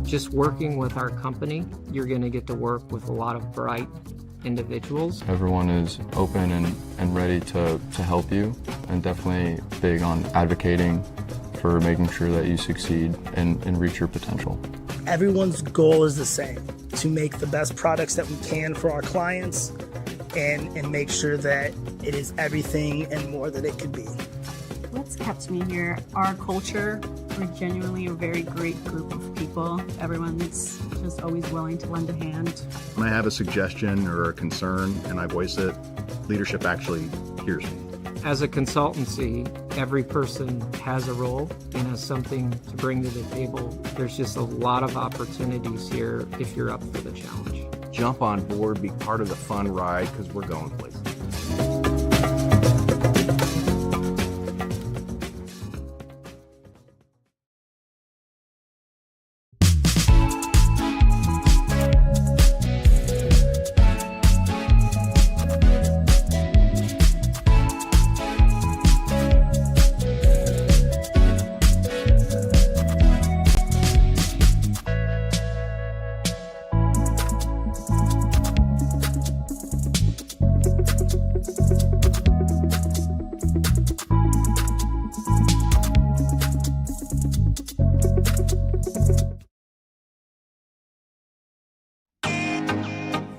Just working with our company, you're going to get to work with a lot of bright individuals. Everyone is open and ready to help you, and definitely big on advocating for making sure that you succeed and reach your potential. Everyone's goal is the same, to make the best products that we can for our clients and make sure that it is everything and more that it could be. What's kept me here? Our culture. We're genuinely a very great group of people. Everyone's just always willing to lend a hand. When I have a suggestion or a concern and I voice it, leadership actually hears me. As a consultancy, every person has a role and has something to bring to the table. There's just a lot of opportunities here if you're up for the challenge. Jump on board, be part of the fun ride, because we're going places.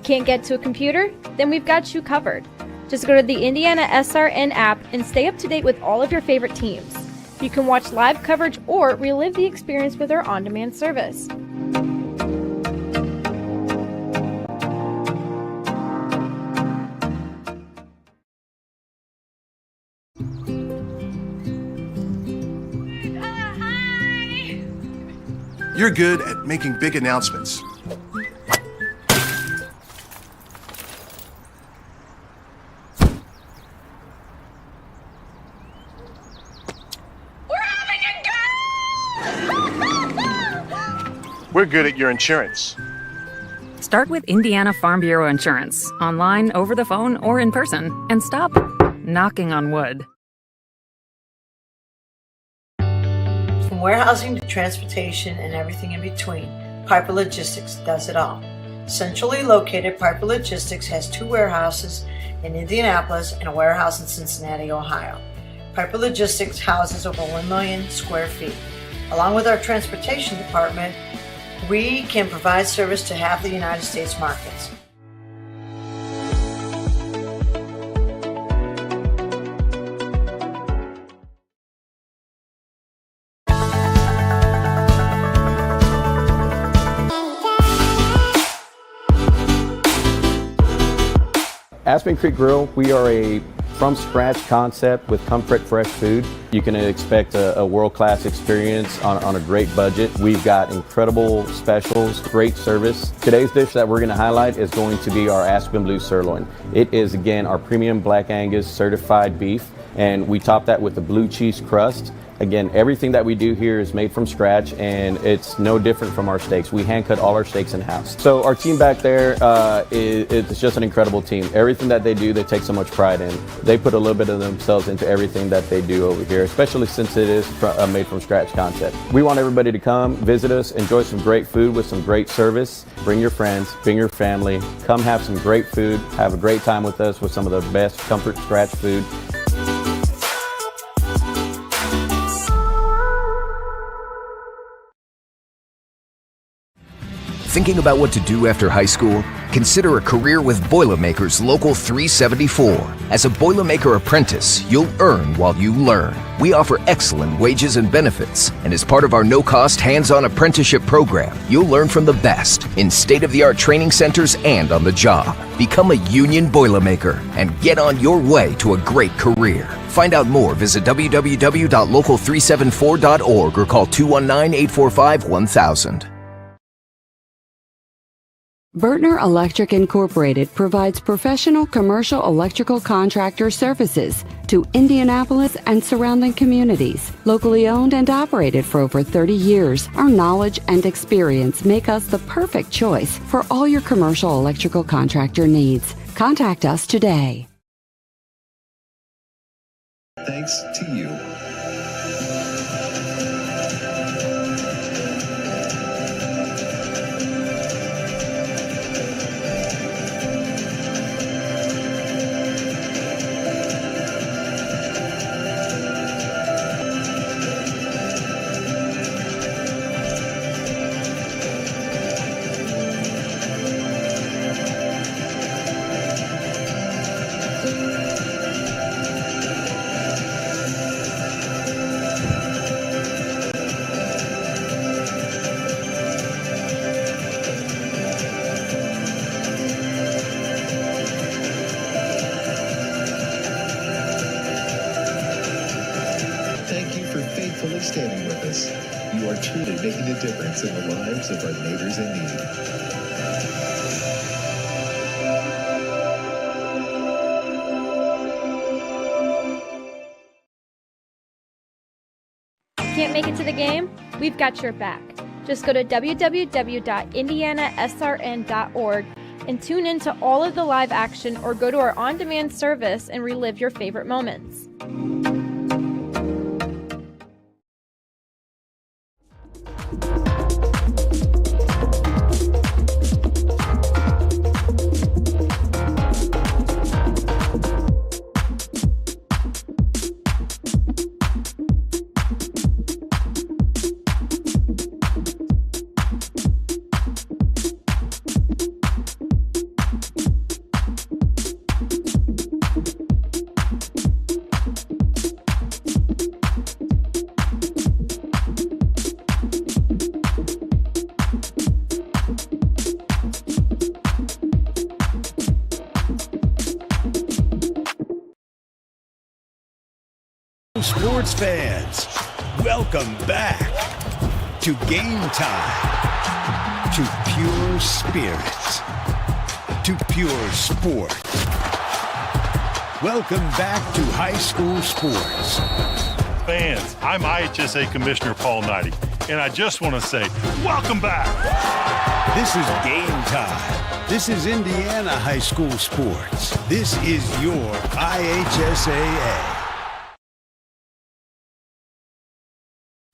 Can't get to a computer? Then we've got you covered. Just go to the IndianaSRN app and stay up to date with all of your favorite teams. You can watch live coverage or relive the experience with our on-demand service. You're good at making big announcements. We're good at your insurance. Start with Indiana Farm Bureau Insurance, online, over the phone, or in person, and stop knocking on wood. From warehousing to transportation and everything in between, Piper Logistics does it all. Centrally located, Piper Logistics has 2 warehouses in Indianapolis and a warehouse in Cincinnati, Ohio. Piper Logistics houses over 1 million square feet. Along with our transportation department, we can provide service to half the United States markets. Aspen Creek Grill, we are a from-scratch concept with comfort fresh food. You can expect a world-class experience on a great budget. We've got incredible specials, great service. Today's dish that we're going to highlight is going to be our Aspen Blue Sirloin. It is, again, our premium Black Angus certified beef, and we top that with a blue cheese crust. Again, everything that we do here is made from scratch, and it's no different from our steaks. We hand cut all our steaks in-house. So our team back there is just an incredible team. Everything that they do, they take so much pride in. They put a little bit of themselves into everything that they do over here, especially since it is a made from scratch concept. We want everybody to come, visit us, enjoy some great food with some great service. Bring your friends, bring your family, come have some great food, have a great time with us with some of the best comfort scratch food. Thinking about what to do after high school? Consider a career with Boilermakers Local 374. As a Boilermaker apprentice, you'll earn while you learn. We offer excellent wages and benefits, and as part of our no-cost hands-on apprenticeship program, you'll learn from the best in state-of-the-art training centers and on the job. Become a union Boilermaker and get on your way to a great career. Find out more, visit www.local374.org or call 219-845-1000. Bertner Electric Incorporated provides professional commercial electrical contractor services to Indianapolis and surrounding communities. Locally owned and operated for over 30 years, our knowledge and experience make us the perfect choice for all your commercial electrical contractor needs. Contact us today. Thanks to you. Standing with us. You are truly making a difference in the lives of our neighbors in need. Can't make it to the game? We've got your back. Just go to www.IndianaSRN.org and tune in to all of the live action, or go to our on-demand service and relive your favorite moments. Sports fans, welcome back to Game Time, to pure spirits, to pure sport. Welcome back to high school sports. Fans, I'm IHSA Commissioner Paul Knighty, and I just want to say, welcome back. This is Game Time. This is Indiana high school sports. This is your IHSAA.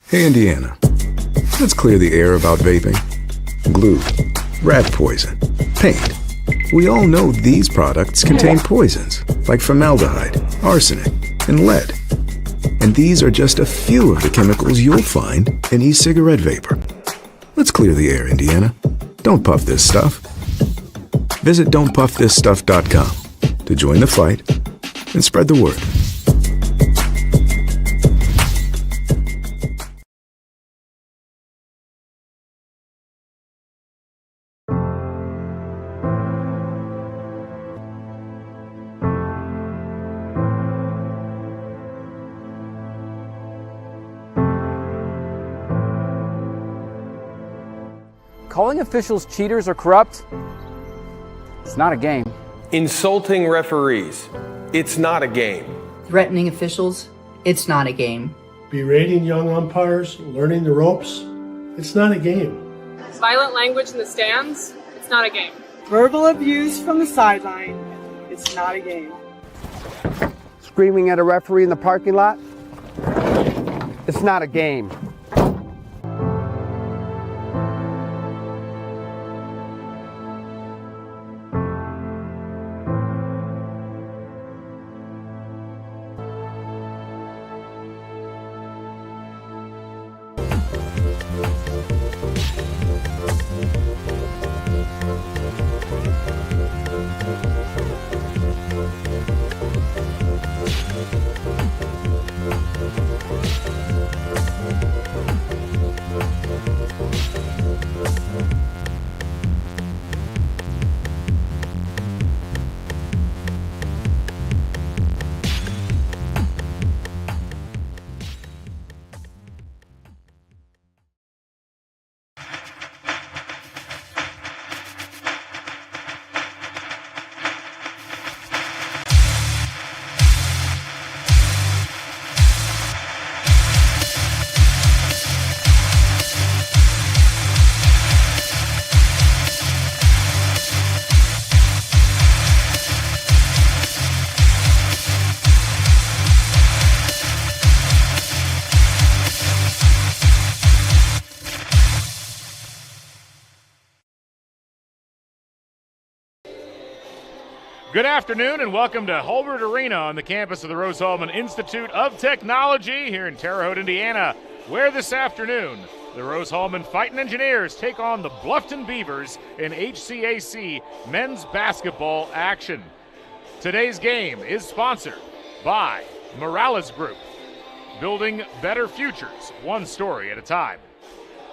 Hey, Indiana, let's clear the air about vaping. Glue, rat poison, paint. We all know these products contain poisons like formaldehyde, arsenic, and lead. And these are just a few of the chemicals you'll find in e-cigarette vapor. Let's clear the air, Indiana. Don't puff this stuff. Visit don'tpuffthisstuff.com to join the fight and spread the word. Calling officials cheaters or corrupt, it's not a game. Insulting referees, it's not a game. Threatening officials, it's not a game. Berating young umpires, learning the ropes, it's not a game. Violent language in the stands, it's not a game. Verbal abuse from the sideline, it's not a game. Screaming at a referee in the parking lot, it's not a game. Good afternoon and welcome to Hulbert Arena on the campus of the Rose-Hulman Institute of Technology here in Terre Haute, Indiana, where this afternoon the Rose-Hulman Fighting Engineers take on the Bluffton Beavers in HCAC men's basketball action. Today's game is sponsored by Morales Group, building better futures, one story at a time.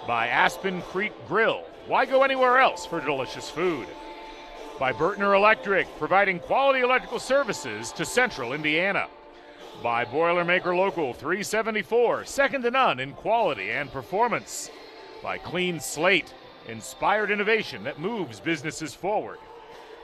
By Aspen Creek Grill, why go anywhere else for delicious food? By Burtner Electric, providing quality electrical services to Central Indiana. By Boilermaker Local 374, second to none in quality and performance. By Clean Slate, inspired innovation that moves businesses forward.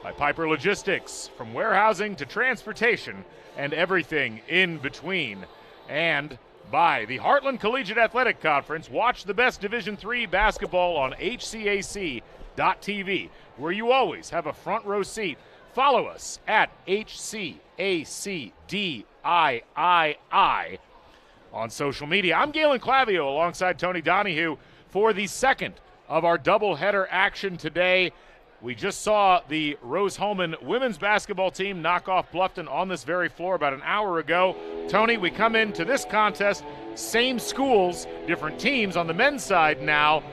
By Piper Logistics, from warehousing to transportation and everything in between. And by the Heartland Collegiate Athletic Conference, watch the best Division III basketball on HCAC.TV, where you always have a front row seat. Follow us at HCACDIII on social media. I'm Galen Clavio alongside Tony Donahue for the second of our doubleheader action today. We just saw the Rose-Hulman women's basketball team knock off Bluffton on this very floor about an hour ago. Tony, we come into this contest, same schools, different teams on the men's side now.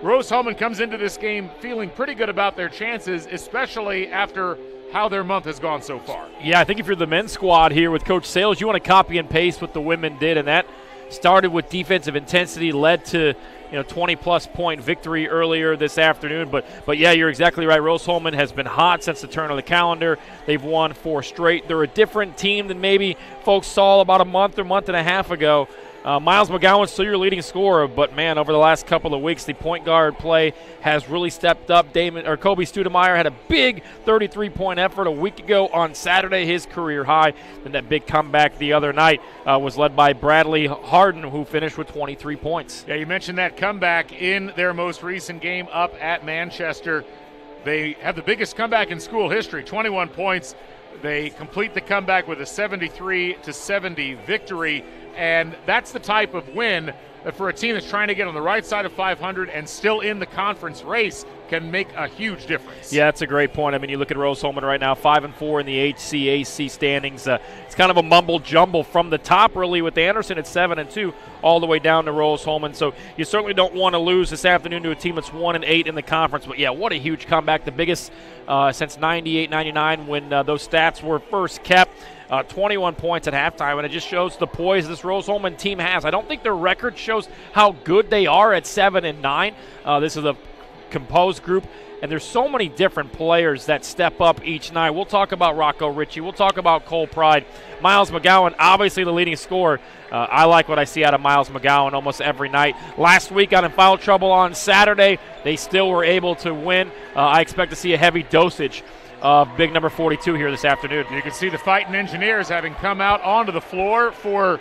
Rose-Hulman comes into this game feeling pretty good about their chances, especially after how their month has gone so far. Yeah, I think if you're the men's squad here with Coach Sales, you want to copy and paste what the women did, and that started with defensive intensity, led to 20-plus point victory earlier this afternoon. But yeah, you're exactly right. Rose-Hulman has been hot since the turn of the calendar. They've won 4 straight. They're a different team than maybe folks saw about a month or month and a half ago. Miles McGowan's still your leading scorer, but man, over the last couple of weeks, the point guard play has really stepped up. Kobe Studemeyer had a big 33-point effort a week ago on Saturday, his career high. And that big comeback the other night was led by Bradley Harden, who finished with 23 points. Yeah, you mentioned that comeback in their most recent game up at Manchester. They have the biggest comeback in school history, 21 points. They complete the comeback with a 73-70 victory. And that's the type of win that for a team that's trying to get on the right side of 500 and still in the conference race can make a huge difference. Yeah, that's a great point. I mean, you look at Rose-Hulman right now, 5-4 in the HCAC standings. It's kind of a mumble jumble from the top, really, with Anderson at 7-2 all the way down to Rose-Hulman. So you certainly don't want to lose this afternoon to a team that's 1-8 in the conference. But yeah, what a huge comeback, the biggest since 98-99 when those stats were first kept. 21 points at halftime, and it just shows the poise this Rose-Hulman team has. I don't think their record shows how good they are at 7-9. This is a composed group, and there's so many different players that step up each night. We'll talk about Rocco Ritchie. We'll talk about Cole Pride. Miles McGowan, obviously the leading scorer. I like what I see out of Miles McGowan almost every night. Last week got in foul trouble on Saturday. They still were able to win. I expect to see a heavy dosage big number 42 here this afternoon. You can see the Fighting Engineers having come out onto the floor for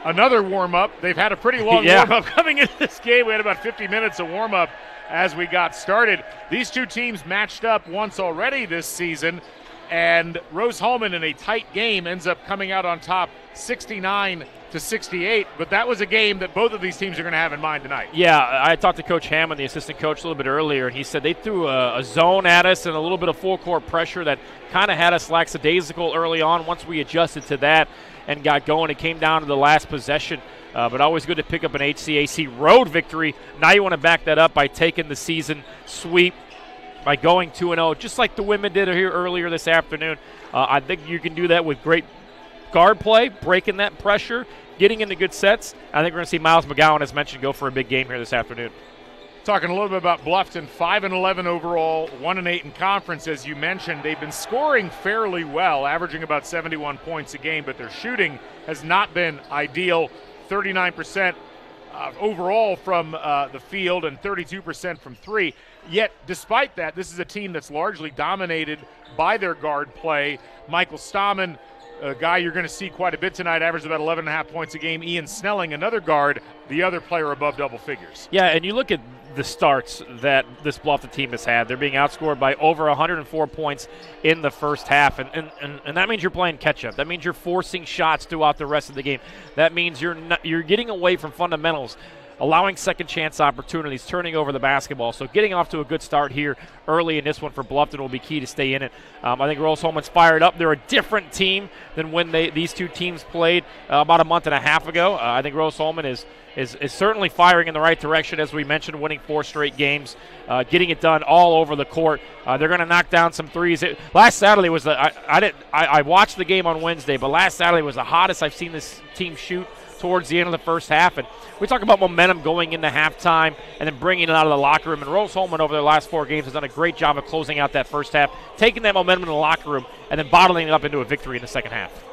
another warm-up. They've had a pretty long warm-up coming into this game. We had about 50 minutes of warm-up as we got started. These two teams matched up once already this season, and Rose-Hulman in a tight game ends up coming out on top 69-68, but that was a game that both of these teams are going to have in mind tonight. Yeah, I talked to Coach Hammond, the assistant coach, a little bit earlier, and he said they threw a zone at us and a little bit of full-court pressure that kind of had us lackadaisical early on. Once we adjusted to that and got going, it came down to the last possession. But always good to pick up an HCAC road victory. Now you want to back that up by taking the season sweep, by going 2-0, just like the women did here earlier this afternoon. I think you can do that with great guard play, breaking that pressure, getting into good sets. I think we're going to see Miles McGowan, as mentioned, go for a big game here this afternoon. Talking a little bit about Bluffton, 5-11 overall, 1-8 in conference, as you mentioned. They've been scoring fairly well, averaging about 71 points a game, but their shooting has not been ideal. 39% overall from the field and 32% from three. Yet, despite that, this is a team that's largely dominated by their guard play. Michael Stammen, a guy you're going to see quite a bit tonight, averaged about 11.5 points a game. Ian Snelling, another guard, the other player above double figures. Yeah, and you look at the starts that this Bluffton team has had. They're being outscored by over 104 points in the first half, and that means you're playing catch-up. That means you're forcing shots throughout the rest of the game. That means you're getting away from fundamentals. allowing second chance opportunities, turning over the basketball. So getting off to a good start here early in this one for Bluffton will be key to stay in it. I think Rose-Hulman's fired up. They're a different team than when these two teams played about a month and a half ago. I think Rose-Hulman is certainly firing in the right direction, as we mentioned, winning 4 straight games, getting it done all over the court. They're going to knock down some threes. Last Saturday was I watched the game on Wednesday, but last Saturday was the hottest I've seen this team shoot towards the end of the first half. And we talk about momentum going into halftime and then bringing it out of the locker room. And Rose-Hulman over their last 4 games has done a great job of closing out that first half, taking that momentum in the locker room and then bottling it up into a victory in the second half.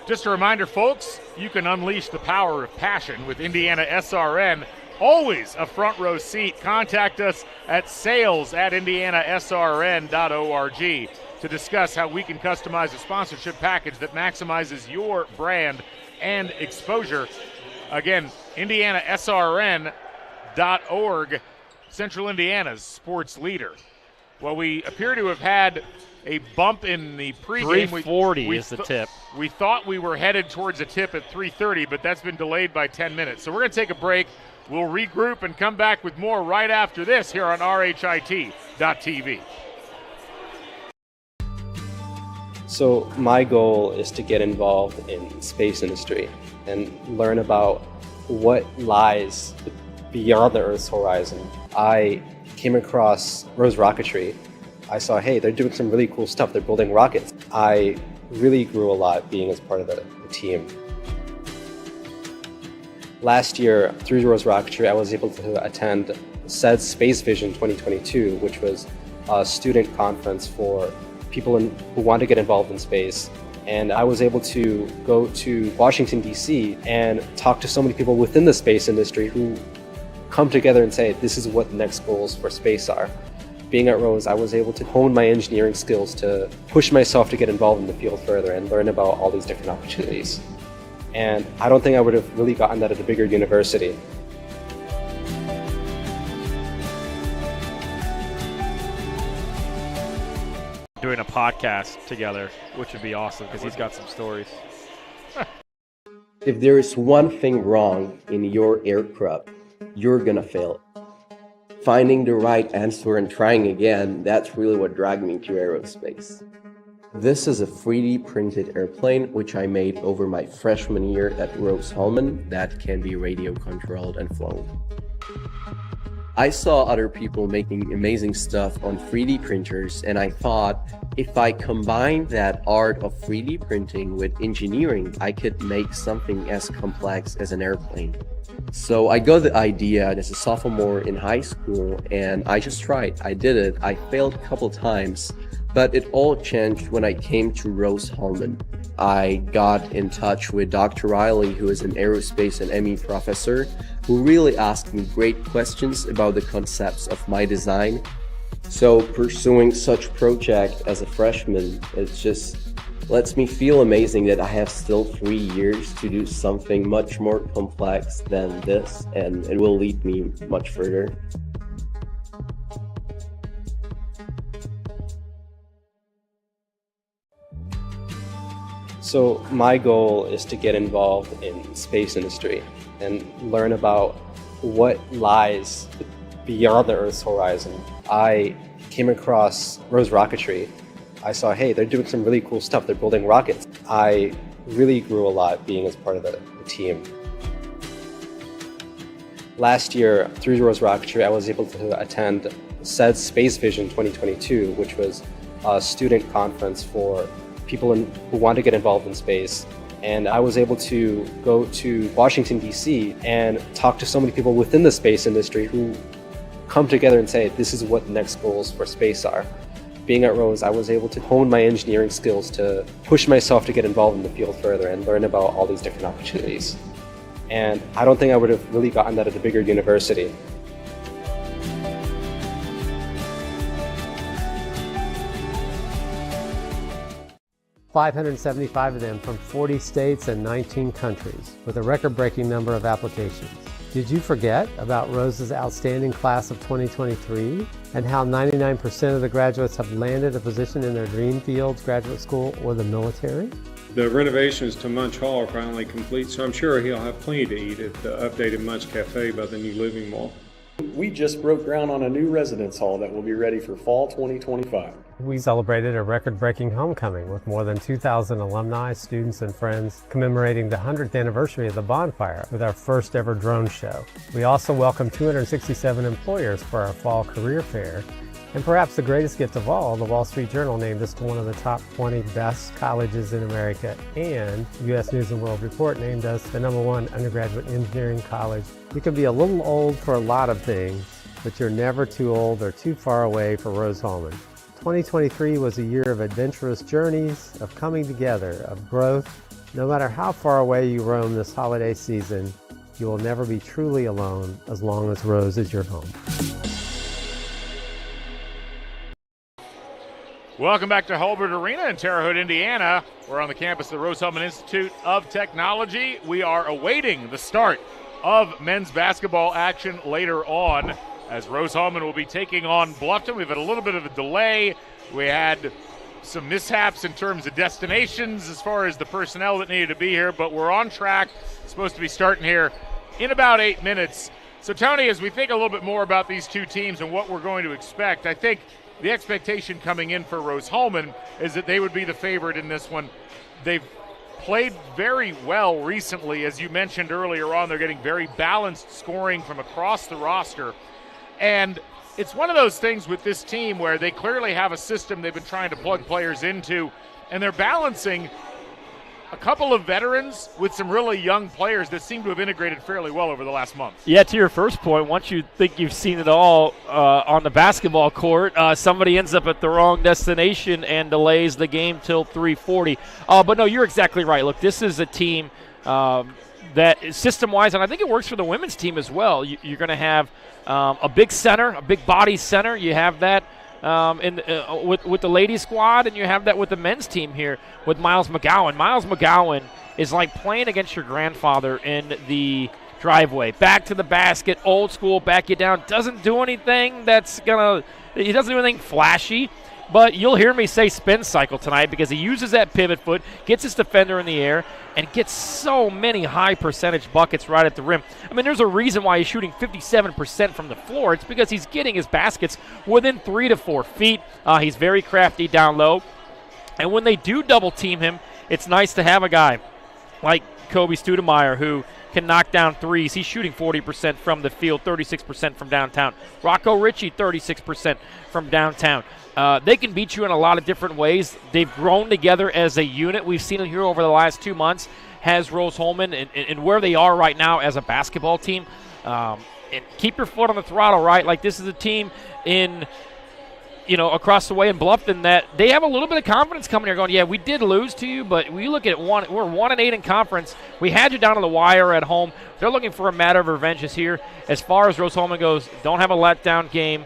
Just a reminder, folks, you can unleash the power of passion with IndianaSRN. Always a front row seat. Contact us at sales@IndianaSRN.org to discuss how we can customize a sponsorship package that maximizes your brand and exposure. Again, IndianaSRN.org, Central Indiana's sports leader. Well, we appear to have had a bump in the pregame. 3:40 is the tip. We thought we were headed towards a tip at 3:30, but that's been delayed by 10 minutes. So we're going to take a break. We'll regroup and come back with more right after this here on RHIT.TV. So my goal is to get involved in space industry and learn about what lies beyond the Earth's horizon. I came across Rose Rocketry. I saw, hey, they're doing some really cool stuff. They're building rockets. I really grew a lot being as part of the team. Last year, through Rose Rocketry, I was able to attend SED's Space Vision 2022, which was a student conference for people who want to get involved in space. And I was able to go to Washington, D.C. and talk to so many people within the space industry who come together and say, this is what the next goals for space are. Being at Rose, I was able to hone my engineering skills to push myself to get involved in the field further and learn about all these different opportunities. And I don't think I would have really gotten that at a bigger university. Doing a podcast together, which would be awesome because he's got some stories. If there is one thing wrong in your aircraft, you're gonna fail. Finding the right answer and trying again, that's really what dragged me to aerospace. This is a 3D printed airplane which I made over my freshman year at Rose-Hulman that can be radio controlled and flown. I saw other people making amazing stuff on 3D printers, and I thought if I combine that art of 3D printing with engineering, I could make something as complex as an airplane. So I got the idea as a sophomore in high school, and I just tried. I did it. I failed a couple times, but it all changed when I came to Rose-Hulman. I got in touch with Dr. Riley, who is an aerospace and ME professor, who really asked me great questions about the concepts of my design. So pursuing such project as a freshman, it just lets me feel amazing that I have still 3 years to do something much more complex than this, and it will lead me much further. So my goal is to get involved in space industry and learn about what lies beyond the Earth's horizon. I came across Rose Rocketry. I saw, hey, they're doing some really cool stuff. They're building rockets. I really grew a lot being as part of the team. Last year, through Rose Rocketry, I was able to attend SED's Space Vision 2022, which was a student conference for people who want to get involved in space. And I was able to go to Washington, D.C. and talk to so many people within the space industry who come together and say, this is what the next goals for space are. Being at Rose, I was able to hone my engineering skills to push myself to get involved in the field further and learn about all these different opportunities. And I don't think I would have really gotten that at a bigger university. $575 of them from 40 states and 19 countries, with a record-breaking number of applications. Did you forget about Rose's outstanding class of 2023 and how 99% of the graduates have landed a position in their dream fields, graduate school, or the military? The renovations to Munch Hall are finally complete, so I'm sure he'll have plenty to eat at the updated Munch Cafe by the new living mall. We just broke ground on a new residence hall that will be ready for fall 2025. We celebrated a record-breaking homecoming with more than 2,000 alumni, students, and friends commemorating the 100th anniversary of the bonfire with our first ever drone show. We also welcomed 267 employers for our fall career fair. And perhaps the greatest gift of all, the Wall Street Journal named us to one of the top 20 best colleges in America, and U.S. News & World Report named us the #1 undergraduate engineering college. You can be a little old for a lot of things, but you're never too old or too far away for Rose-Hulman. 2023 was a year of adventurous journeys, of coming together, of growth. No matter how far away you roam this holiday season, you will never be truly alone as long as Rose is your home. Welcome back to Hulbert Arena in Terre Haute, Indiana. We're on the campus of the Rose-Hulman Institute of Technology. We are awaiting the start of men's basketball action later on, as Rose-Hulman will be taking on Bluffton. We've had a little bit of a delay. We had some mishaps in terms of destinations as far as the personnel that needed to be here, but we're on track. It's supposed to be starting here in about 8 minutes. So, Tony, as we think a little bit more about these two teams and what we're going to expect, I think the expectation coming in for Rose-Hulman is that they would be the favorite in this one. They've played very well recently. As you mentioned earlier on, they're getting very balanced scoring from across the roster. And it's one of those things with this team where they clearly have a system they've been trying to plug players into, and they're balancing a couple of veterans with some really young players that seem to have integrated fairly well over the last month. Yeah, to your first point, once you think you've seen it all on the basketball court, somebody ends up at the wrong destination and delays the game till 3:40. But no, you're exactly right. Look, this is a team that system-wise, and I think it works for the women's team as well. You're going to have a big center, a big body center. You have that with the ladies squad, and you have that with the men's team here with Miles McGowan. Miles McGowan is like playing against your grandfather in the driveway. Back to the basket, old school, back you down. Doesn't do anything he doesn't do anything flashy, but you'll hear me say spin cycle tonight because he uses that pivot foot, gets his defender in the air, and gets so many high percentage buckets right at the rim. I mean, there's a reason why he's shooting 57% from the floor. It's because he's getting his baskets within 3 to 4 feet. He's very crafty down low. And when they do double team him, it's nice to have a guy like Kobe Studemeyer who can knock down threes. He's shooting 40% from the field, 36% from downtown. Rocco Ritchie, 36% from downtown. They can beat you in a lot of different ways. They've grown together as a unit. We've seen it here over the last 2 months. Has Rose-Hulman and where they are right now as a basketball team. And keep your foot on the throttle, right? Like, this is a team across the way in Bluffton that they have a little bit of confidence coming here going, yeah, we did lose to you, but we look at we're 1-8 in conference. We had you down to the wire at home. They're looking for a matter of revenge here. As far as Rose-Hulman goes, don't have a letdown game.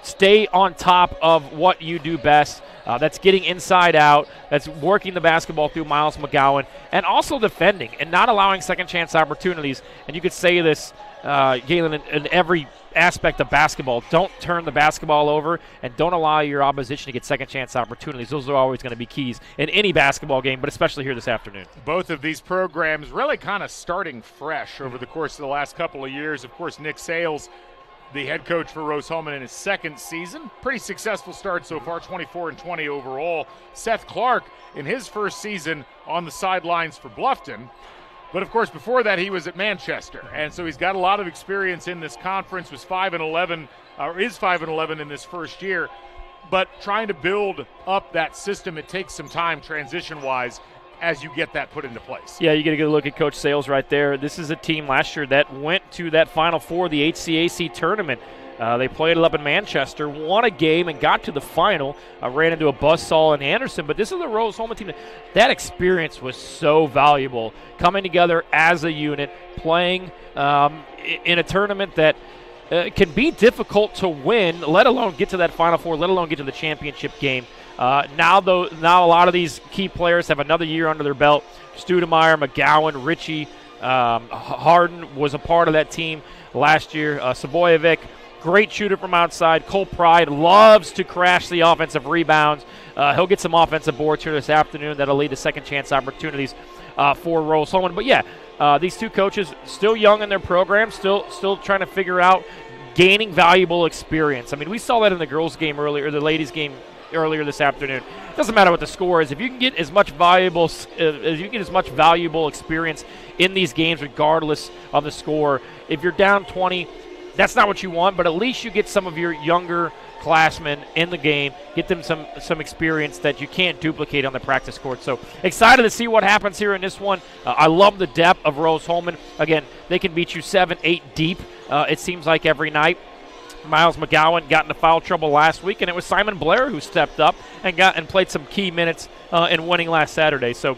Stay on top of what you do best. That's getting inside out. That's working the basketball through Miles McGowan. And also defending and not allowing second chance opportunities. And you could say this, Galen, in every aspect of basketball. Don't turn the basketball over and don't allow your opposition to get second chance opportunities. Those are always going to be keys in any basketball game, but especially here this afternoon. Both of these programs really kind of starting fresh over the course of the last couple of years. Of course, Nick Sales, the head coach for Rose-Hulman in his second season. Pretty successful start so far, 24-20 overall. Seth Clark in his first season on the sidelines for Bluffton. But, of course, before that, he was at Manchester. And so he's got a lot of experience in this conference, was 5-11, or is 5-11 in this first year. But trying to build up that system, it takes some time transition-wise as you get that put into place. Yeah, you get a good look at Coach Sales right there. This is a team last year that went to that Final Four, the HCAC tournament. They played it up in Manchester, won a game, and got to the final. Ran into a buzzsaw in Anderson, but this is the Rose-Hulman team. That experience was so valuable, coming together as a unit, playing in a tournament that can be difficult to win, let alone get to that Final Four, let alone get to the championship game. Now a lot of these key players have another year under their belt. Studemeyer, McGowan, Ritchie, Harden was a part of that team last year. Sabojevic, great shooter from outside. Cole Pride loves to crash the offensive rebounds. He'll get some offensive boards here this afternoon that'll lead to second chance opportunities for Rose-Hulman. But yeah, these two coaches still young in their program, still trying to figure out gaining valuable experience. I mean, we saw that in the girls' game earlier, or the ladies' game earlier this afternoon. It doesn't matter what the score is. If you can get as much valuable experience in these games, regardless of the score, if you're down 20, that's not what you want. But at least you get some of your younger classmen in the game, get them some experience that you can't duplicate on the practice court. So excited to see what happens here in this one. I love the depth of Rose-Hulman. Again, they can beat you 7, 8 deep. It seems like every night. Miles McGowan got into foul trouble last week, and it was Simon Blair who stepped up and played some key minutes in winning last Saturday. So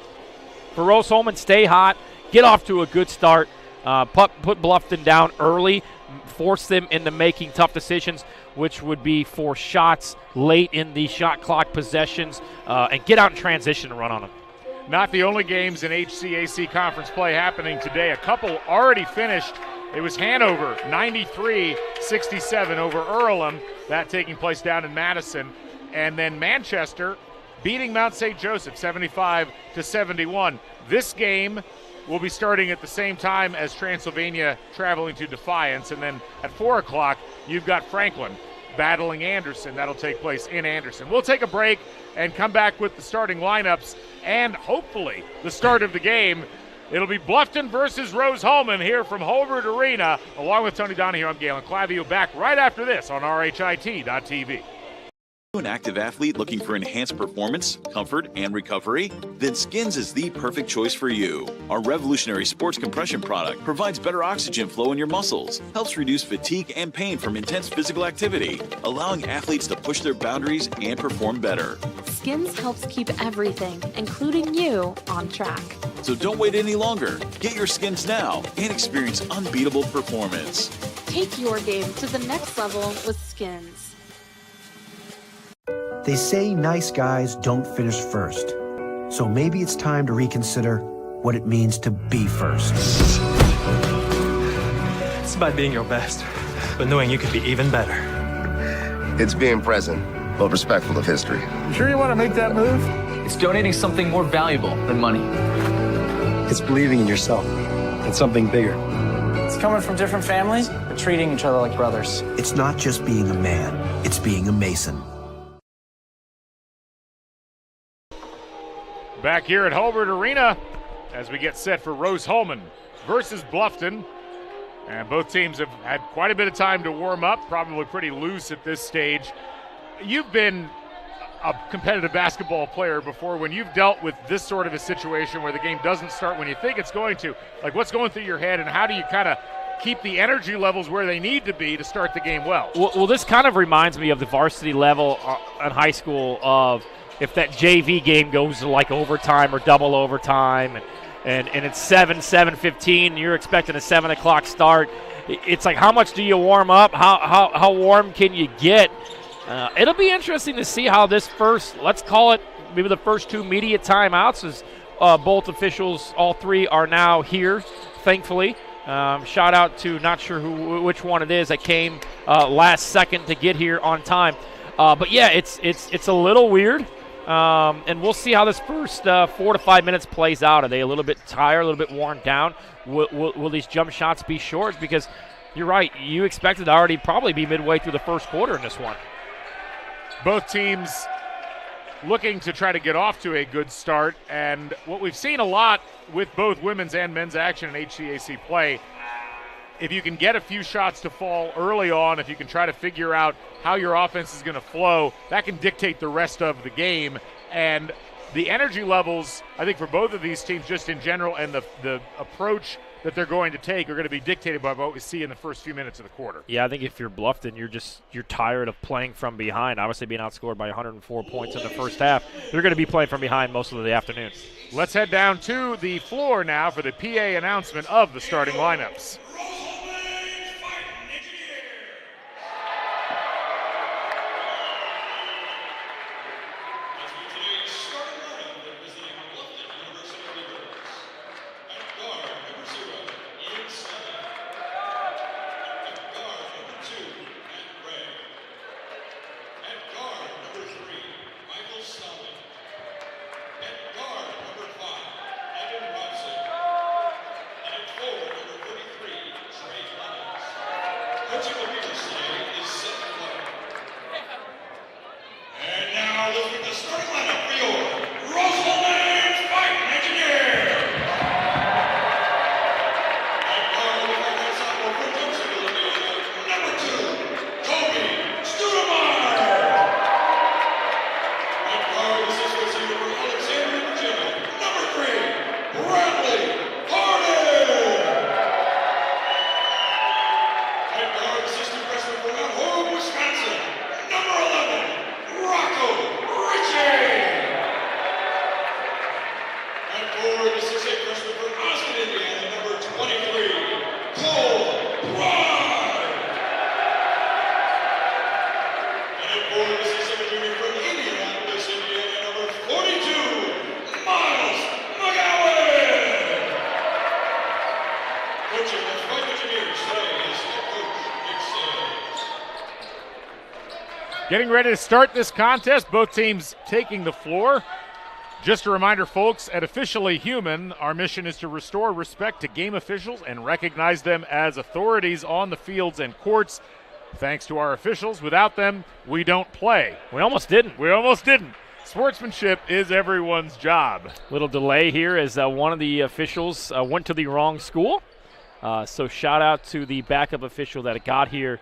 for Rose-Hulman, stay hot, get off to a good start, put Bluffton down early, force them into making tough decisions, which would be for shots late in the shot clock possessions, and get out in transition and run on them. Not the only games in HCAC conference play happening today. A couple already finished. It was Hanover, 93-67 over Earlham, that taking place down in Madison. And then Manchester beating Mount St. Joseph, 75-71. This game will be starting at the same time as Transylvania traveling to Defiance. And then at 4 o'clock, you've got Franklin battling Anderson. That'll take place in Anderson. We'll take a break and come back with the starting lineups and hopefully the start of the game. It'll be Bluffton versus Rose-Hulman here from Holbert Arena. Along with Tony Donahue, I'm Galen Clavio, back right after this on RHIT.TV. An active athlete looking for enhanced performance, comfort, and recovery? Then Skins is the perfect choice for you. Our revolutionary sports compression product provides better oxygen flow in your muscles, helps reduce fatigue and pain from intense physical activity, allowing athletes to push their boundaries and perform better. Skins helps keep everything, including you, on track. So don't wait any longer. Get your Skins now and experience unbeatable performance. Take your game to the next level with Skins. They say nice guys don't finish first. So maybe it's time to reconsider what it means to be first. It's about being your best, but knowing you could be even better. It's being present, but respectful of history. You sure you want to make that move? It's donating something more valuable than money. It's believing in yourself and something bigger. It's coming from different families, but treating each other like brothers. It's not just being a man, it's being a Mason. Back here at Holbert Arena as we get set for Rose-Hulman versus Bluffton. And both teams have had quite a bit of time to warm up, probably pretty loose at this stage. You've been a competitive basketball player before. When you've dealt with this sort of a situation where the game doesn't start when you think it's going to, like what's going through your head and how do you kind of keep the energy levels where they need to be to start the game well? Well, this kind of reminds me of the varsity level in high school of if that JV game goes to like overtime or double overtime and it's 7-15, you're expecting a 7 o'clock start. It's like, how much do you warm up? How warm can you get? It'll be interesting to see how this first, let's call it maybe the first 2 media timeouts, as both officials, all 3 are now here, thankfully. Shout out to, not sure which one it is that came last second to get here on time. But yeah, it's a little weird. And we'll see how this first 4 to 5 minutes plays out. Are they a little bit tired, a little bit worn down? Will these jump shots be short? Because you're right, you expected to already probably be midway through the first quarter in this one. Both teams looking to try to get off to a good start. And what we've seen a lot with both women's and men's action in HCAC play, if you can get a few shots to fall early on, if you can try to figure out how your offense is going to flow, that can dictate the rest of the game. And the energy levels, I think, for both of these teams just in general and the approach that they're going to take are going to be dictated by what we see in the first few minutes of the quarter. Yeah, I think if you're Bluffton, you're tired of playing from behind. Obviously being outscored by 104 points in the first half. They're going to be playing from behind most of the afternoon. Let's head down to the floor now for the PA announcement of the starting lineups. And now look at the starting lineup for your Rose-Hulman Fighting Engineers. At guard with our ensemble from Tuxedo, Indiana, number 2, Toby Studemeyer. At guard assist receiver from Alexandria, Virginia, number 3, Bradley Harden. At guard assistant freshman from Mount Horeb, Wisconsin, number 11, Rocco Ritchie. At forward, assistant freshman from Austin, Indiana, number 23, Cole Pride. And at forward, assistant junior from Indianapolis, Indiana, number 42, Miles McGowan. Coaching the Fight Engineers today is head coach Nick Sayles. Getting ready to start this contest, both teams taking the floor. Just a reminder, folks, at Officially Human, our mission is to restore respect to game officials and recognize them as authorities on the fields and courts. Thanks to our officials. Without them, we don't play. We almost didn't. Sportsmanship is everyone's job. Little delay here as one of the officials went to the wrong school. So shout out to the backup official that got here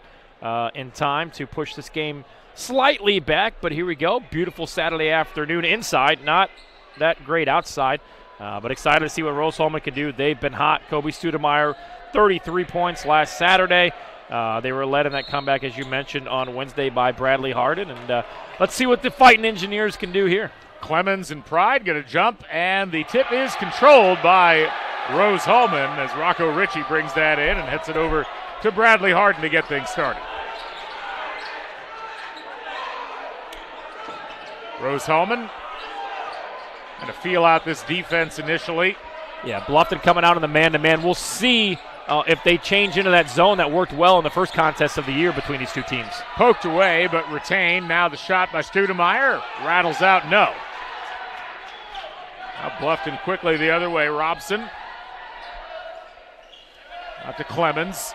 in time to push this game slightly back. But here we go. Beautiful Saturday afternoon inside. Not that great outside. But excited to see what Rose-Hulman can do. They've been hot. Kobe Studemeyer, 33 points last Saturday. They were led in that comeback, as you mentioned, on Wednesday by Bradley Harden. And let's see what the Fighting Engineers can do here. Clemens and Pride get a jump, and the tip is controlled by Rose-Hulman as Rocco Ritchie brings that in and hits it over to Bradley Harden to get things started. Rose-Hulman going to feel out this defense initially. Yeah, Bluffton coming out in the man-to-man. We'll see if they change into that zone that worked well in the first contest of the year between these two teams. Poked away, but retained. Now the shot by Studemeyer. Rattles out, no. Now Bluffton quickly the other way. Robson. Out to Clemens.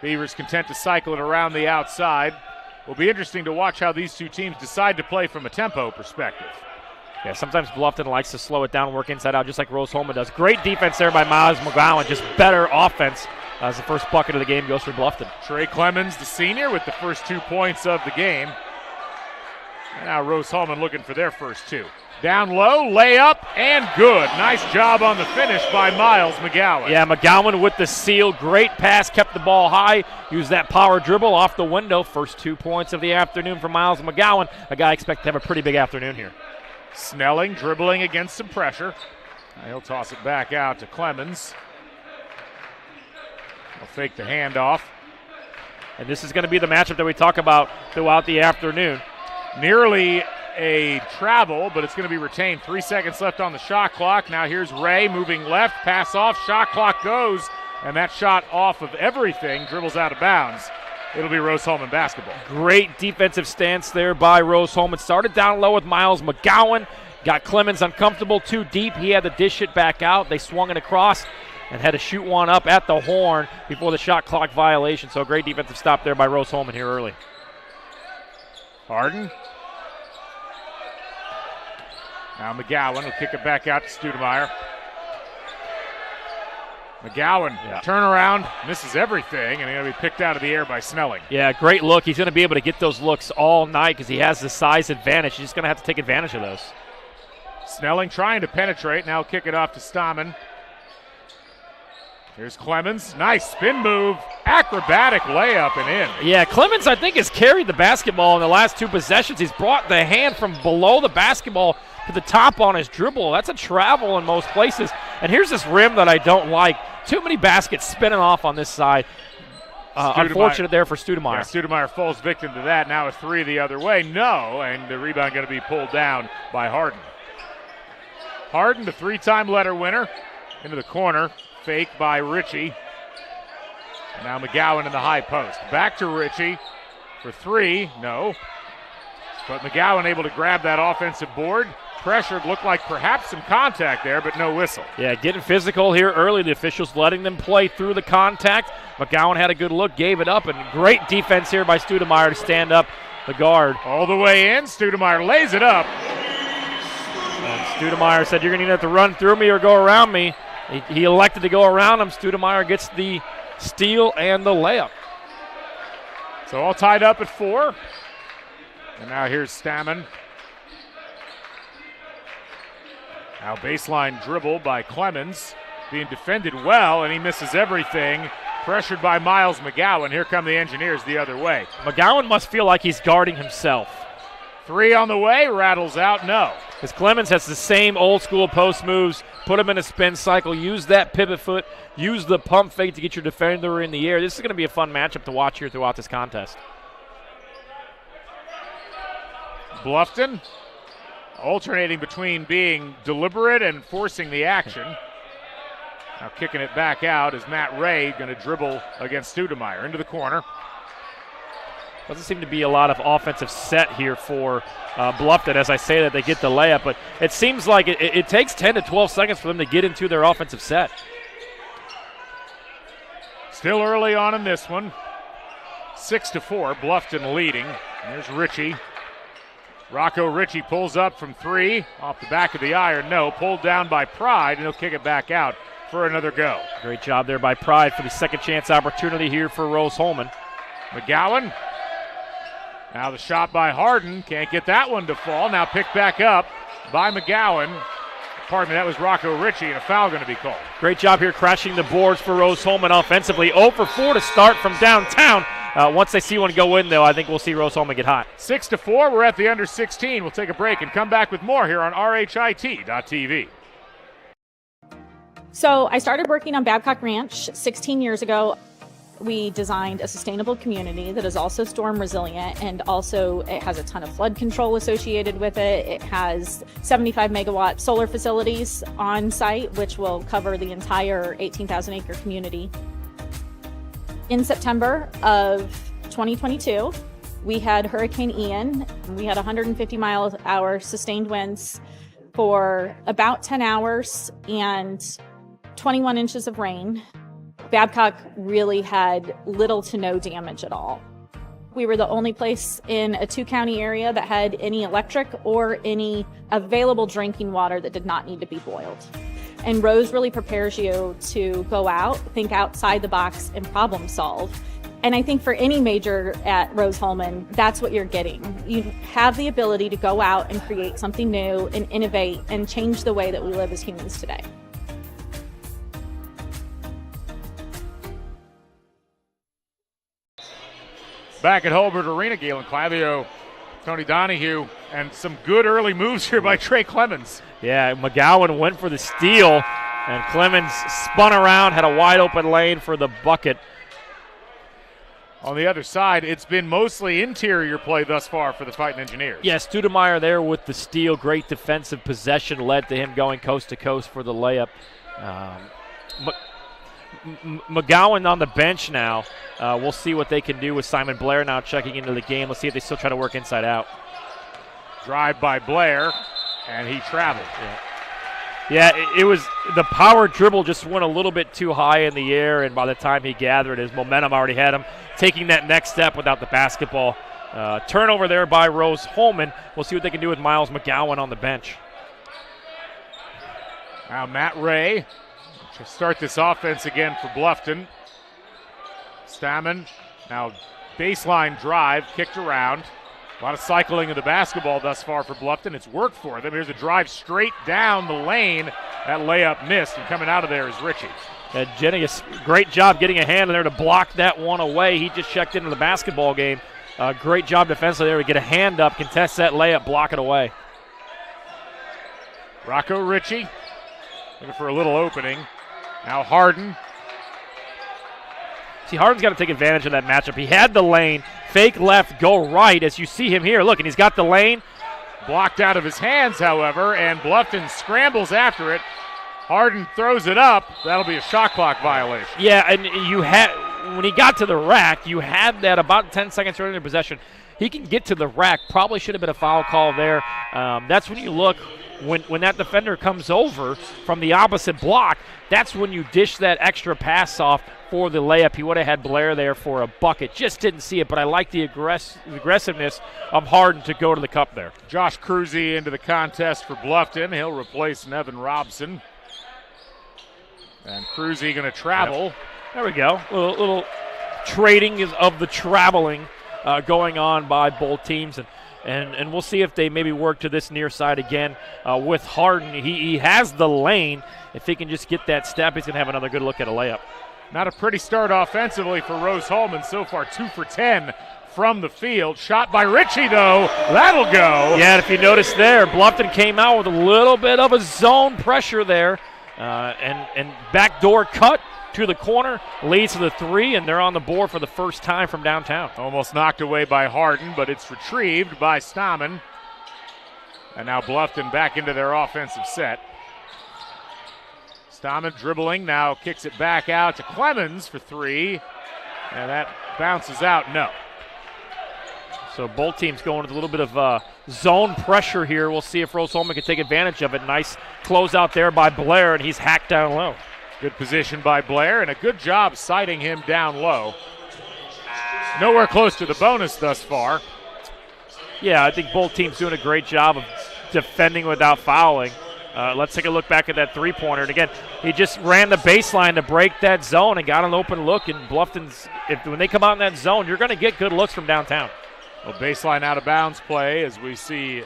Beavers content to cycle it around the outside. Will be interesting to watch how these two teams decide to play from a tempo perspective. Yeah, sometimes Bluffton likes to slow it down and work inside out just like Rose-Hulman does. Great defense there by Miles McGowan, just better offense as the first bucket of the game goes for Bluffton. Trey Clemens, the senior, with the first 2 points of the game. And now Rose-Hulman looking for their first 2. Down low, layup, and good. Nice job on the finish by Miles McGowan. Yeah, McGowan with the seal. Great pass, kept the ball high. Used that power dribble off the window. First 2 points of the afternoon for Miles McGowan. A guy I expect to have a pretty big afternoon here. Snelling dribbling against some pressure. He'll toss it back out to Clemens. He'll fake the handoff. And this is going to be the matchup that we talk about throughout the afternoon. Nearly a travel, but it's going to be retained. 3 seconds left on the shot clock. Now here's Ray moving left, pass off, shot clock goes, and that shot off of everything, dribbles out of bounds. It'll be Rose-Hulman basketball. Great defensive stance there by Rose-Hulman. Started down low with Miles McGowan. Got Clemens uncomfortable, too deep. He had to dish it back out. They swung it across and had to shoot one up at the horn before the shot clock violation. So a great defensive stop there by Rose-Hulman here early. Harden. Now McGowan will kick it back out to Studemeyer. McGowan, turnaround, misses everything, and he'll be picked out of the air by Snelling. Yeah, great look. He's going to be able to get those looks all night because he has the size advantage. He's just going to have to take advantage of those. Snelling trying to penetrate. Now kick it off to Stammen. Here's Clemens. Nice spin move. Acrobatic layup and in. Yeah, Clemens, I think, has carried the basketball in the last 2 possessions. He's brought the hand from below the basketball to the top on his dribble. That's a travel in most places. And here's this rim that I don't like. Too many baskets spinning off on this side. Unfortunate there for Studemeyer. Yeah, Studemeyer falls victim to that. Now a 3 the other way. No, and the rebound going to be pulled down by Harden. Harden, the 3-time letter winner, into the corner. Fake by Ritchie. And now McGowan in the high post. Back to Ritchie for 3. No. But McGowan able to grab that offensive board. pressured, looked like perhaps some contact there, but no whistle. Yeah, getting physical here early. The officials letting them play through the contact. McGowan had a good look, gave it up, and great defense here by Studemeyer to stand up the guard. All the way in, Studemeyer lays it up. And Studemeyer said, you're going to have to run through me or go around me. He elected to go around him. Studemeyer gets the steal and the layup. So all tied up at 4. And now here's Stammen. Now baseline dribble by Clemens, being defended well, and he misses everything. Pressured by Miles McGowan. Here come the Engineers the other way. McGowan must feel like he's guarding himself. 3 on the way, rattles out, no. Because Clemens has the same old school post moves, put him in a spin cycle, use that pivot foot, use the pump fake to get your defender in the air. This is going to be a fun matchup to watch here throughout this contest. Bluffton alternating between being deliberate and forcing the action. Now kicking it back out is Matt Ray going to dribble against Studemeyer into the corner. Doesn't seem to be a lot of offensive set here for Bluffton. As I say that, they get the layup, but it seems like it takes 10 to 12 seconds for them to get into their offensive set. Still early on in this one. 6-4, Bluffton leading. There's Ritchie. Rocco Ritchie pulls up from 3 off the back of the iron. No, pulled down by Pride, and he'll kick it back out for another go. Great job there by Pride for the second chance opportunity here for Rose-Hulman. McGowan. Now the shot by Harden. Can't get that one to fall. Now picked back up by McGowan. Pardon me, that was Rocco Ritchie, and a foul going to be called. Great job here crashing the boards for Rose-Hulman offensively. 0 for 4 to start from downtown. Once they see one go in, though, I think we'll see Rose-Hulman get hot. 6-4, we're at the under 16. We'll take a break and come back with more here on RHIT.TV. So I started working on Babcock Ranch 16 years ago. We designed a sustainable community that is also storm resilient, and also it has a ton of flood control associated with it. It has 75 megawatt solar facilities on site, which will cover the entire 18,000 acre community. In September of 2022, we had Hurricane Ian. We had 150 miles an hour sustained winds for about 10 hours and 21 inches of rain. Babcock really had little to no damage at all. We were the only place in a 2-county area that had any electric or any available drinking water that did not need to be boiled. And Rose really prepares you to go out, think outside the box, and problem solve. And I think for any major at Rose-Hulman, that's what you're getting. You have the ability to go out and create something new and innovate and change the way that we live as humans today. Back at Holbert Arena, Galen Clavio, Tony Donahue, and some good early moves here by Trey Clemens. Yeah, McGowan went for the steal, and Clemens spun around, had a wide open lane for the bucket. On the other side, it's been mostly interior play thus far for the Fighting Engineers. Yeah, Studemeyer there with the steal. Great defensive possession led to him going coast to coast for the layup. McGowan on the bench now. We'll see what they can do with Simon Blair now checking into the game. Let's see if they still try to work inside out. Drive by Blair, and he traveled. Yeah, it was the power dribble just went a little bit too high in the air, and by the time he gathered, his momentum already had him taking that next step without the basketball. Turnover there by Rose-Hulman. We'll see what they can do with Miles McGowan on the bench. Now Matt Ray to start this offense again for Bluffton. Stammen now baseline drive, kicked around. A lot of cycling of the basketball thus far for Bluffton. It's worked for them. Here's a drive straight down the lane. That layup missed, and coming out of there is Ritchie. Jenny, great job getting a hand in there to block that one away. He just checked into the basketball game. Great job defensively there to get a hand up, contest that layup, block it away. Rocco Ritchie looking for a little opening. Now Harden. See, Harden's got to take advantage of that matchup. He had the lane, fake left, go right, as you see him here. Look, and he's got the lane. Blocked out of his hands, however, and Bluffton scrambles after it. Harden throws it up. That'll be a shot clock violation. Yeah, and you had, when he got to the rack, you had that about 10 seconds earlier in possession. He can get to the rack. Probably should have been a foul call there. That's when you look when that defender comes over from the opposite block, that's when you dish that extra pass off for the layup. He would have had Blair there for a bucket. Just didn't see it, but I like the aggressiveness of Harden to go to the cup there. Josh Cruzy into the contest for Bluffton. He'll replace Nevin Robson. And Cruzy going to travel. Yep. There we go. Little trading of the traveling going on by both teams. And we'll see if they maybe work to this near side again with Harden. He has the lane. If he can just get that step, he's going to have another good look at a layup. Not a pretty start offensively for Rose-Hulman. So far 2 for 10 from the field. Shot by Ritchie, though. That'll go. Yeah, and if you notice there, Bluffton came out with a little bit of a zone pressure there. And backdoor cut to the corner, leads to the 3, and they're on the board for the first time from downtown. Almost knocked away by Harden, but it's retrieved by Stammen. And now Bluffton back into their offensive set. Stammen dribbling, now kicks it back out to Clemens for 3. And that bounces out, no. So both teams going with a little bit of zone pressure here. We'll see if Rose-Hulman can take advantage of it. Nice closeout there by Blair, and he's hacked down low. Good position by Blair, and a good job sighting him down low. Nowhere close to the bonus thus far. Yeah, I think both teams doing a great job of defending without fouling. Let's take a look back at that three-pointer. And again, he just ran the baseline to break that zone and got an open look. And Bluffton's, when they come out in that zone, you're going to get good looks from downtown. Well, baseline out of bounds play as we see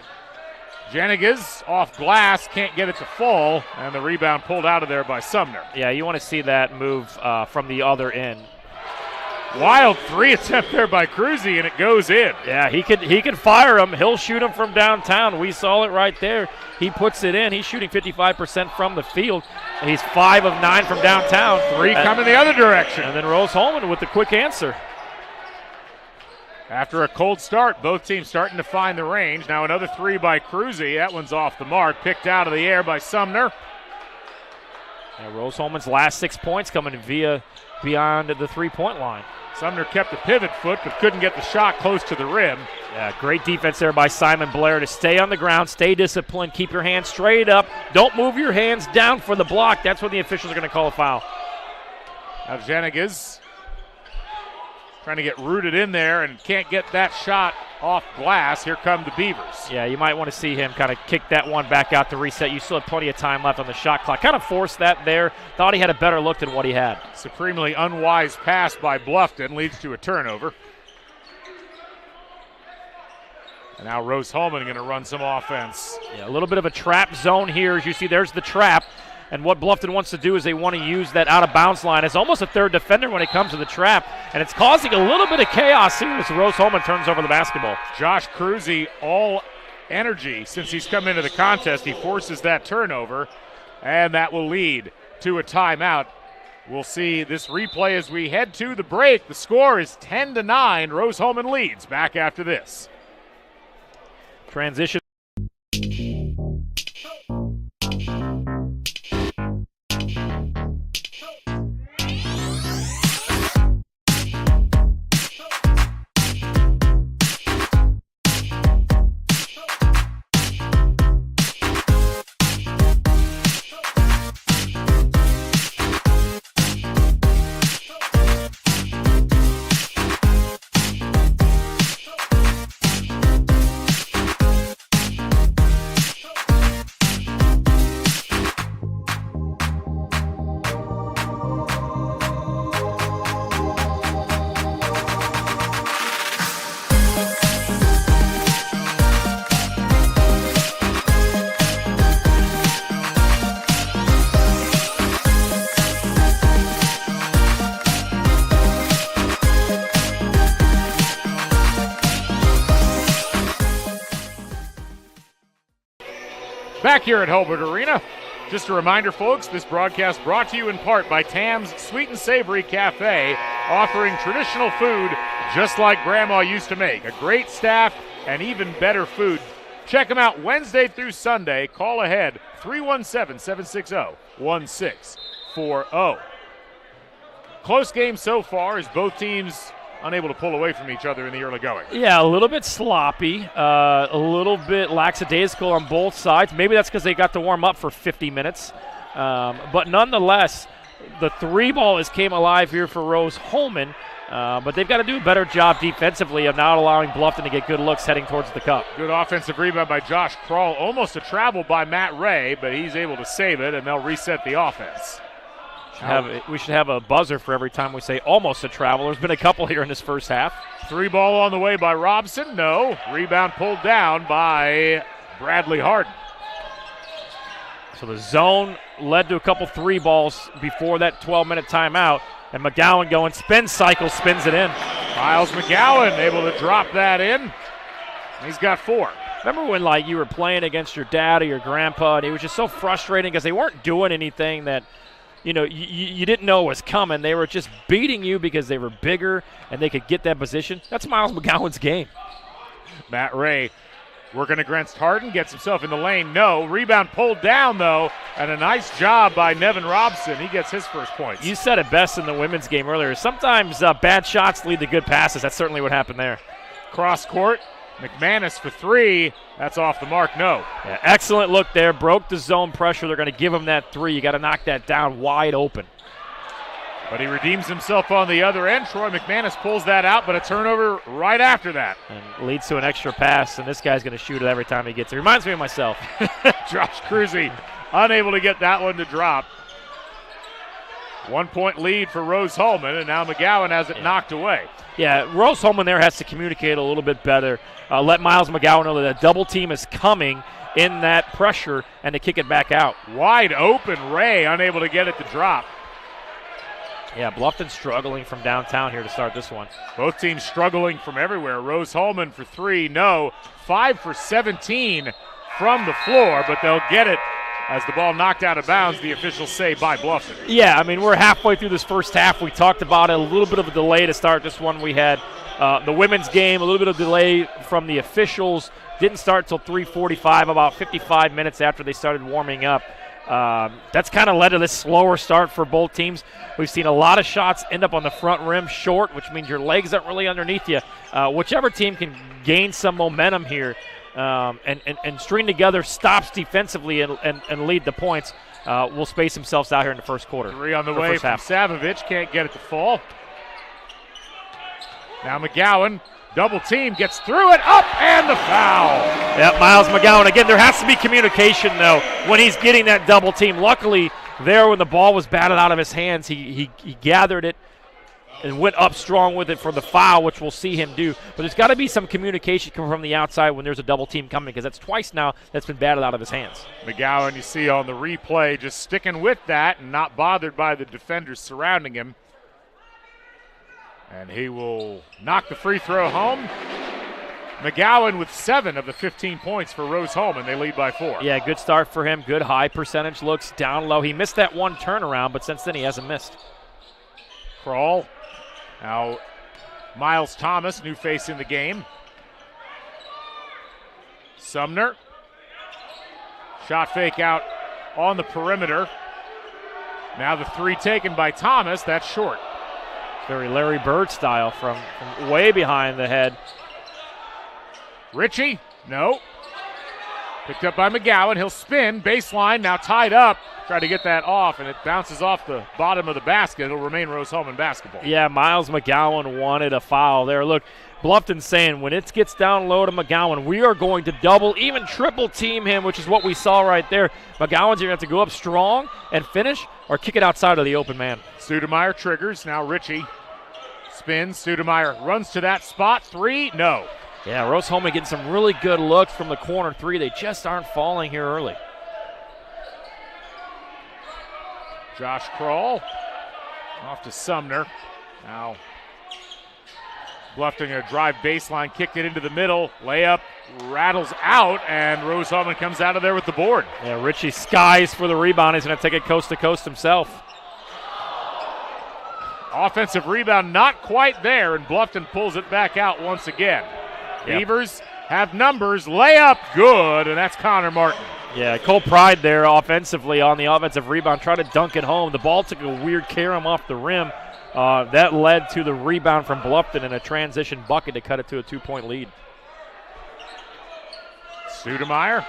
Janigas off glass, can't get it to fall, and the rebound pulled out of there by Sumner. Yeah, you want to see that move from the other end. Wild 3 attempt there by Cruzy, and it goes in. Yeah, he can fire him. He'll shoot him from downtown. We saw it right there. He puts it in. He's shooting 55% from the field. He's 5 of 9 from downtown. 3 coming the other direction. And then Rose-Hulman with the quick answer. After a cold start, both teams starting to find the range. Now another 3 by Cruzy. That one's off the mark. Picked out of the air by Sumner. And Rose-Hulman's last 6 points coming beyond the three-point line. Sumner kept the pivot foot but couldn't get the shot close to the rim. Yeah, great defense there by Simon Blair to stay on the ground, stay disciplined, keep your hands straight up. Don't move your hands down for the block. That's when the officials are going to call a foul. Now Janigas trying to get rooted in there and can't get that shot off glass. Here come the Beavers. Yeah, you might want to see him kind of kick that one back out to reset. You still have plenty of time left on the shot clock. Kind of forced that there. Thought he had a better look than what he had. Supremely unwise pass by Bluffton leads to a turnover. And now Rose-Hulman going to run some offense. Yeah, a little bit of a trap zone here. As you see, there's the trap. And what Bluffton wants to do is they want to use that out-of-bounds line as almost a third defender when it comes to the trap. And it's causing a little bit of chaos here as Rose-Hulman turns over the basketball. Josh Cruzy, all energy since he's come into the contest. He forces that turnover, and that will lead to a timeout. We'll see this replay as we head to the break. The score is 10-9. Rose-Hulman leads. Back after this. Transition. Back here at Hulbert Arena. Just a reminder, folks, this broadcast brought to you in part by Tam's Sweet and Savory Cafe, offering traditional food just like Grandma used to make. A great staff and even better food. Check them out Wednesday through Sunday. Call ahead, 317-760-1640. Close game so far as both teams unable to pull away from each other in the early going. Yeah, a little bit sloppy, a little bit lackadaisical on both sides. Maybe that's because they got to warm up for 50 minutes. But nonetheless, the three ball has came alive here for Rose-Hulman. But they've got to do a better job defensively of not allowing Bluffton to get good looks heading towards the cup. Good offensive rebound by Josh Kroll. Almost a travel by Matt Ray, but he's able to save it, and they'll reset the offense. We should have a buzzer for every time we say almost a travel. There's been a couple here in this first half. Three ball on the way by Robson. No. Rebound pulled down by Bradley Harden. So the zone led to a couple three balls before that 12-minute timeout. And McGowan going spin cycle, spins it in. Miles McGowan able to drop that in. He's got 4. Remember when you were playing against your dad or your grandpa, and it was just so frustrating because they weren't doing anything that you didn't know was coming. They were just beating you because they were bigger and they could get that position. That's Miles McGowan's game. Matt Ray working against Harden, gets himself in the lane. No. Rebound pulled down, though, and a nice job by Nevin Robson. He gets his first points. You said it best in the women's game earlier. Sometimes bad shots lead to good passes. That's certainly what happened there. Cross court. McManus for 3. That's off the mark. No. Yeah, excellent look there. Broke the zone pressure. They're going to give him that 3. You got to knock that down wide open. But he redeems himself on the other end. Troy McManus pulls that out, but a turnover right after that. And leads to an extra pass, and this guy's going to shoot it every time he gets it. Reminds me of myself. Josh Cruzy unable to get that one to drop. 1 point lead for Rose-Hulman, and now McGowan has it knocked away. Yeah, Rose-Hulman there has to communicate a little bit better. Let Miles McGowan know that a double team is coming in that pressure and to kick it back out. Wide open, Ray unable to get it to drop. Yeah, Bluffton struggling from downtown here to start this one. Both teams struggling from everywhere. Rose-Hulman for 3, no. 5 for 17 from the floor, but they'll get it as the ball knocked out of bounds, the officials say, by Bluffton. Yeah, I mean, we're halfway through this first half. We talked about it, a little bit of a delay to start this one. We had the women's game, a little bit of delay from the officials. Didn't start till 3:45, about 55 minutes after they started warming up. That's kind of led to this slower start for both teams. We've seen a lot of shots end up on the front rim short, which means your legs aren't really underneath you. Whichever team can gain some momentum here and string together stops defensively and lead the points will space themselves out here in the first quarter. 3 on the way from Savovich. Can't get it to fall. Now McGowan, double team, gets through it, up, and the foul. Yep, Miles McGowan. Again, there has to be communication, though, when he's getting that double team. Luckily, there when the ball was batted out of his hands, he gathered it and went up strong with it for the foul, which we'll see him do. But there's got to be some communication coming from the outside when there's a double team coming, because that's twice now that's been batted out of his hands. McGowan, you see on the replay, just sticking with that and not bothered by the defenders surrounding him. And he will knock the free throw home. McGowan with 7 of the 15 points for Rose-Hulman. They lead by 4. Yeah, good start for him. Good high percentage looks down low. He missed that one turnaround, but since then he hasn't missed. Kroll. Now Miles Thomas, new face in the game. Sumner. Shot fake out on the perimeter. Now the 3 taken by Thomas. That's short. Very Larry Bird style from way behind the head. Ritchie, no. Picked up by McGowan. He'll spin. Baseline now tied up. Try to get that off, and it bounces off the bottom of the basket. It'll remain Rose-Hulman basketball. Yeah, Miles McGowan wanted a foul there. Look, Bluffton's saying when it gets down low to McGowan, we are going to double, even triple team him, which is what we saw right there. McGowan's going to have to go up strong and finish or kick it outside of the open man. Stoudemire triggers. Now Ritchie spins. Stoudemire runs to that spot. 3, no. Yeah, Rose-Hulman getting some really good looks from the corner 3. They just aren't falling here early. Josh Kroll off to Sumner. Now Bluffton going to drive baseline, kicked it into the middle. Layup rattles out, and Rose-Hulman comes out of there with the board. Yeah, Ritchie skies for the rebound. He's going to take it coast to coast himself. Offensive rebound not quite there, and Bluffton pulls it back out once again. Yep. Beavers have numbers. Layup good, and that's Connor Martin. Yeah, Cole Pride there offensively on the offensive rebound. Tried to dunk it home. The ball took a weird carom off the rim. that led to the rebound from Bluffton and a transition bucket to cut it to a 2-point lead. Studemeyer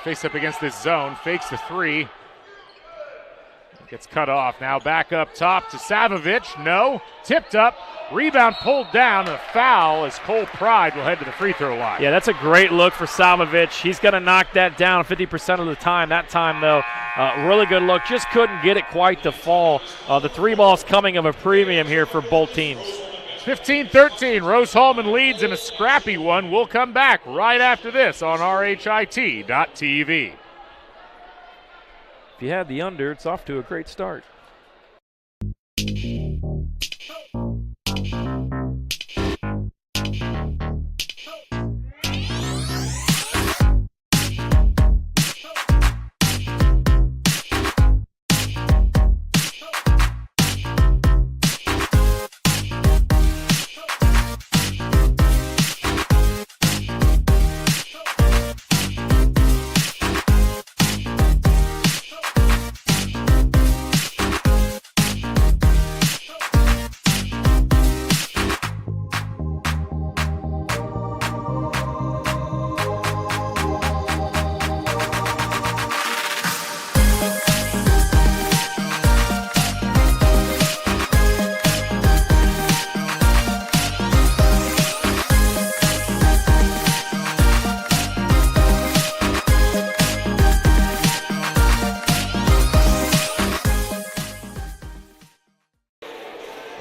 face up against this zone, fakes the three. Gets cut off. Now back up top to Savovich. No. Tipped up. Rebound pulled down. And a foul as Cole Pride will head to the free throw line. Yeah, that's a great look for Savovich. He's going to knock that down 50% of the time. That time, though, really good look. Just couldn't get it quite to fall. The three ball's coming of a premium here for both teams. 15-13. Rose-Hulman leads in a scrappy one. We'll come back right after this on RHIT.TV. If you had the under, it's off to a great start.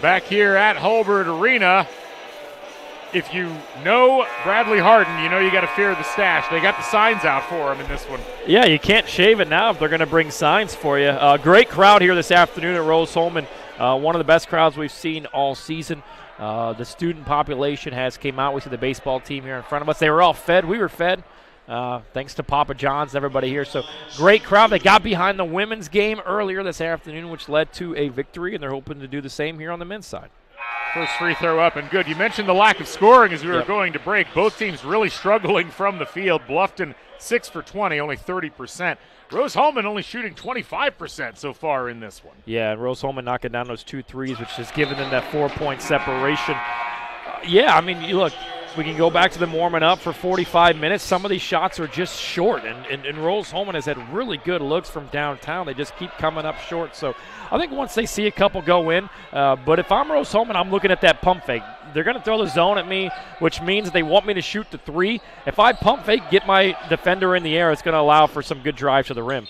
Back here at Hulbert Arena, if you know Bradley Harden, you know you got to fear the stash. They got the signs out for him in this one. Yeah, you can't shave it now if they're going to bring signs for you. Great crowd here this afternoon at Rose-Hulman. One of the best crowds we've seen all season. The student population has came out. We see the baseball team here in front of us. They were all fed. We were fed. Thanks to Papa John's and everybody here. So great crowd. They got behind the women's game earlier this afternoon, which led to a victory, and they're hoping to do the same here on the men's side. First free throw up and good. You mentioned the lack of scoring as we were going to break. Both teams really struggling from the field. Bluffton 6 for 20, only 30%. Rose-Hulman only shooting 25% so far in this one. Yeah, and Rose-Hulman knocking down those 2 threes, which has given them that 4-point separation. Yeah, I mean, you look, we can go back to them warming up for 45 minutes. Some of these shots are just short, and Rose-Hulman has had really good looks from downtown. They just keep coming up short. So I think once they see a couple go in, but if I'm Rose-Hulman, I'm looking at that pump fake. They're going to throw the zone at me, which means they want me to shoot the three. If I pump fake, get my defender in the air, it's going to allow for some good drive to the rim.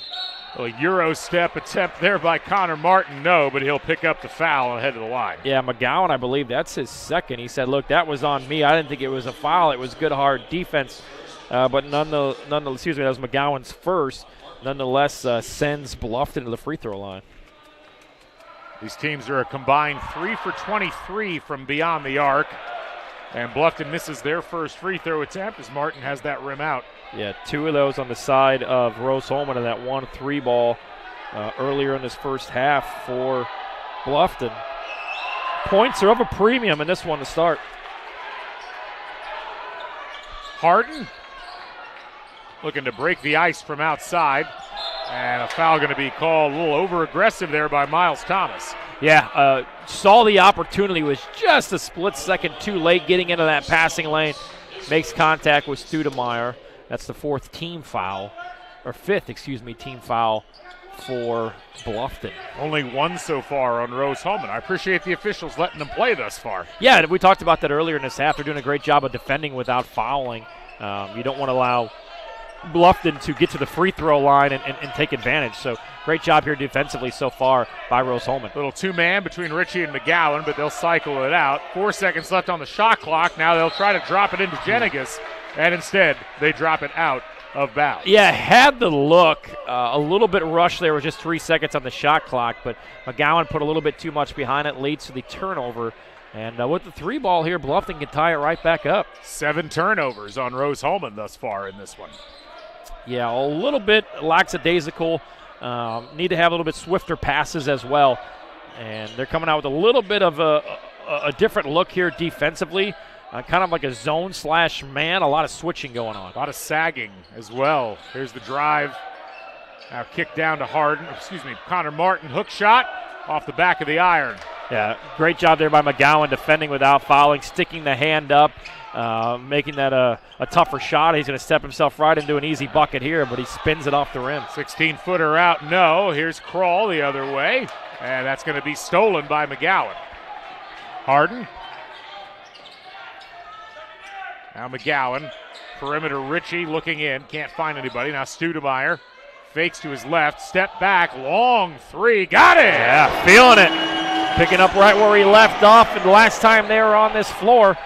A Euro step attempt there by Connor Martin, no, but he'll pick up the foul and head to the line. Yeah, McGowan, I believe that's his second. He said, look, that was on me. I didn't think it was a foul. It was good, hard defense. But nonetheless, that was McGowan's first. Nonetheless, sends Bluffton to the free throw line. These teams are a combined 3 for 23 from beyond the arc. And Bluffton misses their first free throw attempt as Martin has that rim out. Yeah, 2 of those on the side of Rose-Hulman and that 1-3 ball earlier in this first half for Bluffton. Points are of a premium in this one to start. Harden looking to break the ice from outside. And a foul going to be called, a little over-aggressive there by Miles Thomas. Yeah, saw the opportunity, was just a split second too late getting into that passing lane. Makes contact with Studemeyer. That's the fifth team foul team foul for Bluffton. Only one so far on Rose-Hulman. I appreciate the officials letting them play thus far. Yeah, we talked about that earlier in this half. They're doing a great job of defending without fouling. You don't want to allow Bluffton to get to the free throw line and take advantage. So great job here defensively so far by Rose-Hulman. Little two-man between Ritchie and McGowan, but they'll cycle it out. 4 seconds left on the shot clock. Now they'll try to drop it into Jenigas, and instead they drop it out of bounds. Yeah, had the look. A little bit rushed there with just 3 seconds on the shot clock, but McGowan put a little bit too much behind it, leads to the turnover. And with the 3 ball here, Bluffton can tie it right back up. 7 turnovers on Rose-Hulman thus far in this one. Yeah, a little bit lackadaisical. Need to have a little bit swifter passes as well. And they're coming out with a little bit of a different look here defensively. Kind of like a zone/man, a lot of switching going on. A lot of sagging as well. Here's the drive. Now kick down to Connor Martin, hook shot off the back of the iron. Yeah, great job there by McGowan defending without fouling, sticking the hand up, making that a tougher shot. He's going to step himself right into an easy bucket here, but he spins it off the rim. 16-footer out, no. Here's Kroll the other way, and that's going to be stolen by McGowan. Harden. Now McGowan. Perimeter Ritchie looking in. Can't find anybody. Now Studemeyer fakes to his left. Step back. Long three. Got it! Yeah, feeling it. Picking up right where he left off. And the last time they were on this floor,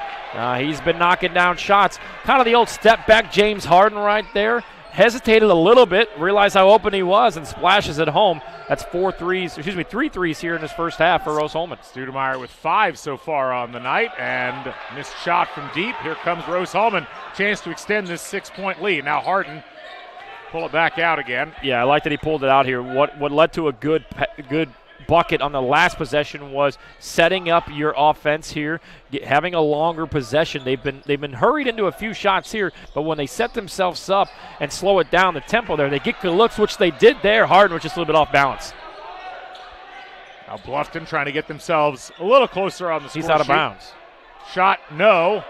he's been knocking down shots. Kind of the old step back James Harden right there. Hesitated a little bit, realized how open he was, and splashes it home. That's 3 threes here in his first half for Rose-Hulman. Studemeyer with 5 so far on the night, and missed shot from deep. Here comes Rose-Hulman. Chance to extend this 6-point lead. Now Harden pull it back out again. Yeah, I like that he pulled it out here. What led to a good bucket on the last possession was setting up your offense here, having a longer possession. They've been hurried into a few shots here, but when they set themselves up and slow it down, the tempo there, they get good looks, which they did there. Harden was just a little bit off balance. Now Bluffton trying to get themselves a little closer on the score He's out of sheet. bounds. Shot, no.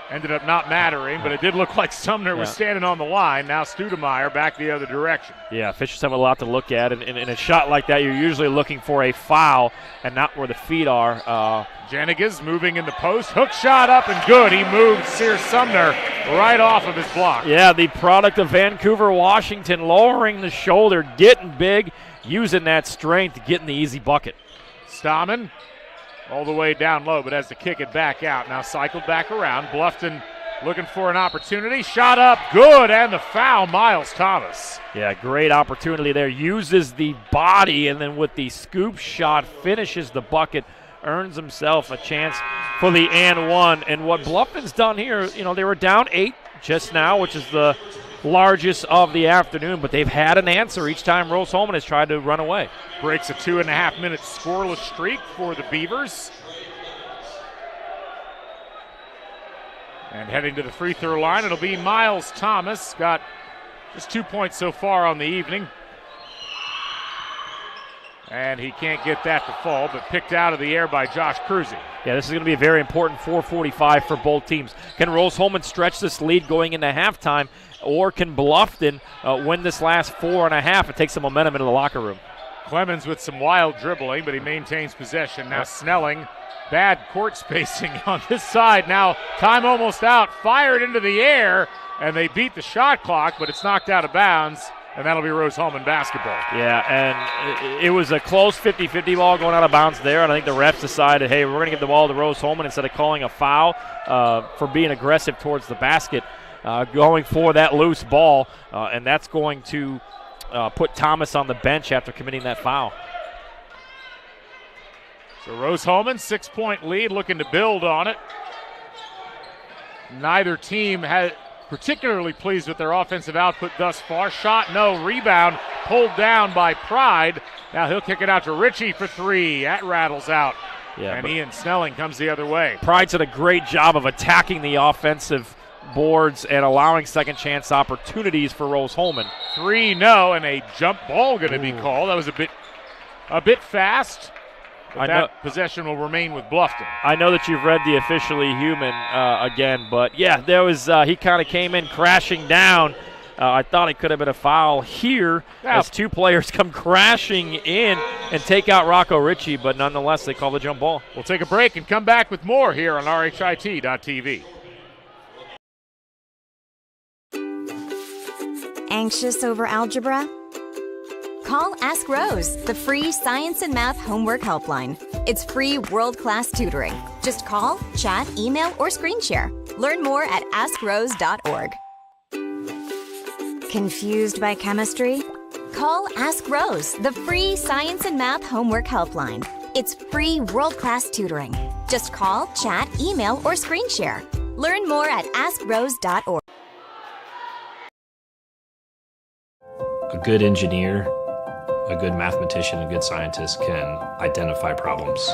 Ended up not mattering, but it did look like Sumner was standing on the line. Now Studemeyer back the other direction. Yeah, officials have a lot to look at. And in a shot like that, you're usually looking for a foul and not where the feet are. Jenigas moving in the post. Hook shot up and good. He moved Sear Sumner right off of his block. Yeah, the product of Vancouver, Washington, lowering the shoulder, getting big, using that strength, getting the easy bucket. Stammen all the way down low, but has to kick it back out. Now cycled back around. Bluffton looking for an opportunity. Shot up, good, and the foul, Miles Thomas. Yeah, great opportunity there. Uses the body, and then with the scoop shot, finishes the bucket, earns himself a chance for the and one. And what Bluffton's done here, they were down 8 just now, which is the largest of the afternoon, but they've had an answer each time Rose-Hulman has tried to run away. Breaks a 2.5-minute scoreless streak for the Beavers. And heading to the free throw line, it'll be Miles Thomas. Got just 2 points so far on the evening. And he can't get that to fall, but picked out of the air by Josh Cruzy. Yeah, this is going to be a very important 4:45 for both teams. Can Rose-Hulman stretch this lead going into halftime, or can Bluffton win this last 4.5 and take some momentum into the locker room? Clemens with some wild dribbling, but he maintains possession. Now Snelling, bad court spacing on this side. Now time almost out, fired into the air, and they beat the shot clock, but it's knocked out of bounds. And that'll be Rose-Hulman basketball. Yeah, and it was a close 50-50 ball going out of bounds there, and I think the refs decided, hey, we're going to give the ball to Rose-Hulman instead of calling a foul for being aggressive towards the basket, going for that loose ball, and that's going to put Thomas on the bench after committing that foul. So Rose-Hulman, 6-point lead, looking to build on it. Neither team has particularly pleased with their offensive output thus far. Shot, no. Rebound, pulled down by Pride. Now he'll kick it out to Ritchie for 3. That rattles out. Yeah, and Ian Snelling comes the other way. Pride's done a great job of attacking the offensive boards and allowing second chance opportunities for Rose-Hulman. 3, no, and a jump ball going to be called. That was a bit fast. But that possession will remain with Bluffton. I know that you've read the Officially Human again, but yeah, there was he kind of came in crashing down. I thought it could have been a foul here as 2 players come crashing in and take out Rocco Ritchie, but nonetheless they call the jump ball. We'll take a break and come back with more here on RHIT.TV. Anxious over algebra? Call Ask Rose, the free science and math homework helpline. It's free world-class tutoring. Just call, chat, email, or screen share. Learn more at AskRose.org. Confused by chemistry? Call Ask Rose, the free science and math homework helpline. It's free world-class tutoring. Just call, chat, email, or screen share. Learn more at AskRose.org. A good engineer, a good mathematician, a good scientist can identify problems.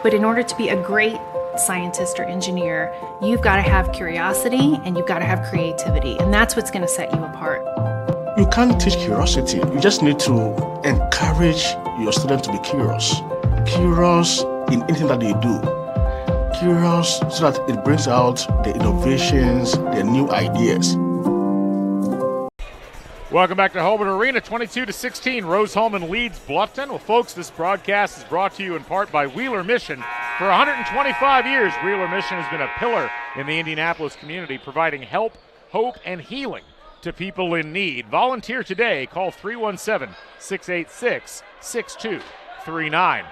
But in order to be a great scientist or engineer, you've got to have curiosity and you've got to have creativity, and that's what's going to set you apart. You can't teach curiosity. You just need to encourage your student to be curious. curious in anything that they do. Curious so that it brings out the innovations, the new ideas. Welcome back to Holbert Arena, 22-16. Rose-Hulman leads Bluffton. Well, folks, this broadcast is brought to you in part by Wheeler Mission. For 125 years, Wheeler Mission has been a pillar in the Indianapolis community, providing help, hope, and healing to people in need. Volunteer today. Call 317-686-6239.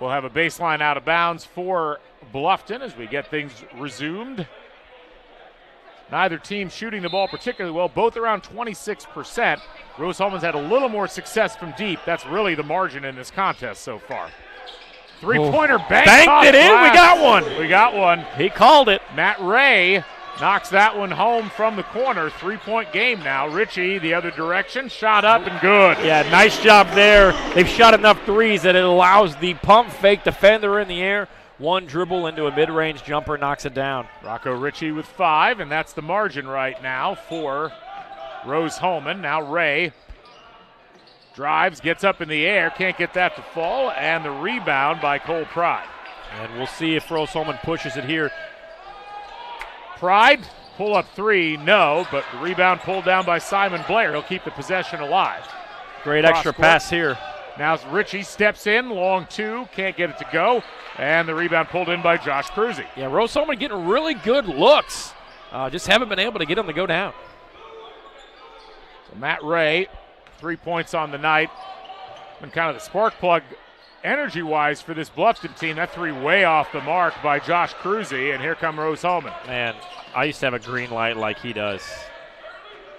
We'll have a baseline out of bounds for Bluffton as we get things resumed. Neither team shooting the ball particularly well, both around 26%. Rose-Hulman's had a little more success from deep. That's really the margin in this contest so far. Three-pointer banked it in. We got one. We got one. He called it. Matt Ray knocks that one home from the corner. 3-point game now. Richie the other direction. Shot up and good. Yeah, nice job there. They've shot enough threes that it allows the pump fake defender in the air. One dribble into a mid-range jumper, knocks it down. Rocco Ritchie with 5, and that's the margin right now for Rose-Hulman. Now Ray drives, gets up in the air, can't get that to fall, and the rebound by Cole Pride. And we'll see if Rose-Hulman pushes it here. Pride, pull up 3, no, but the rebound pulled down by Simon Blair. He'll keep the possession alive. Great extra pass here. Now Richie steps in, long 2, can't get it to go, and the rebound pulled in by Josh Cruzy. Yeah, Rose-Hulman getting really good looks. Just haven't been able to get them to go down. So Matt Ray, 3 points on the night. Been kind of the spark plug energy-wise for this Bluffton team. That 3 way off the mark by Josh Cruzy, and here come Rose-Hulman. Man, I used to have a green light like he does.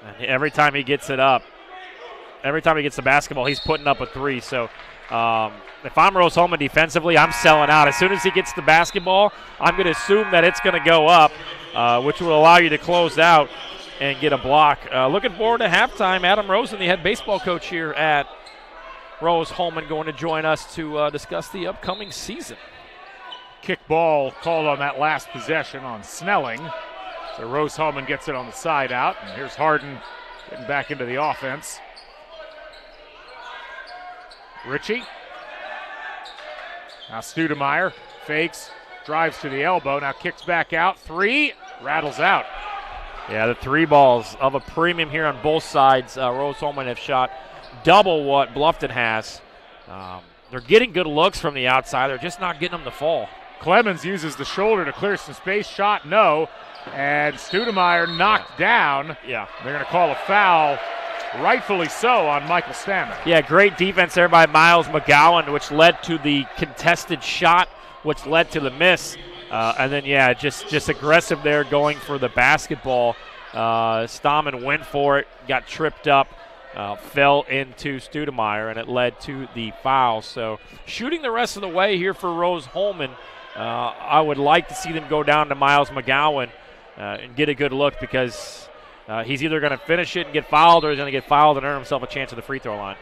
And every time he gets it up, every time he gets the basketball, he's putting up a 3. So if I'm Rose-Hulman defensively, I'm selling out. As soon as he gets the basketball, I'm going to assume that it's going to go up, which will allow you to close out and get a block. Looking forward to halftime. Adam Rosen, the head baseball coach here at Rose-Hulman, going to join us to discuss the upcoming season. Kick ball called on that last possession on Snelling. So Rose-Hulman gets it on the side out. And here's Harden getting back into the offense. Ritchie. Now Studemeyer fakes, drives to the elbow, now kicks back out. 3, rattles out. Yeah, the 3 balls of a premium here on both sides. Rose-Hulman have shot double what Bluffton has. They're getting good looks from the outside. They're just not getting them to fall. Clemens uses the shoulder to clear some space. Shot, no. And Studemeyer knocked down. Yeah. They're going to call a foul. Rightfully so on Michael Stammen. Yeah, great defense there by Miles McGowan, which led to the contested shot, which led to the miss. And then, yeah, just aggressive there going for the basketball. Stammen went for it, got tripped up, fell into Studemeyer, and it led to the foul. So shooting the rest of the way here for Rose-Hulman, I would like to see them go down to Miles McGowan and get a good look, because he's either going to finish it and get fouled, or he's going to get fouled and earn himself a chance at the free throw line.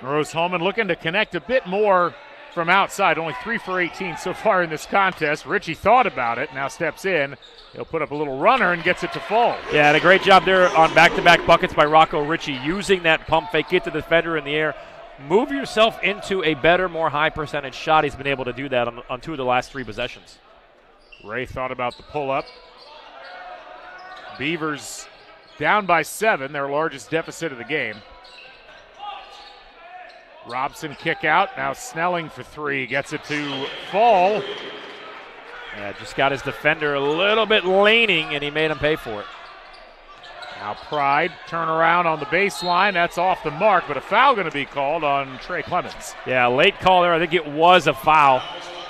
Rose-Hulman looking to connect a bit more from outside. Only 3 for 18 so far in this contest. Richie thought about it, now steps in. He'll put up a little runner and gets it to fall. Yeah, and a great job there on back-to-back buckets by Rocco Ritchie, using that pump fake, get the defender in the air, move yourself into a better, more high-percentage shot. He's been able to do that on 2 of the last 3 possessions. Ray thought about the pull-up. Beavers down by 7, their largest deficit of the game. Robson kick out. Now Snelling for 3. Gets it to fall. Yeah, just got his defender a little bit leaning, and he made him pay for it. Now Pride, turn around on the baseline. That's off the mark, but a foul going to be called on Trey Clemens. Yeah, late call there. I think it was a foul.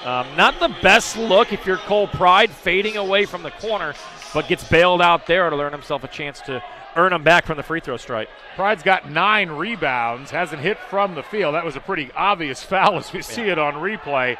Not the best look if you're Cole Pride, fading away from the corner, but gets bailed out there to earn himself a chance to earn him back from the free throw stripe. Pride's got 9 rebounds, hasn't hit from the field. That was a pretty obvious foul as we see it on replay.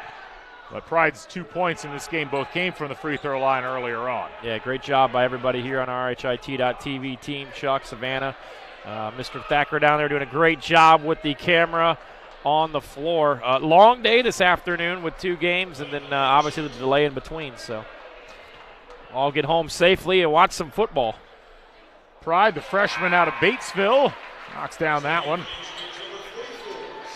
But Pride's 2 points in this game both came from the free throw line earlier on. Yeah, great job by everybody here on RHIT.TV team. Chuck, Savannah, Mr. Thacker down there doing a great job with the camera on the floor. Long day this afternoon with 2 games, and then obviously the delay in between. So all get home safely and watch some football. Pride, the freshman out of Batesville, Knocks down that one.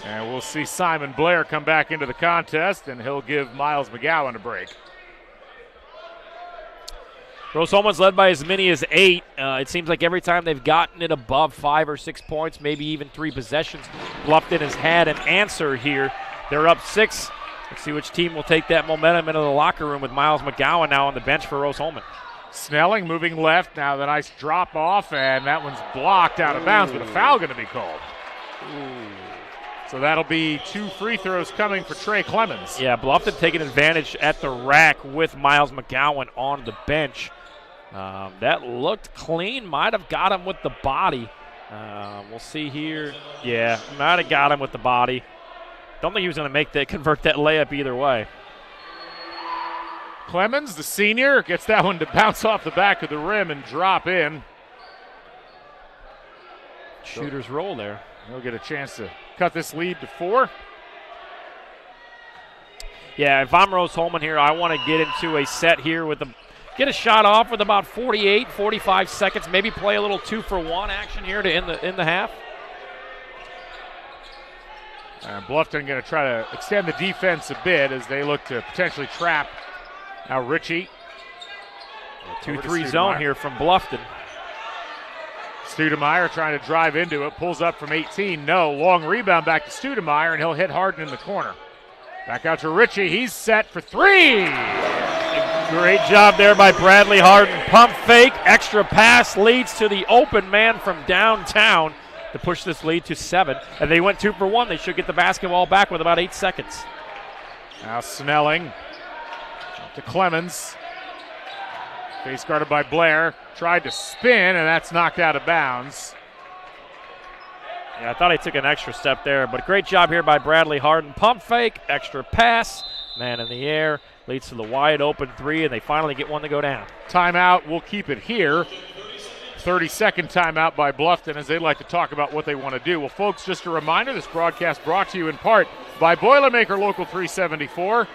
And we'll see Simon Blair come back into the contest, and he'll give Miles McGowan a break. Rose-Hulman's led by as many as 8. It seems like every time they've gotten it above 5 or 6 points, maybe even 3 possessions, Bluffton has had an answer here. They're up 6. Let's see which team will take that momentum into the locker room with Miles McGowan now on the bench for Rose-Hulman. Snelling moving left. Now the nice drop off, and that one's blocked out of bounds, but a foul going to be called. So that'll be 2 free throws coming for Trey Clemens. Yeah, Bluffton taking advantage at the rack with Miles McGowan on the bench. That looked clean. Might have got him with the body. We'll see here. Yeah, might have got him with the body. Don't think he was going to convert that layup either way. Clemens, the senior, gets that one to bounce off the back of the rim and drop in. Shooter's roll there. He'll get a chance to cut this lead to 4. Yeah, if I'm Rose-Hulman here, I want to get into a set here with get a shot off with about 48, 45 seconds. Maybe play a little 2-for-1 action here to end the half. Bluffton going to try to extend the defense a bit as they look to potentially trap. Now Ritchie. 2-3 zone here from Bluffton. Studemeyer trying to drive into it. Pulls up from 18. No. Long rebound back to Studemeyer, and he'll hit Harden in the corner. Back out to Ritchie. He's set for 3. Great job there by Bradley Harden. Pump fake. Extra pass leads to the open man from downtown to push this lead to 7. And they went 2-for-1. They should get the basketball back with about 8 seconds. Now Snelling to Clemens. Face guarded by Blair. Tried to spin, and that's knocked out of bounds. Yeah, I thought he took an extra step there, but great job here by Bradley Harden. Pump fake, extra pass, man in the air, leads to the wide open 3, and they finally get one to go down. Timeout, we'll keep it here. 30-second timeout by Bluffton as they like to talk about what they want to do. Well, folks, just a reminder, this broadcast brought to you in part by Boilermaker Local 374.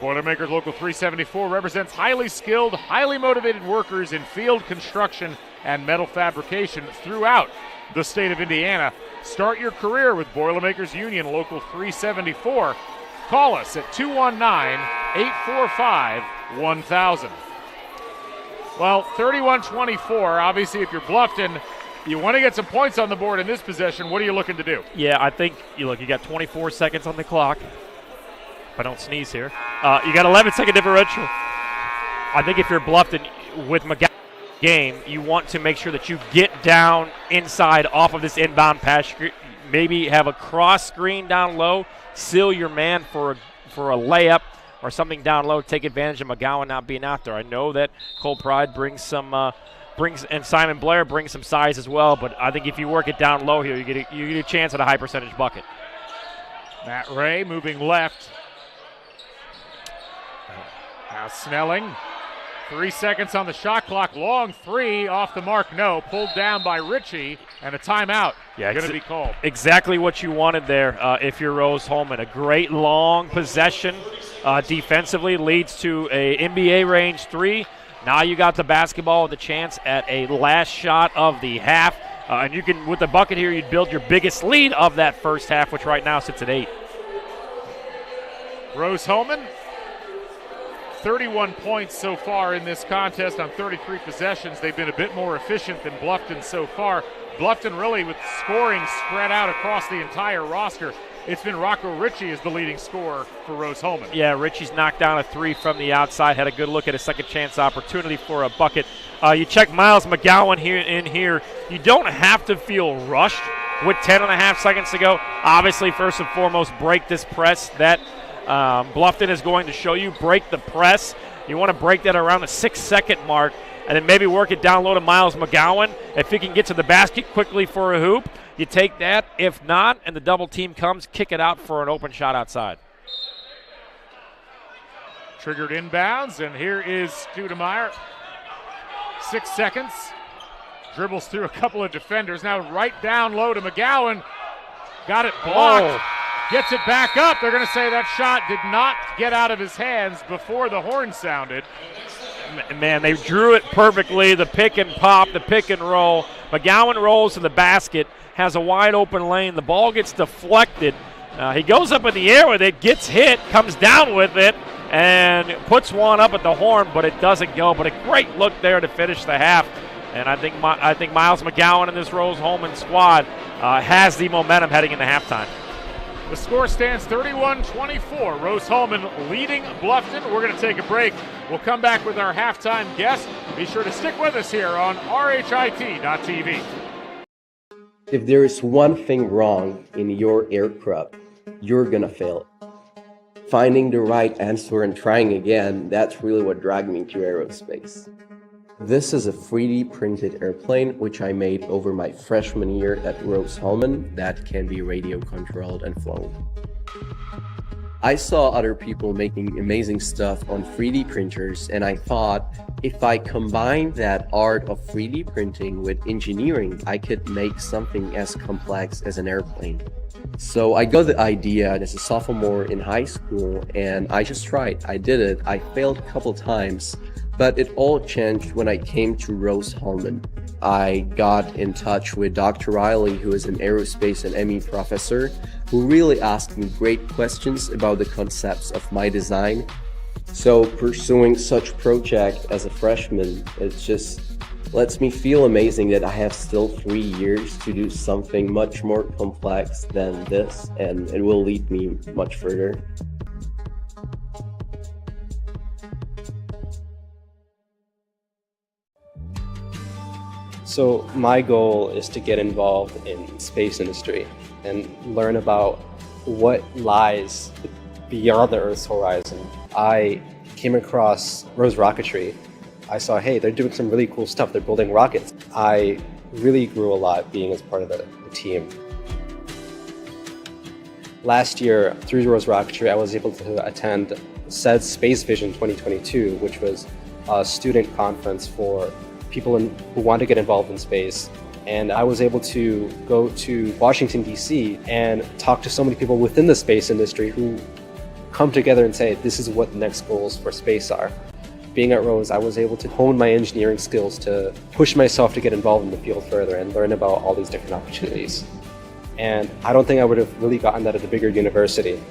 Boilermakers Local 374 represents highly skilled, highly motivated workers in field construction and metal fabrication throughout the state of Indiana. Start your career with Boilermakers Union Local 374. Call us at 219-845-1000. Well, 31-24. Obviously, if you're Bluffton, you want to get some points on the board in this possession. What are you looking to do? Yeah, I think, you got 24 seconds on the clock. If I don't sneeze here. You got 11-second differential. I think if you're Bluffton with McGowan game, you want to make sure that you get down inside off of this inbound pass. Maybe have a cross screen down low, seal your man for a layup or something down low. Take advantage of McGowan not being out there. I know that Cole Pride brings and Simon Blair brings some size as well, but I think if you work it down low here, you get a chance at a high percentage bucket. Matt Ray moving left. Now Snelling, 3 seconds on the shot clock. Long 3 off the mark. No, pulled down by Ritchie, and a timeout going to be called. Exactly what you wanted there if you're Rose-Hulman. A great long possession defensively leads to a NBA range 3. Now you got the basketball with a chance at a last shot of the half. And you can, with the bucket here, you'd build your biggest lead of that first half, which right now sits at 8. Rose-Hulman, 31 points so far in this contest on 33 possessions. They've been a bit more efficient than Bluffton so far. Bluffton really with scoring spread out across the entire roster. It's been Rocco Ritchie as the leading scorer for Rose-Hulman. Yeah, Ritchie's knocked down a 3 from the outside. Had a good look at a second chance opportunity for a bucket. You check Miles McGowan here. You don't have to feel rushed with 10.5 seconds to go. Obviously, first and foremost, break this press. That Bluffton is going to show you. Break the press. You want to break that around the 6-second mark, and then maybe work it down low to Miles McGowan. If he can get to the basket quickly for a hoop, you take that. If not, and the double team comes, kick it out for an open shot outside. Triggered inbounds, and here is Studemeyer. 6 seconds. Dribbles through a couple of defenders. Now right down low to McGowan. Got it blocked. Oh. Gets it back up. They're going to say that shot did not get out of his hands before the horn sounded. Man, they drew it perfectly. The pick and pop, the pick and roll. McGowan rolls to the basket, has a wide open lane. The ball gets deflected. He goes up in the air with it, gets hit, comes down with it, and puts one up at the horn, but it doesn't go. But a great look there to finish the half. And I think Miles McGowan and this Rose-Hulman squad has the momentum heading into halftime. The score stands 31-24. Rose-Hulman leading Bluffton. We're going to take a break. We'll come back with our halftime guest. Be sure to stick with us here on RHIT.TV. If there is one thing wrong in your aircraft, you're going to fail. Finding the right answer and trying again, that's really what dragged me to aerospace. This is a 3D printed airplane which I made over my freshman year at Rose-Hulman that can be radio controlled and flown. I saw other people making amazing stuff on 3D printers, and I thought if I combine that art of 3D printing with engineering, I could make something as complex as an airplane. So I got the idea as a sophomore in high school, and I just tried. I did it. I failed a couple times. But it all changed when I came to Rose-Hulman. I got in touch with Dr. Riley, who is an aerospace and ME professor, who really asked me great questions about the concepts of my design. So pursuing such project as a freshman, it just lets me feel amazing that I have still 3 years to do something much more complex than this, and it will lead me much further. So my goal is to get involved in space industry and learn about what lies beyond the Earth's horizon. I came across Rose Rocketry. I saw, hey, they're doing some really cool stuff. They're building rockets. I really grew a lot being as part of the team. Last year, through Rose Rocketry, I was able to attend SED Space Vision 2022, which was a student conference for people who want to get involved in space. And I was able to go to Washington, D.C. and talk to so many people within the space industry who come together and say, this is what the next goals for space are. Being at Rose, I was able to hone my engineering skills to push myself to get involved in the field further and learn about all these different opportunities. And I don't think I would have really gotten that at a bigger university.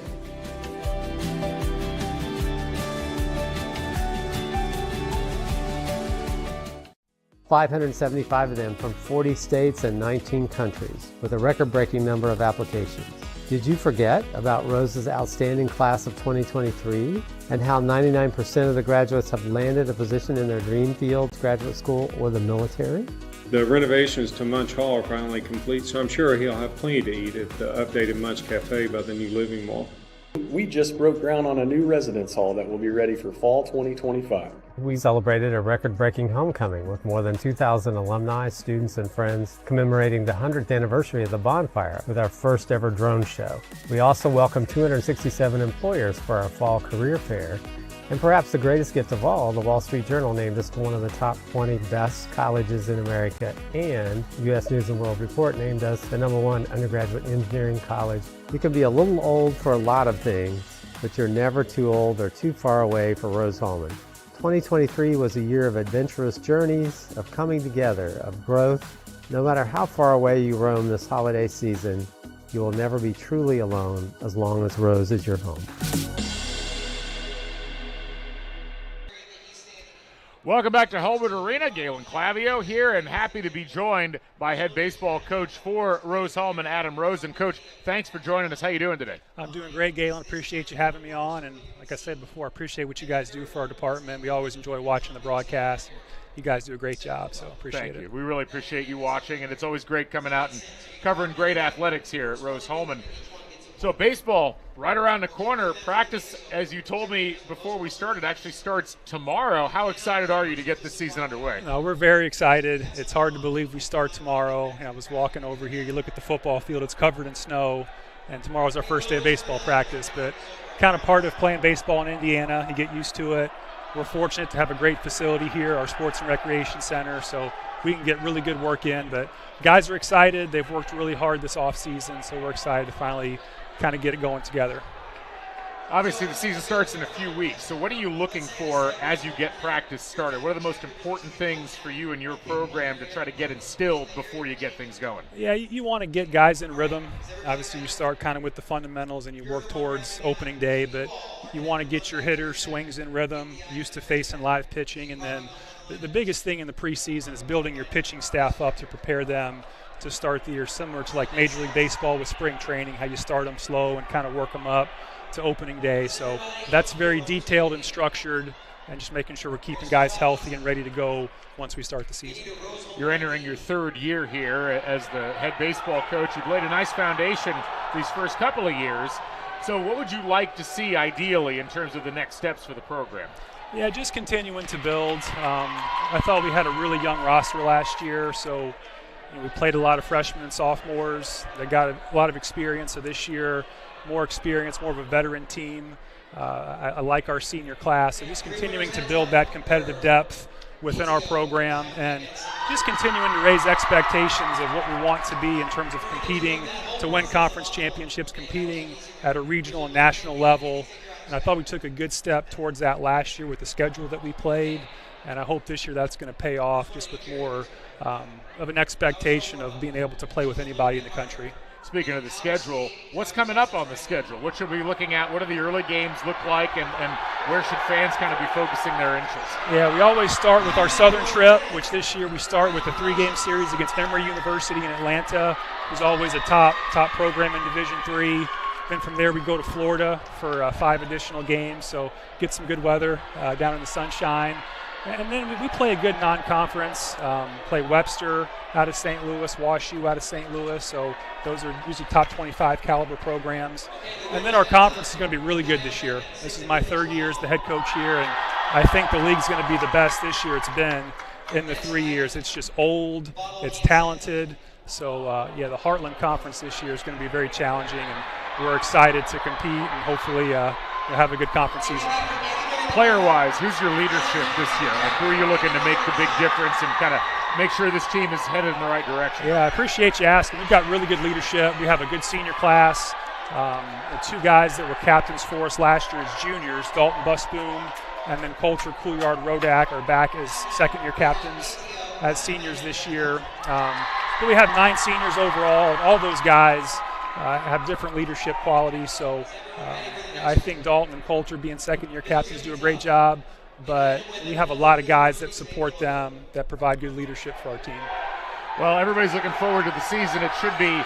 $575 of them from 40 states and 19 countries, with a record-breaking number of applications. Did you forget about Rose's outstanding class of 2023 and how 99% of the graduates have landed a position in their dream fields, graduate school, or the military? The renovations to Munch Hall are finally complete, so I'm sure he'll have plenty to eat at the updated Munch Cafe by the new living mall. We just broke ground on a new residence hall that will be ready for fall 2025. We celebrated a record-breaking homecoming with more than 2,000 alumni, students, and friends commemorating the 100th anniversary of the bonfire with our first ever drone show. We also welcomed 267 employers for our fall career fair. And perhaps the greatest gift of all, the Wall Street Journal named us to one of the top 20 best colleges in America, and U.S. News & World Report named us the #1 undergraduate engineering college. You can be a little old for a lot of things, but you're never too old or too far away for Rose-Hulman. 2023 was a year of adventurous journeys, of coming together, of growth. No matter how far away you roam this holiday season, you will never be truly alone as long as Rose is your home. Welcome back to Hulbert Arena. Galen Clavio here, and happy to be joined by head baseball coach for Rose-Hulman, Adam Rosen. Coach, thanks for joining us. How you doing today? I'm doing great, Galen. Appreciate you having me on. And like I said before, I appreciate what you guys do for our department. We always enjoy watching the broadcast. You guys do a great job, so appreciate it. Thank you. We really appreciate you watching, and it's always great coming out and covering great athletics here at Rose-Hulman. So baseball right around the corner. Practice, as you told me before we started, actually starts tomorrow. How excited are you to get this season underway? We're very excited. It's hard to believe we start tomorrow. I was walking over here. You look at the football field, it's covered in snow, and tomorrow's our first day of baseball practice. But kind of part of playing baseball in Indiana, you get used to it. We're fortunate to have a great facility here, our sports and recreation center, so we can get really good work in. But guys are excited. They've worked really hard this offseason, so we're excited to finally kind of get it going together. Obviously, the season starts in a few weeks, so what are you looking for as you get practice started? What are the most important things for you and your program to try to get instilled before you get things going? Yeah, you want to get guys in rhythm. Obviously, you start kind of with the fundamentals and you work towards opening day, but you want to get your hitter swings in rhythm, used to facing live pitching, and then the biggest thing in the preseason is building your pitching staff up to prepare them to start the year, similar to like Major League Baseball with spring training, how you start them slow and kind of work them up to opening day. So that's very detailed and structured, and just making sure we're keeping guys healthy and ready to go once we start the season. You're entering your third year here as the head baseball coach. You've laid a nice foundation these first couple of years. So what would you like to see ideally in terms of the next steps for the program? Yeah, just continuing to build. I thought we had a really young roster last year, so we played a lot of freshmen and sophomores. They got a lot of experience, so this year more experience, more of a veteran team. I like our senior class, so just continuing to build that competitive depth within our program and just continuing to raise expectations of what we want to be in terms of competing to win conference championships, competing at a regional and national level. And I thought we took a good step towards that last year with the schedule that we played, and I hope this year that's going to pay off just with more of an expectation of being able to play with anybody in the country. Speaking of the schedule, what's coming up on the schedule? What should we be looking at? What do the early games look like, and where should fans kind of be focusing their interest? Yeah, we always start with our Southern trip, which this year we start with a 3-game series against Emory University in Atlanta, who's always a top program in Division III. Then from there we go to Florida for 5 additional games, so get some good weather down in the sunshine. And then we play a good non-conference, play Webster out of St. Louis, WashU out of St. Louis, so those are usually top 25 caliber programs. And then our conference is going to be really good this year. This is my 3rd year as the head coach here, and I think the league's going to be the best this year it's been in the 3 years. It's just old, it's talented, so yeah, the Heartland Conference this year is going to be very challenging, and we're excited to compete and hopefully have a good conference season. Player-wise, who's your leadership this year? Like, who are you looking to make the big difference and kind of make sure this team is headed in the right direction? Yeah, I appreciate you asking. We've got really good leadership. We have a good senior class. The 2 guys that were captains for us last year as juniors, Dalton Busboom and then Coulter Couillard-Rodak, are back as second-year captains as seniors this year. But we have 9 seniors overall, and all those guys have different leadership qualities, so I think Dalton and Coulter being second-year captains do a great job, but we have a lot of guys that support them that provide good leadership for our team. Well, everybody's looking forward to the season. It should be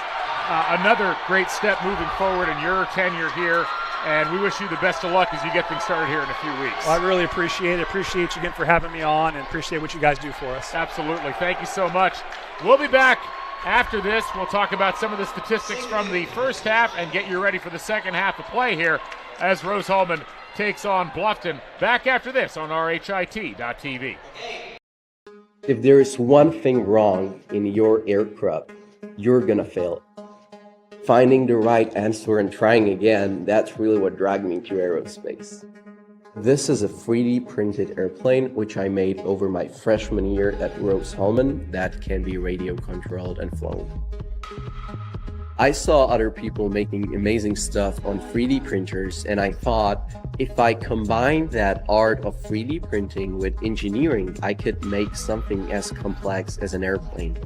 another great step moving forward in your tenure here, and we wish you the best of luck as you get things started here in a few weeks. Well, I really appreciate it. Appreciate you again for having me on, and appreciate what you guys do for us. Absolutely. Thank you so much. We'll be back after this. We'll talk about some of the statistics from the first half and get you ready for the second half of play here as Rose-Hulman takes on Bluffton. Back after this on RHIT.TV. If there is one thing wrong in your aircraft, you're gonna fail. Finding the right answer and trying again, that's really what dragged me to aerospace. This is a 3D printed airplane which I made over my freshman year at Rose-Hulman that can be radio controlled and flown. I saw other people making amazing stuff on 3D printers, and I thought if I combine that art of 3D printing with engineering, I could make something as complex as an airplane.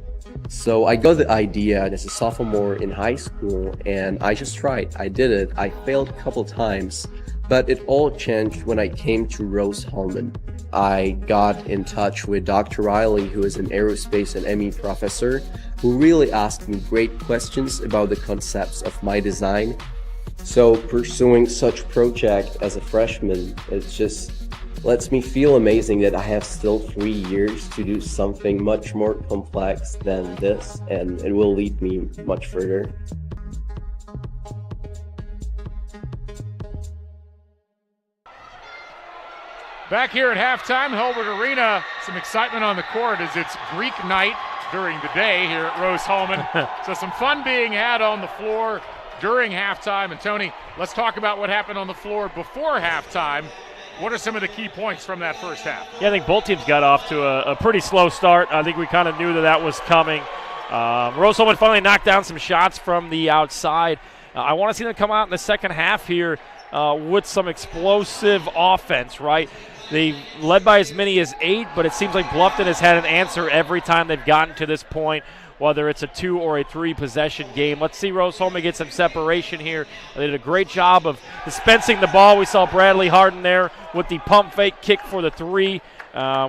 So I got the idea as a sophomore in high school, and I just tried. I did it. I failed a couple times, but it all changed when I came to Rose-Hulman. I got in touch with Dr. Riley, who is an aerospace and ME professor, who really asked me great questions about the concepts of my design. So pursuing such project as a freshman, it just lets me feel amazing that I have still 3 years to do something much more complex than this, and it will lead me much further. Back here at halftime, Hulbert Arena, some excitement on the court as it's Greek night during the day here at Rose-Hulman. So some fun being had on the floor during halftime. And Tony, let's talk about what happened on the floor before halftime. What are some of the key points from that first half? Yeah, I think both teams got off to a pretty slow start. I think we kind of knew that was coming. Rose-Hulman finally knocked down some shots from the outside. I want to see them come out in the second half here with some explosive offense, right? They led by as many as 8, but it seems like Bluffton has had an answer every time they've gotten to this point, whether it's a 2 or a 3 possession game. Let's see Rose-Hulman get some separation here. They did a great job of dispensing the ball. We saw Bradley Harden there with the pump fake kick for the 3.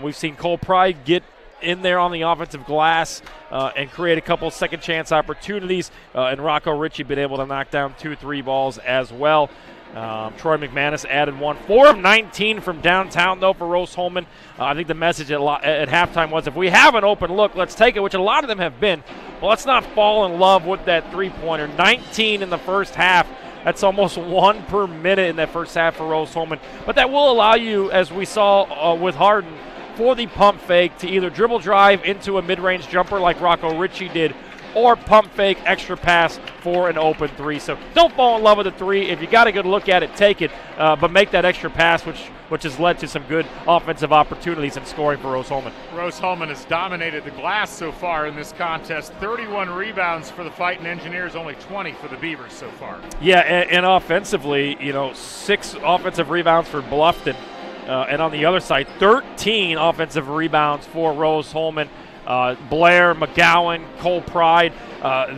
We've seen Cole Pride get in there on the offensive glass and create a couple second chance opportunities, and Rocco Ritchie been able to knock down 2 3 balls as well. Troy McManus added 1. 4 of 19 from downtown, though, for Rose-Hulman. I think the message at halftime was, if we have an open look, let's take it, which a lot of them have been. Well, let's not fall in love with that three-pointer. 19 in the first half. That's almost 1 per minute in that first half for Rose-Hulman. But that will allow you, as we saw with Harden, for the pump fake to either dribble drive into a mid-range jumper like Rocco Ritchie did, or pump fake extra pass for an open 3. So don't fall in love with the 3. If you got a good look at it, take it, but make that extra pass, which has led to some good offensive opportunities and scoring for Rose-Hulman. Rose-Hulman has dominated the glass so far in this contest. 31 rebounds for the Fighting Engineers, only 20 for the Beavers so far. Yeah, and offensively, 6 offensive rebounds for Bluffton. And on the other side, 13 offensive rebounds for Rose-Hulman. Blair, McGowan, Cole Pride,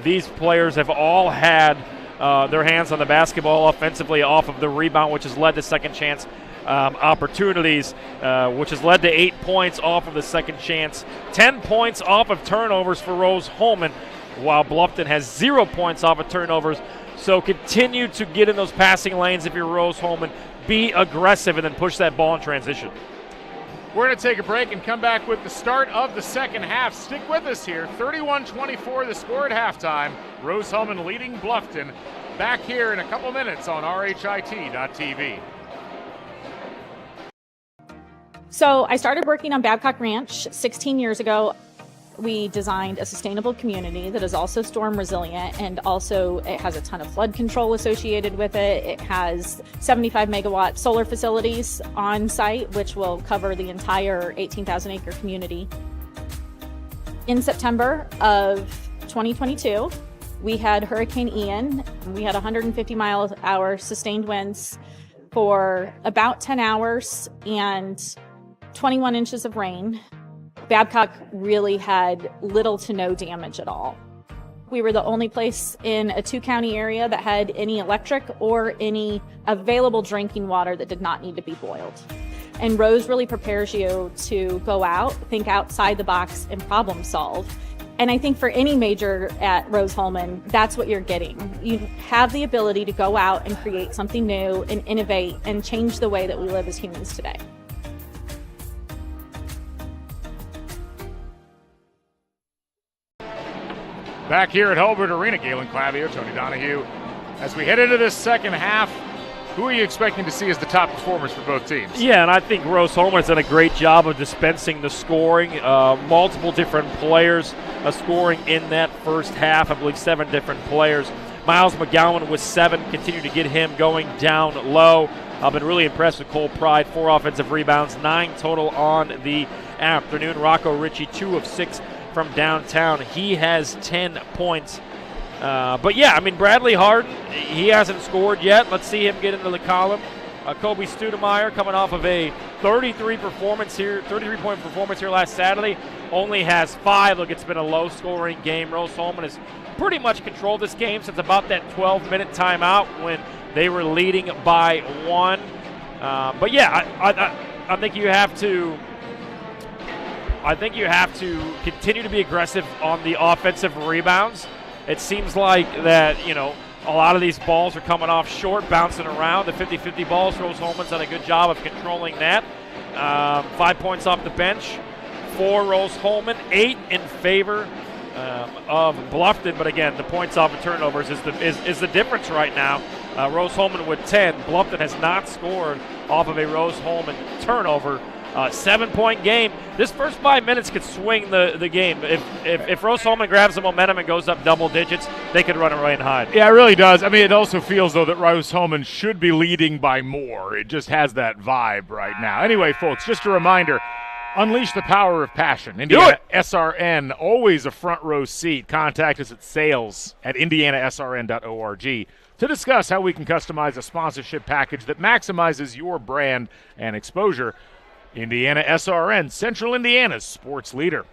these players have all had their hands on the basketball offensively off of the rebound, which has led to second chance opportunities, which has led to 8 points off of the second chance, 10 points off of turnovers for Rose-Hulman, while Bluffton has 0 points off of turnovers. So continue to get in those passing lanes if you're Rose-Hulman. Be aggressive and then push that ball in transition. We're going to take a break and come back with the start of the second half. Stick with us here. 31-24 the score at halftime. Rose-Hulman leading Bluffton. Back here in a couple minutes on RHIT.TV. So I started working on Babcock Ranch 16 years ago. We designed a sustainable community that is also storm resilient, and also it has a ton of flood control associated with it. It has 75 megawatt solar facilities on site, which will cover the entire 18,000 acre community. In September of 2022, we had Hurricane Ian. We had 150 miles an hour sustained winds for about 10 hours and 21 inches of rain. Babcock really had little to no damage at all. We were the only place in a 2-county area that had any electric or any available drinking water that did not need to be boiled. And Rose really prepares you to go out, think outside the box, and problem solve. And I think for any major at Rose-Hulman, that's what you're getting. You have the ability to go out and create something new and innovate and change the way that we live as humans today. Back here at Hulbert Arena, Galen Clavio, Tony Donahue. As we head into this second half, who are you expecting to see as the top performers for both teams? Yeah, and I think Rose-Hulman has done a great job of dispensing the scoring. Multiple different players scoring in that first half. I believe 7 different players. Miles McGowan with 7, continue to get him going down low. I've been really impressed with Cole Pride, 4 offensive rebounds, 9 total on the afternoon. Rocco Ritchie, 2 of 6 from downtown. He has 10 points. But yeah, I mean, Bradley Harden, he hasn't scored yet. Let's see him get into the column. Kobe Studemeyer coming off of a 33-point performance here last Saturday, only has 5. Look, it's been a low-scoring game. Rose-Hulman has pretty much controlled this game since about that 12-minute timeout when they were leading by 1. But yeah, I think you have to. I think you have to continue to be aggressive on the offensive rebounds. It seems like that, a lot of these balls are coming off short, bouncing around. The 50-50 balls, Rose-Hulman's done a good job of controlling that. 5 points off the bench for Rose-Hulman, 8 in favor of Bluffton. But again, the points off of turnovers is the difference right now. Rose-Hulman with 10. Bluffton has not scored off of a Rose-Hulman turnover. 7-point game. This first 5 minutes could swing the game. If Rose-Hulman grabs the momentum and goes up double digits, they could run away and hide. Yeah, it really does. I mean, it also feels, though, that Rose-Hulman should be leading by more. It just has that vibe right now. Anyway, folks, just a reminder, unleash the power of passion. IndianaSRN, always a front row seat. Contact us at sales@IndianaSRN.org to discuss how we can customize a sponsorship package that maximizes your brand and exposure. IndianaSRN, Central Indiana's sports leader.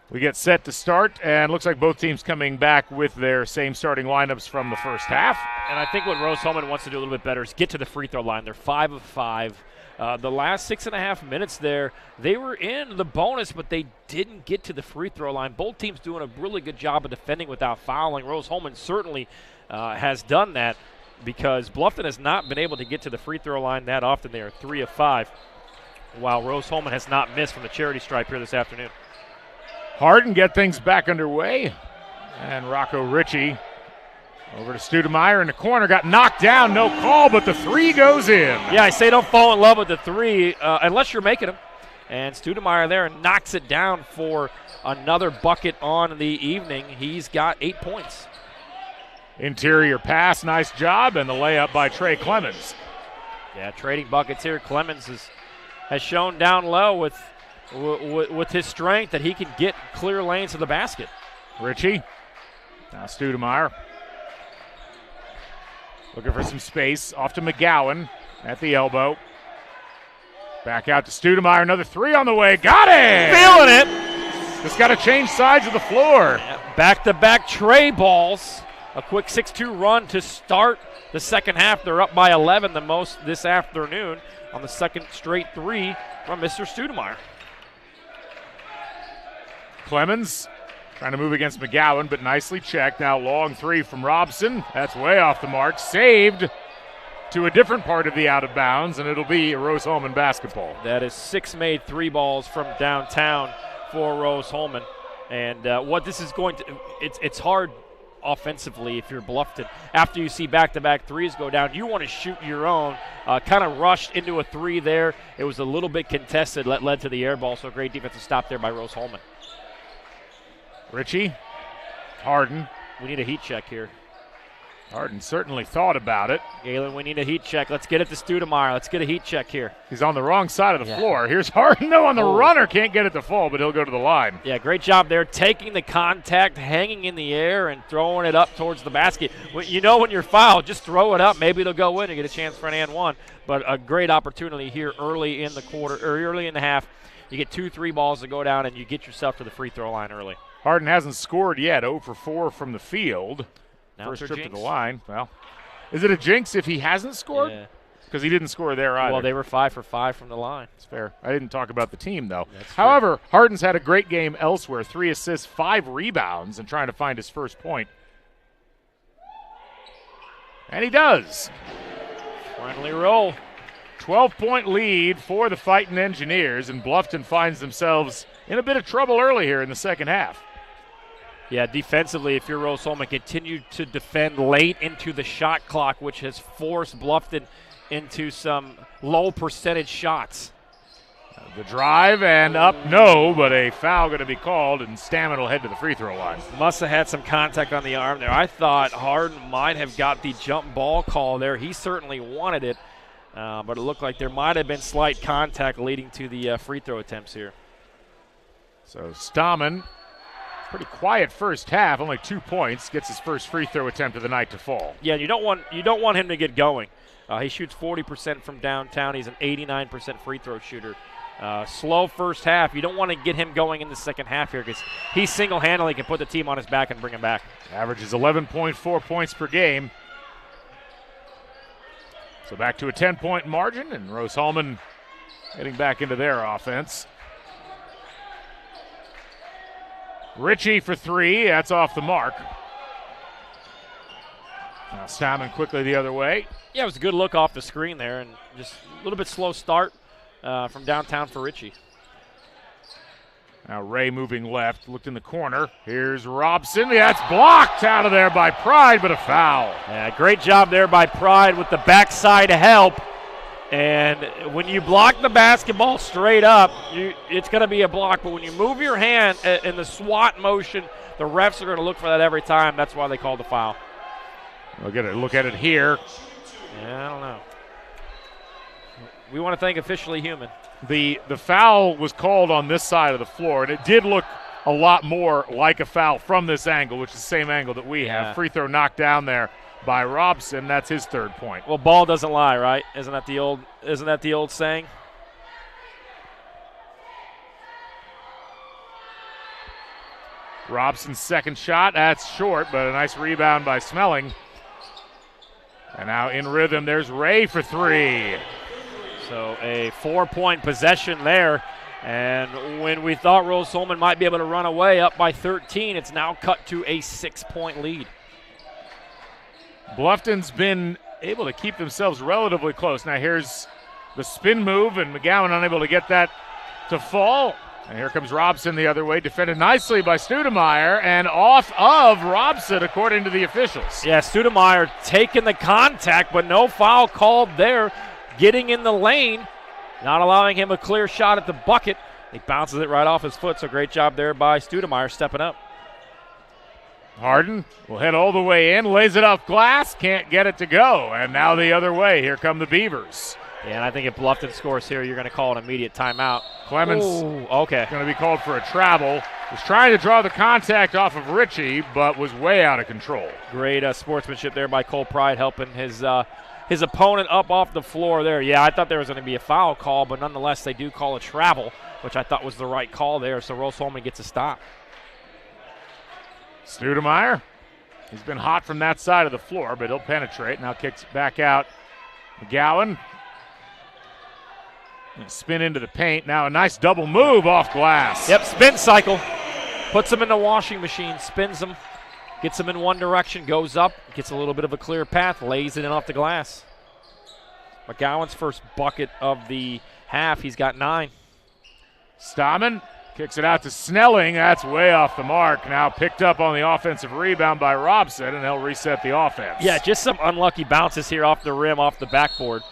We get set to start, and looks like both teams coming back with their same starting lineups from the first half. And I think what Rose-Hulman wants to do a little bit better is get to the free throw line. They're 5 of 5. The last 6.5 minutes there, they were in the bonus, but they didn't get to the free throw line. Both teams doing a really good job of defending without fouling. Rose-Hulman certainly has done that because Bluffton has not been able to get to the free throw line that often. They are 3 of 5, while Rose-Hulman has not missed from the charity stripe here this afternoon. Harden get things back underway, and Rocco Ritchie over to Studemeyer in the corner, got knocked down, no call, but the three goes in. Yeah, I say don't fall in love with the three unless you're making them. And Studemeyer there knocks it down for another bucket on the evening. He's got 8 points. Interior pass, nice job, and the layup by Trey Clemens. Yeah, trading buckets here. Clemens has shown down low with his strength that he can get clear lanes to the basket. Ritchie, now Studemeyer. Looking for some space, off to McGowan at the elbow. Back out to Studemeyer, another three on the way, got it! Feeling it! Just got to change sides of the floor. Back-to-back tray balls. A quick 6-2 run to start the second half. They're up by 11, the most this afternoon, on the second straight three from Mr. Studemeyer. Clemens trying to move against McGowan, but nicely checked. Now long three from Robson. That's way off the mark. Saved to a different part of the out of bounds, and it'll be a Rose-Hulman basketball. That is 6 made three balls from downtown for Rose-Hulman. And what this is going to, it's hard offensively if you're Bluffton. After you see back-to-back threes go down, you want to shoot your own. Kind of rushed into a three there. It was a little bit contested, led to the air ball, so a great defensive stop there by Rose-Hulman. Ritchie, Harden. We need a heat check here. Harden certainly thought about it. Galen, we need a heat check. Let's get it to Studemeyer. Let's get a heat check here. He's on the wrong side of the floor. Here's Harden, though, on the runner. Can't get it to fall, but he'll go to the line. Yeah, great job there, taking the contact, hanging in the air, and throwing it up towards the basket. You know when you're fouled, just throw it up. Maybe it'll go in and get a chance for an and one. But a great opportunity here early in the quarter, or early in the half. You get 2 3 balls to go down, and you get yourself to the free throw line early. Harden hasn't scored yet, 0 for 4 from the field. Now First trip to the line. Well, is it a jinx if he hasn't scored? Yeah. Because he didn't score there either. Well, they were 5 for 5 from the line. It's fair. I didn't talk about the team, though. That's However, Harden's had a great game elsewhere. 3 assists, 5 rebounds, and trying to find his first point. And he does. Finally roll. 12-point lead for the Fighting Engineers, and Bluffton finds themselves in a bit of trouble early here in the second half. Yeah, defensively, if you're Rose-Hulman, continue to defend late into the shot clock, which has forced Bluffton into some low percentage shots. The drive and up, no, but a foul going to be called, and Stammen will head to the free throw line. Must have had some contact on the arm there. I thought Harden might have got the jump ball call there. He certainly wanted it, but it looked like there might have been slight contact leading to the free throw attempts here. So Stammen, pretty quiet first half, only 2 points, gets his first free throw attempt of the night to fall. Yeah, you don't want him to get going. He shoots 40% from downtown. He's an 89% free throw shooter. Slow first half. You don't want to get him going in the second half here because he single-handedly can put the team on his back and bring him back. Averages 11.4 points per game. So back to a 10-point margin, and Rose-Hulman heading back into their offense. Ritchie for 3. That's off the mark. Now Stammen quickly the other way. Yeah, it was a good look off the screen there, and just a little bit slow start from downtown for Ritchie. Now Ray moving left, looked in the corner. Here's Robson. That's blocked out of there by Pride, but a foul. Yeah, great job there by Pride with the backside help. And when you block the basketball straight up, it's going to be a block. But when you move your hand in the SWAT motion, the refs are going to look for that every time. That's why they called the foul. We'll get a look at it here. Yeah, I don't know. We want to thank Officially Human. The foul was called on this side of the floor, and it did look a lot more like a foul from this angle, which is the same angle that we have. Yeah. Free throw knocked down there by Robson. That's his 3rd point. Well, ball doesn't lie, right? Isn't that the old saying? Robson's 2nd shot, that's short, but a nice rebound by Smelling. And now in rhythm, there's Ray for 3. So a 4-point possession there. And when we thought Rose-Hulman might be able to run away up by 13, it's now cut to a 6-point lead. Bluffton's been able to keep themselves relatively close. Now here's the spin move, and McGowan unable to get that to fall. And here comes Robson the other way, defended nicely by Studemeyer, and off of Robson, according to the officials. Yeah, Studemeyer taking the contact, but no foul called there. Getting in the lane, not allowing him a clear shot at the bucket. He bounces it right off his foot, so great job there by Studemeyer stepping up. Harden will head all the way in, lays it off glass, can't get it to go. And now the other way, here come the Beavers. Yeah, and I think if Bluffton scores here, you're going to call an immediate timeout. Clemens okay. going to be called for a travel. Was trying to draw the contact off of Ritchie, but was way out of control. Great sportsmanship there by Cole Pride, helping his opponent up off the floor there. Yeah, I thought there was going to be a foul call, but nonetheless, they do call a travel, which I thought was the right call there, so Rose-Hulman gets a stop. Studemeyer, he's been hot from that side of the floor, but he'll penetrate. Now kicks it back out. McGowan. Spin into the paint. Now a nice double move off glass. Yep, spin cycle. Puts him in the washing machine, spins him, gets him in one direction, goes up, gets a little bit of a clear path, lays it in off the glass. McGowan's first bucket of the half. He's got 9. Stahman kicks it out to Snelling. That's way off the mark. Now picked up on the offensive rebound by Robson, and they'll reset the offense. Yeah, just some unlucky bounces here off the rim, off the backboard.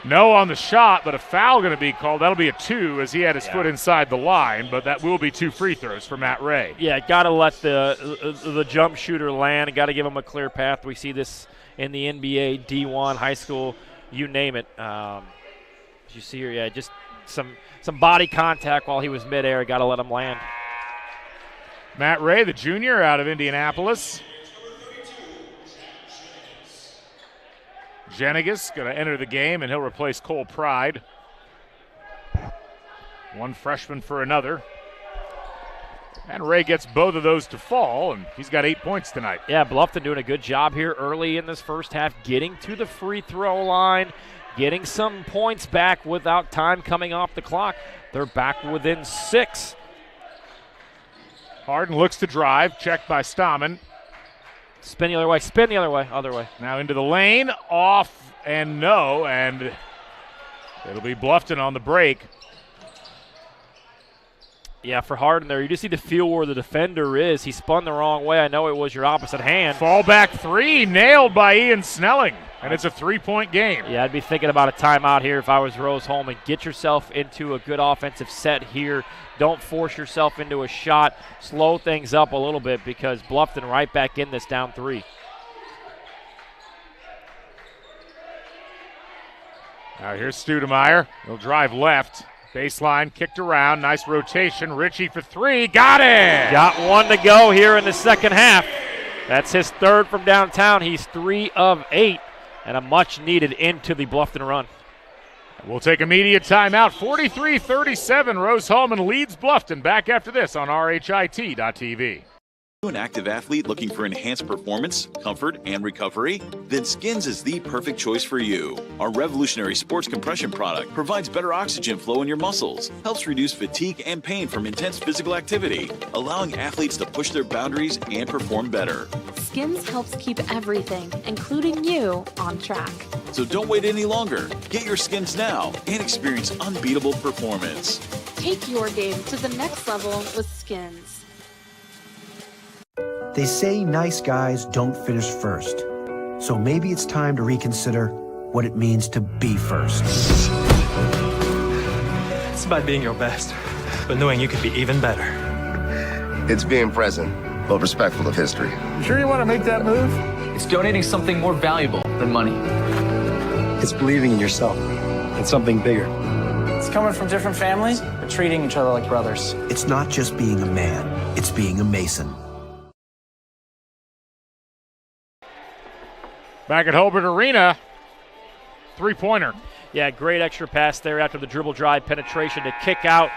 No on the shot, but a foul going to be called. That'll be a 2 as he had his foot inside the line, but that will be 2 free throws for Matt Ray. Yeah, got to let the jump shooter land and got to give him a clear path. We see this in the NBA, D1, high school, you name it. As you see here, yeah, just some body contact while he was midair. Got to let him land. Matt Ray, the junior out of Indianapolis. Jenigas going to enter the game, and he'll replace Cole Pride. One freshman for another. And Ray gets both of those to fall, and he's got 8 points tonight. Yeah, Bluffton doing a good job here early in this first half, getting to the free throw line, getting some points back without time coming off the clock. They're back within 6. Harden looks to drive, checked by Stahman. Spin the other way, other way. Now into the lane, off and no, and it'll be Bluffton on the break. Yeah, for Harden there, you just see the feel where the defender is. He spun the wrong way. I know it was your opposite hand. Fall back 3, nailed by Ian Snelling, and it's a 3-point game. Yeah, I'd be thinking about a timeout here if I was Rose-Hulman. Get yourself into a good offensive set here. Don't force yourself into a shot. Slow things up a little bit because Bluffton right back in this down 3. Now here's Studemeyer. He'll drive left. Baseline, kicked around. Nice rotation. Ritchie for 3. Got it! Got 1 to go here in the second half. That's his 3rd from downtown. He's 3 of 8. And a much-needed into the Bluffton run. We'll take immediate timeout. 43-37. Rose-Hulman leads Bluffton. Back after this on RHIT.TV. An active athlete looking for enhanced performance, comfort, and recovery? Then Skins is the perfect choice for you. Our revolutionary sports compression product provides better oxygen flow in your muscles, helps reduce fatigue and pain from intense physical activity, allowing athletes to push their boundaries and perform better. Skins helps keep everything, including you, on track. So don't wait any longer. Get your Skins now and experience unbeatable performance. Take your game to the next level with Skins. They say nice guys don't finish first. So maybe it's time to reconsider what it means to be first. It's about being your best, but knowing you could be even better. It's being present, but respectful of history. You sure you want to make that move? It's donating something more valuable than money. It's believing in yourself and something bigger. It's coming from different families, but treating each other like brothers. It's not just being a man, it's being a Mason. Back at Hobart Arena, three-pointer. Yeah, great extra pass there after the dribble drive penetration to kick out.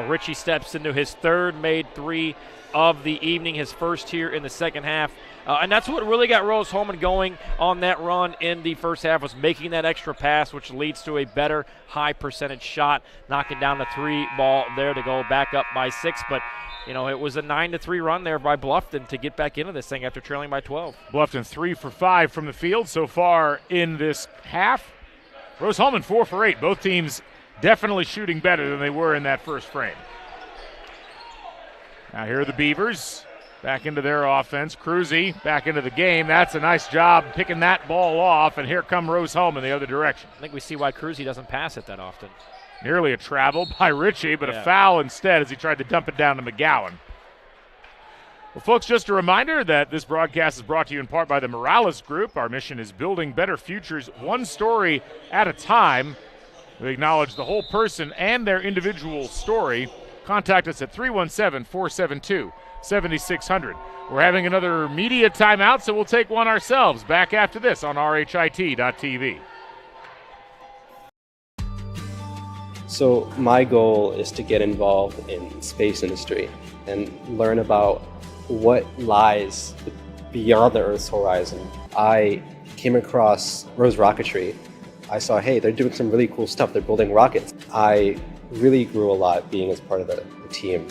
Richie steps into his third made three of the evening, his first here in the second half. And that's what really got Rose-Hulman going on that run in the first half, was making that extra pass, which leads to a better high percentage shot, knocking down the three ball there to go back up by 6. But, you know, it was a 9-3 run there by Bluffton to get back into this thing after trailing by 12. Bluffton 3 for 5 from the field so far in this half. Rose-Hulman 4 for 8. Both teams definitely shooting better than they were in that first frame. Now here are the Beavers back into their offense. Cruzy back into the game. That's a nice job picking that ball off, and here come Rose-Hulman the other direction. I think we see why Cruzy doesn't pass it that often. Nearly a travel by Richie, but a foul instead as he tried to dump it down to McGowan. Well, folks, just a reminder that this broadcast is brought to you in part by the Morales Group. Our mission is building better futures one story at a time. We acknowledge the whole person and their individual story. Contact us at 317-472-7600. We're having another media timeout, so we'll take one ourselves. Back after this on RHIT.TV. So my goal is to get involved in space industry and learn about what lies beyond the Earth's horizon. I came across Rose Rocketry. I saw, hey, they're doing some really cool stuff. They're building rockets. I really grew a lot being as part of the team.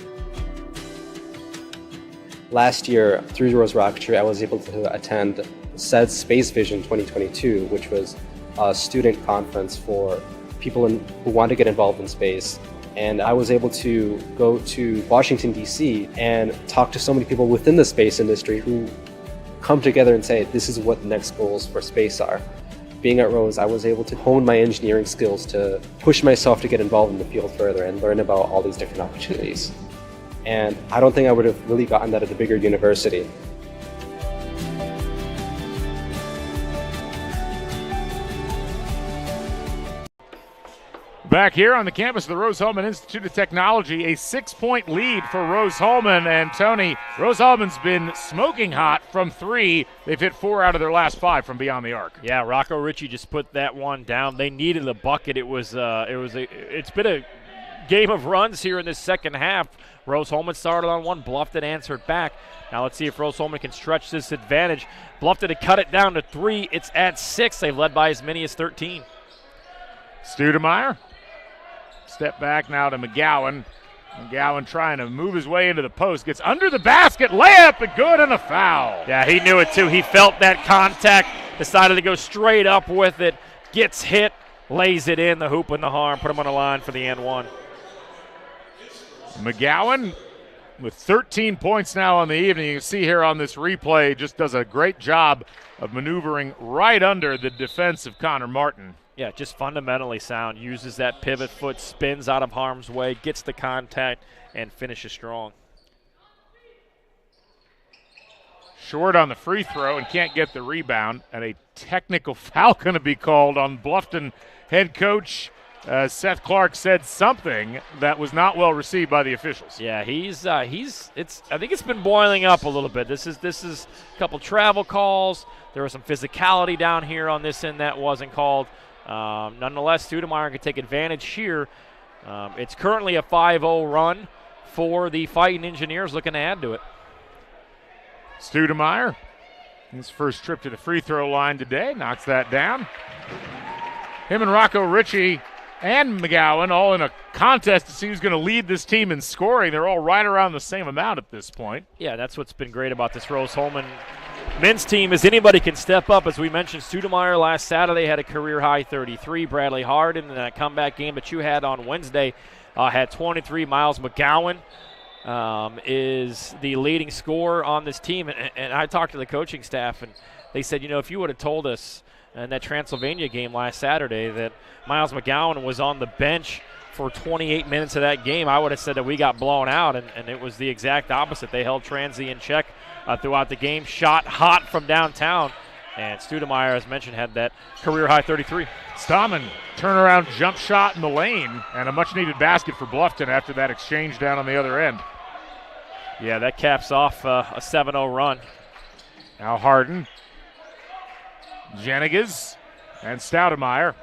Last year, through Rose Rocketry, I was able to attend SED's Space Vision 2022, which was a student conference for people who want to get involved in space. And I was able to go to Washington, D.C. and talk to so many people within the space industry who come together and say, this is what the next goals for space are. Being at Rose, I was able to hone my engineering skills to push myself to get involved in the field further and learn about all these different opportunities. And I don't think I would have really gotten that at a bigger university. Back here on the campus of the Rose-Hulman Institute of Technology, a 6-point lead for Rose-Hulman. And Tony, Rose-Hulman's been smoking hot from three. They've hit 4 out of their last 5 from beyond the arc. Yeah, Rocco Ritchie just put that one down. They needed a bucket. It's been a game of runs here in this second half. Rose-Hulman started on one. Bluffton answered back. Now let's see if Rose-Hulman can stretch this advantage. Bluffton to cut it down to 3. It's at 6. They've led by as many as 13. Studemeyer. Step back now to McGowan. McGowan trying to move his way into the post. Gets under the basket. Layup, and good, and a foul. Yeah, he knew it too. He felt that contact. Decided to go straight up with it. Gets hit. Lays it in. The hoop and the harm. Put him on the line for the and one. McGowan with 13 points now on the evening. You can see here on this replay, just does a great job of maneuvering right under the defense of Connor Martin. Yeah, just fundamentally sound. Uses that pivot foot, spins out of harm's way, gets the contact, and finishes strong. Short on the free throw and can't get the rebound. And a technical foul going to be called on Bluffton head coach. Seth Clark said something that was not well received by the officials. Yeah, I think it's been boiling up a little bit. This is a couple travel calls. There was some physicality down here on this end that wasn't called. Nonetheless, Studemeyer can take advantage here. It's currently a 5-0 run for the Fighting Engineers, looking to add to it. Studemeyer, his first trip to the free throw line today, knocks that down. Him and Rocco Ritchie and McGowan all in a contest to see who's going to lead this team in scoring. They're all right around the same amount at this point. Yeah, that's what's been great about this Rose-Hulman men's team is anybody can step up. As we mentioned, Studemeyer last Saturday had a career-high 33. Bradley Harden in that comeback game that you had on Wednesday had 23. Miles McGowan is the leading scorer on this team. And I talked to the coaching staff, and they said, if you would have told us in that Transylvania game last Saturday that Miles McGowan was on the bench for 28 minutes of that game, I would have said that we got blown out, and it was the exact opposite. They held Transy in check throughout the game, shot hot from downtown, And Studemeyer, as mentioned, had that career-high 33. Stahman, turnaround jump shot in the lane, and a much-needed basket for Bluffton after that exchange down on the other end. Yeah, that caps off a 7-0 run. Now Harden, Jeniges, and Stoudemeyer.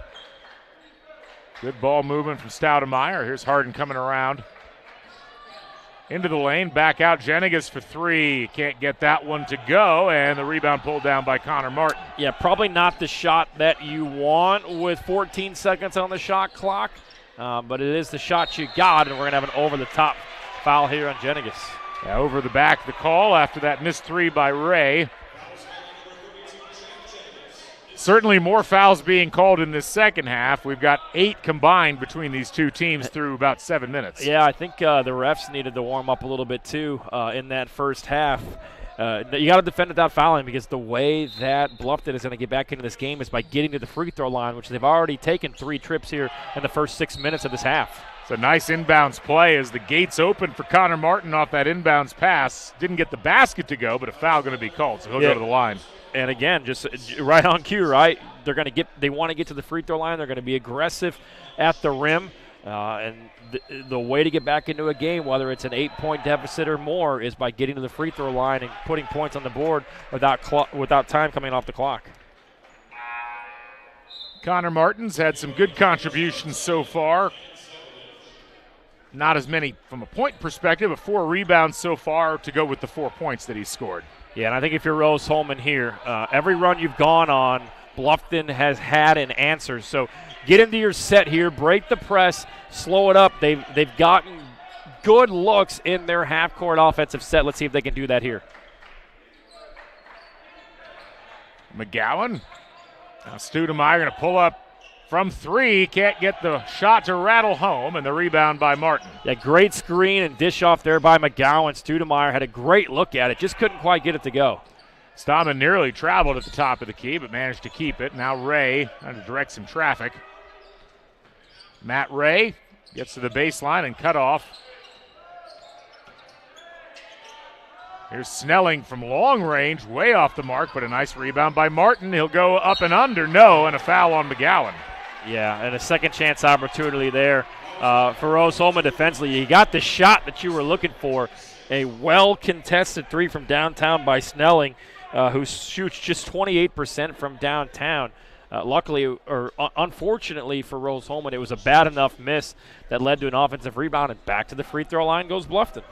Good ball movement from Stoudemeyer. Here's Harden coming around. Into the lane, back out, Jeniges for three. Can't get that one to go, and the rebound pulled down by Connor Martin. Yeah, probably not the shot that you want with 14 seconds on the shot clock, but it is the shot you got, and we're going to have an over-the-top foul here on Jeniges. Yeah, over the back, the call after that missed three by Ray. Certainly more fouls being called in this second half. We've got 8 combined between these two teams through about 7 minutes. Yeah, I think the refs needed to warm up a little bit too in that first half. You got to defend without fouling, because the way that Bluffton is going to get back into this game is by getting to the free throw line, which they've already taken 3 trips here in the first 6 minutes of this half. It's a nice inbounds play as the gates open for Connor Martin off that inbounds pass. Didn't get the basket to go, but a foul going to be called, so he'll go to the line. And again, just right on cue, right? They want to get to the free throw line. They're going to be aggressive at the rim. And the way to get back into a game, whether it's an 8-point deficit or more, is by getting to the free throw line and putting points on the board without time coming off the clock. Connor Martin's had some good contributions so far. Not as many from a point perspective, but 4 rebounds so far to go with the 4 points that he's scored. Yeah, and I think if you're Rose-Hulman here, every run you've gone on, Bluffton has had an answer. So get into your set here, break the press, slow it up. They've gotten good looks in their half-court offensive set. Let's see if they can do that here. McGowan. Now Studemeyer going to pull up from 3. Can't get the shot to rattle home, and the rebound by Martin. Yeah, great screen and dish off there by McGowan. Studemeyer had a great look at it, just couldn't quite get it to go. Stahman nearly traveled at the top of the key, but managed to keep it. Now Ray trying to direct some traffic. Matt Ray gets to the baseline and cut off. Here's Snelling from long range, way off the mark, but a nice rebound by Martin. He'll go up and under, no, and a foul on McGowan. Yeah, and a second chance opportunity there for Rose-Hulman defensively. You got the shot that you were looking for. A well-contested 3 from downtown by Snelling, who shoots just 28% from downtown. Unfortunately for Rose-Hulman, it was a bad enough miss that led to an offensive rebound, and back to the free throw line goes Bluffton.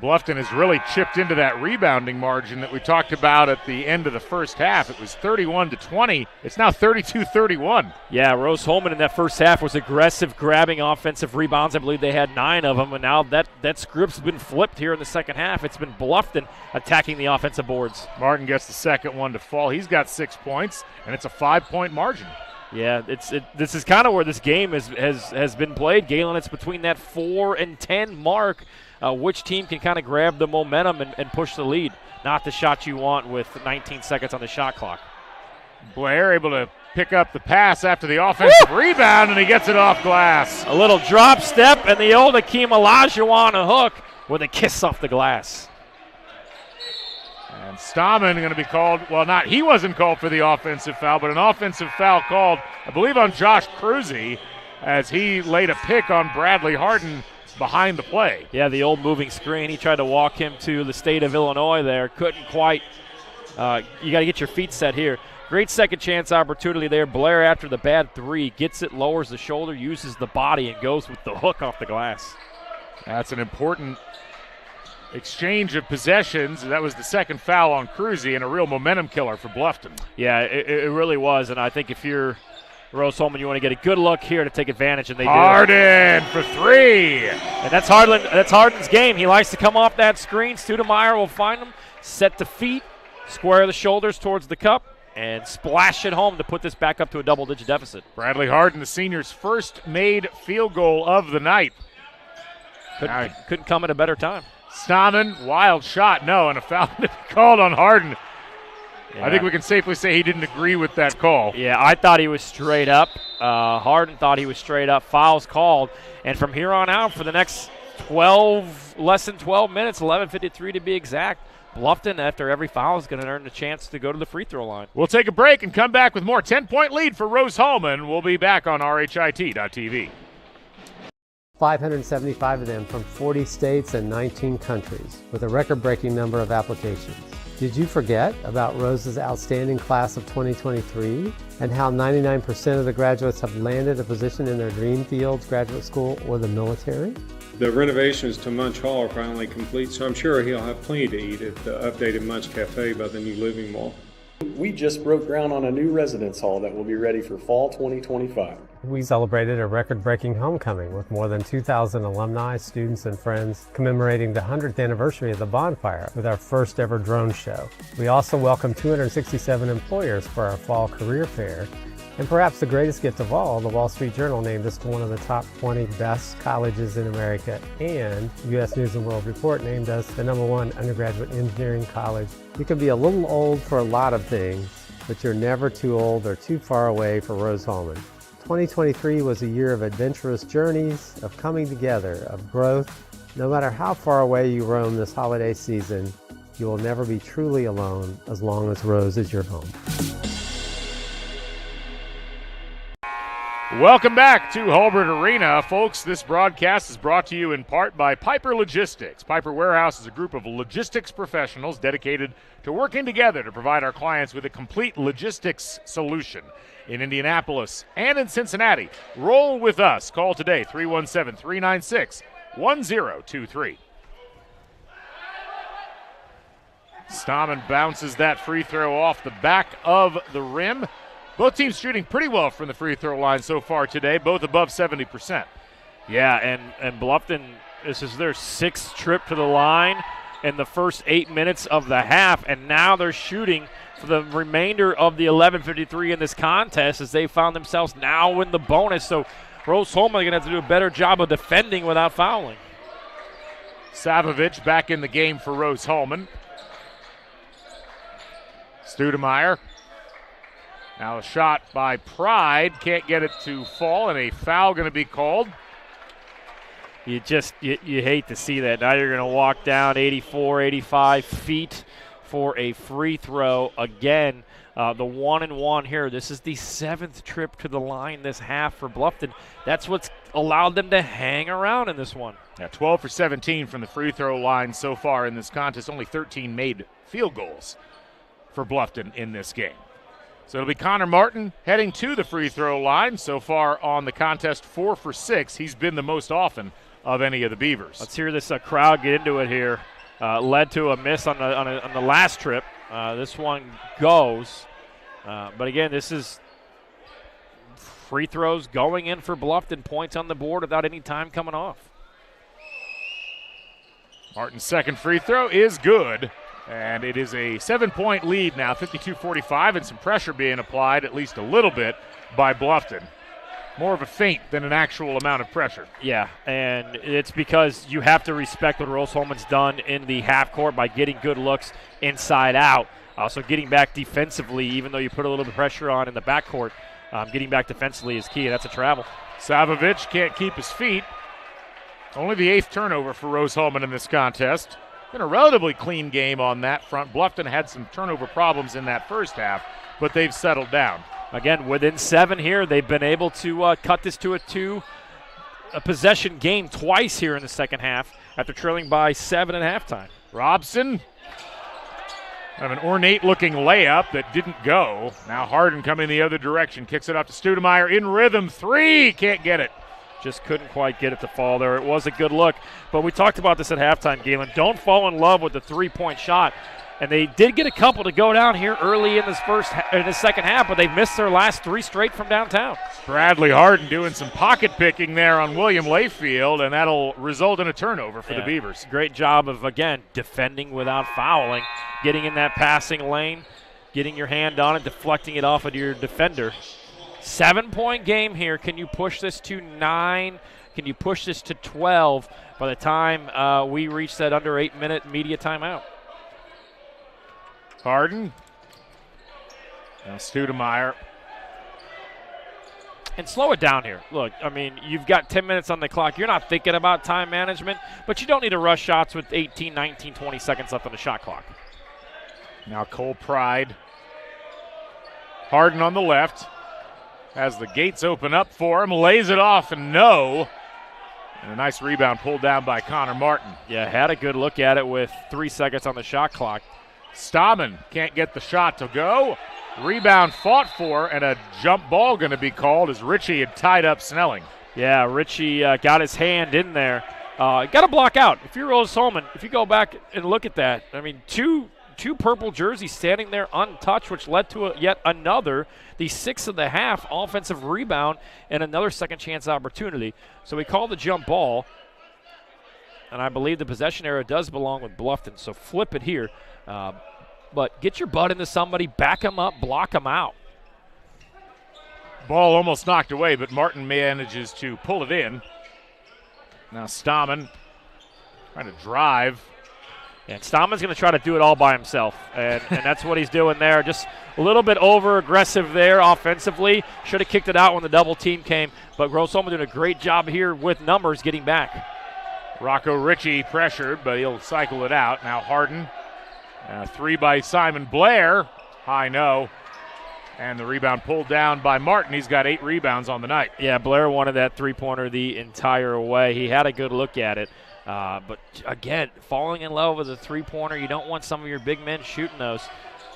Bluffton has really chipped into that rebounding margin that we talked about at the end of the first half. It was 31-20. It's now 32-31. Yeah, Rose-Hulman in that first half was aggressive, grabbing offensive rebounds. I believe they had 9 of them, and now that script's been flipped here in the second half. It's been Bluffton attacking the offensive boards. Martin gets the second one to fall. He's got 6 points, and it's a 5-point margin. Yeah, this is kind of where this game has been played, Galen. It's between that 4 and 10 mark. Which team can kind of grab the momentum and push the lead? Not the shot you want with 19 seconds on the shot clock. Blair able to pick up the pass after the offensive rebound, and he gets it off glass. A little drop step, and the old Akeem Olajuwon a hook with a kiss off the glass. And Stahman going to be called, he wasn't called for the offensive foul, but an offensive foul called, I believe, on Josh Cruzy as he laid a pick on Bradley Harden behind the play. Yeah, the old moving screen. He tried to walk him to the state of Illinois there. Couldn't quite. You got to get your feet set here. Great second chance opportunity there. Blair, after the bad 3, gets it, lowers the shoulder, uses the body, and goes with the hook off the glass. That's an important exchange of possessions. That was the second foul on Cruzy and a real momentum killer for Bluffton. Yeah, it really was, and I think if you're Rose-Hulman, you want to get a good look here to take advantage, and they do. Harden for 3. And that's Harden's game. He likes to come off that screen. Studemeyer will find him, set the feet, square the shoulders towards the cup, and splash it home to put this back up to a double-digit deficit. Bradley Harden, the senior's first made field goal of the night. Couldn't come at a better time. Stahman, wild shot, no, and a foul to be called on Harden. Yeah. I think we can safely say he didn't agree with that call. Yeah, I thought he was straight up. Harden thought he was straight up. Fouls called. And from here on out, for the next less than 12 minutes, 11:53 to be exact, Bluffton, after every foul, is going to earn a chance to go to the free throw line. We'll take a break and come back with more. 10-point lead for Rose-Hulman. We'll be back on RHIT.TV. 575 of them from 40 states and 19 countries, with a record-breaking number of applications. Did you forget about Rose's outstanding class of 2023 and how 99% of the graduates have landed a position in their dream fields, graduate school, or the military? The renovations to Munch Hall are finally complete, so I'm sure he'll have plenty to eat at the updated Munch Cafe by the new living mall. We just broke ground on a new residence hall that will be ready for fall 2025. We celebrated a record-breaking homecoming with more than 2,000 alumni, students, and friends commemorating the 100th anniversary of the bonfire with our first ever drone show. We also welcomed 267 employers for our fall career fair. And perhaps the greatest gift of all, the Wall Street Journal named us to one of the top 20 best colleges in America, and U.S. News & World Report named us the #1 undergraduate engineering college. You can be a little old for a lot of things, but you're never too old or too far away for Rose-Hulman. 2023 was a year of adventurous journeys, of coming together, of growth. No matter how far away you roam this holiday season, you will never be truly alone as long as Rose is your home. Welcome back to Hulbert Arena. Folks, this broadcast is brought to you in part by Piper Logistics. Piper Warehouse is a group of logistics professionals dedicated to working together to provide our clients with a complete logistics solution. In Indianapolis and in Cincinnati, roll with us. Call today, 317-396-1023. Stammen bounces that free throw off the back of the rim. Both teams shooting pretty well from the free throw line so far today, both above 70%. Yeah, and Bluffton, this is their 6th trip to the line in the first 8 minutes of the half, and now they're shooting for the remainder of the 11:53 in this contest as they found themselves now in the bonus. So Rose-Hulman are going to have to do a better job of defending without fouling. Savovich back in the game for Rose-Hulman. Studemeyer. Now a shot by Pride, can't get it to fall, and a foul going to be called. You hate to see that. Now you're going to walk down 84, 85 feet for a free throw again. The 1-and-1 here. This is the 7th trip to the line this half for Bluffton. That's what's allowed them to hang around in this one. Yeah, 12 for 17 from the free throw line so far in this contest. Only 13 made field goals for Bluffton in this game. So it'll be Connor Martin heading to the free throw line. So far on the contest, 4 for 6. He's been the most often of any of the Beavers. Let's hear this crowd get into it here. Led to a miss on the last trip. This one goes. But again, this is free throws going in for Bluffton. Points on the board without any time coming off. Martin's second free throw is good. And it is a 7-point lead now, 52-45, and some pressure being applied at least a little bit by Bluffton. More of a feint than an actual amount of pressure. Yeah, and it's because you have to respect what Rose-Hulman's done in the half court by getting good looks inside out. Also getting back defensively, even though you put a little bit of pressure on in the backcourt, getting back defensively is key, and that's a travel. Savovich can't keep his feet. Only the 8th turnover for Rose-Hulman in this contest. Been a relatively clean game on that front. Bluffton had some turnover problems in that first half, but they've settled down. Again, within 7 here, they've been able to cut this to a possession game twice here in the second half after trailing by 7 at halftime. Robson, kind of an ornate-looking layup that didn't go. Now Harden coming the other direction, kicks it up to Studemeyer in rhythm. 3, can't get it. Just couldn't quite get it to fall there. It was a good look, but we talked about this at halftime, Galen. Don't fall in love with the three-point shot. And they did get a couple to go down here early in the second half, but they missed their last 3 straight from downtown. Bradley Harden doing some pocket picking there on William Layfield, and that'll result in a turnover for the Beavers. Great job of, again, defending without fouling, getting in that passing lane, getting your hand on it, deflecting it off of your defender. 7-point game here. Can you push this to 9? Can you push this to 12 by the time we reach that under 8-minute media timeout? Harden. Now Studemeyer. And slow it down here. Look, I mean, you've got 10 minutes on the clock. You're not thinking about time management, but you don't need to rush shots with 18, 19, 20 seconds left on the shot clock. Now Cole Pride. Harden on the left. Has the gates open up for him. Lays it off and no. And a nice rebound pulled down by Connor Martin. Yeah, had a good look at it with 3 seconds on the shot clock. Stahman can't get the shot to go. Rebound fought for, and a jump ball going to be called as Richie had tied up Snelling. Yeah, Richie got his hand in there. Got to block out. If you're Rose-Hulman, if you go back and look at that, I mean, two purple jerseys standing there untouched, which led to yet another, the 6th of the half offensive rebound and another second chance opportunity. So we call the jump ball, and I believe the possession area does belong with Bluffton. So flip it here. But get your butt into somebody, back them up, block them out. Ball almost knocked away, but Martin manages to pull it in. Now Stahman trying to drive. And Stahman's going to try to do it all by himself, and that's what he's doing there. Just a little bit over-aggressive there offensively. Should have kicked it out when the double team came, but Rose-Hulman doing a great job here with numbers getting back. Rocco Ritchie pressured, but he'll cycle it out. Now Harden. 3 by Simon Blair. High no. And the rebound pulled down by Martin. He's got 8 rebounds on the night. Yeah, Blair wanted that three-pointer the entire way. He had a good look at it. But, again, falling in love with a three-pointer, you don't want some of your big men shooting those.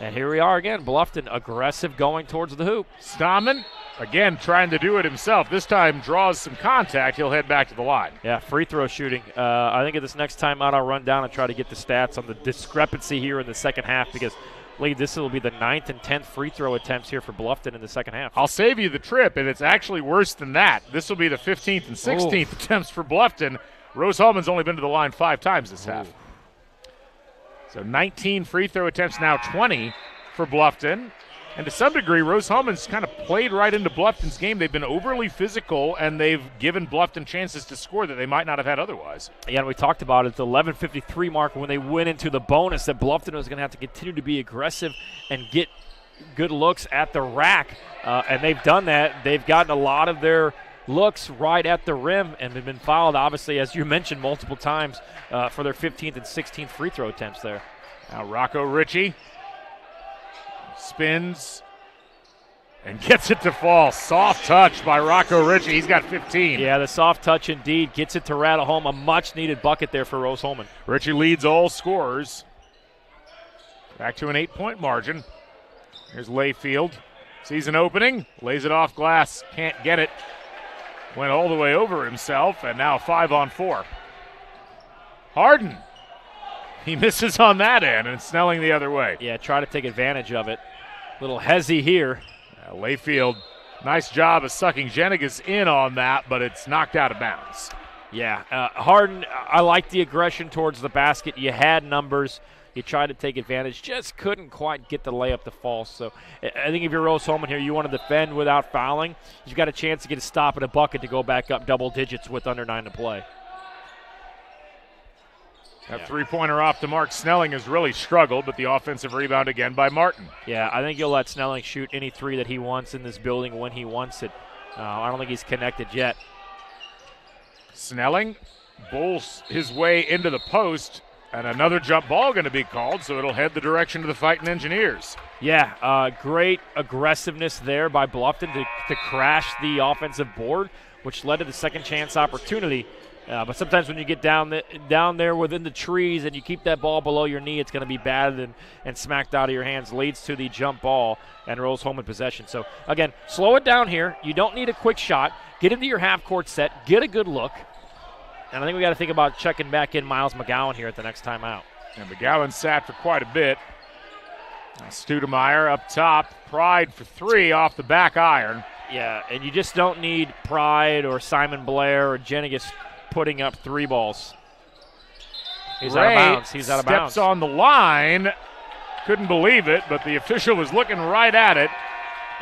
And here we are again, Bluffton aggressive going towards the hoop. Stahman, again, trying to do it himself. This time draws some contact. He'll head back to the line. Yeah, free throw shooting. I think at this next time out, I'll run down and try to get the stats on the discrepancy here in the second half because, Lee, this will be the 9th and 10th free throw attempts here for Bluffton in the second half. I'll save you the trip, and it's actually worse than that. This will be the 15th and 16th attempts for Bluffton. Rose-Hulman's only been to the line 5 times this half. So 19 free throw attempts, now 20 for Bluffton. And to some degree, Rose-Hulman's kind of played right into Bluffton's game. They've been overly physical, and they've given Bluffton chances to score that they might not have had otherwise. Yeah, and we talked about it, the 11:53 mark when they went into the bonus, that Bluffton was going to have to continue to be aggressive and get good looks at the rack. And they've done that. They've gotten a lot of their looks right at the rim and have been fouled, obviously, as you mentioned, multiple times for their 15th and 16th free throw attempts there. Now Rocco Ritchie spins and gets it to fall. Soft touch by Rocco Ritchie. He's got 15. Yeah, the soft touch indeed gets it to rattle home. A much-needed bucket there for Rose-Hulman. Ritchie leads all scorers. Back to an 8-point margin. Here's Layfield. Sees an opening. Lays it off glass. Can't get it. Went all the way over himself, and now 5-on-4. Harden. He misses on that end, and Snelling the other way. Yeah, try to take advantage of it. Little hezzy here. Layfield, nice job of sucking Jenigas in on that, but it's knocked out of bounds. Yeah, Harden, I like the aggression towards the basket. You had numbers. You tried to take advantage, just couldn't quite get the layup to fall. So I think if you're Rose-Hulman here, you want to defend without fouling. You've got a chance to get a stop at a bucket to go back up double digits with under 9 to play. That three-pointer off to Mark Snelling has really struggled, but the offensive rebound again by Martin. Yeah, I think you'll let Snelling shoot any three that he wants in this building when he wants it. I don't think he's connected yet. Snelling bowls his way into the post, and another jump ball going to be called, so it'll head the direction of the Fighting Engineers. Yeah, great aggressiveness there by Bluffton to crash the offensive board, which led to the second chance opportunity. But sometimes when you get down there within the trees and you keep that ball below your knee, it's going to be batted and smacked out of your hands. Leads to the jump ball and Rose-Hulman possession. So, again, slow it down here. You don't need a quick shot. Get into your half-court set. Get a good look. And I think we got to think about checking back in Miles McGowan here at the next time out. And McGowan sat for quite a bit. Studemeyer up top. Pride for 3 off the back iron. Yeah, and you just don't need Pride or Simon Blair or Jenigas putting up 3 balls. He's out of bounds. He's out of bounds. Steps on the line. Couldn't believe it, but the official was looking right at it.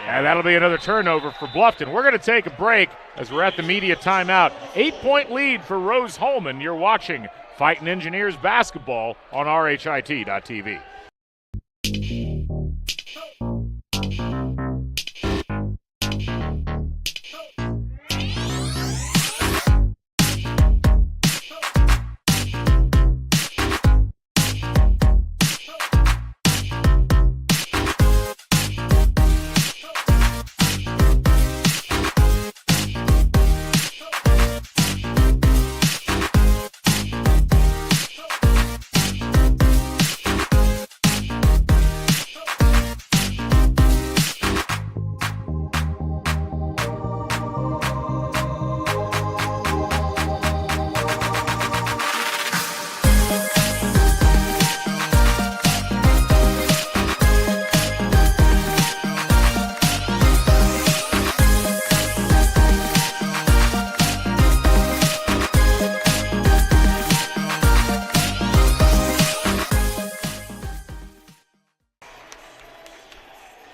And that'll be another turnover for Bluffton. We're going to take a break as we're at the media timeout. 8-point lead for Rose-Hulman. You're watching Fighting Engineers basketball on RHIT.TV.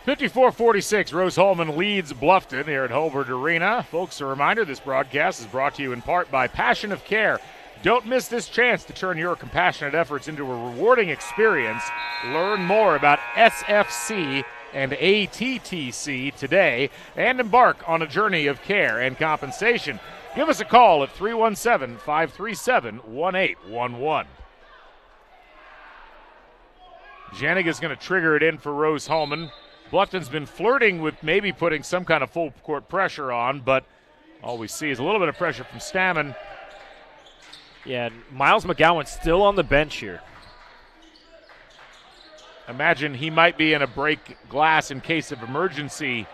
54-46, Rose-Hulman leads Bluffton here at Holbert Arena. Folks, a reminder, this broadcast is brought to you in part by Passion of Care. Don't miss this chance to turn your compassionate efforts into a rewarding experience. Learn more about SFC and ATTC today and embark on a journey of care and compensation. Give us a call at 317-537-1811. Janig is going to trigger it in for Rose-Hulman. Bluffton's been flirting with maybe putting some kind of full court pressure on, but all we see is a little bit of pressure from Stammen. Yeah, Miles McGowan's still on the bench here. Imagine he might be in a break glass in case of emergency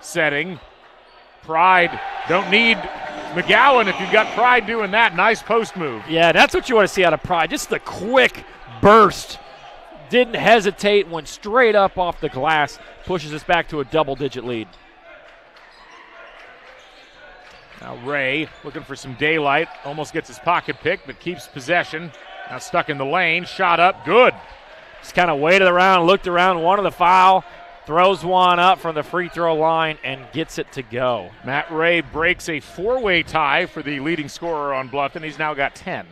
setting. Pride, don't need McGowan if you've got Pride doing that. Nice post move. Yeah, that's what you want to see out of Pride. Just the quick burst. Didn't hesitate, went straight up off the glass, pushes us back to a double-digit lead. Now Ray looking for some daylight, almost gets his pocket picked, but keeps possession. Now stuck in the lane, shot up, good. Just kind of waited around, looked around, wanted the foul, throws one up from the free throw line, and gets it to go. Matt Ray breaks a four-way tie for the leading scorer on Bluffton. He's now got 10.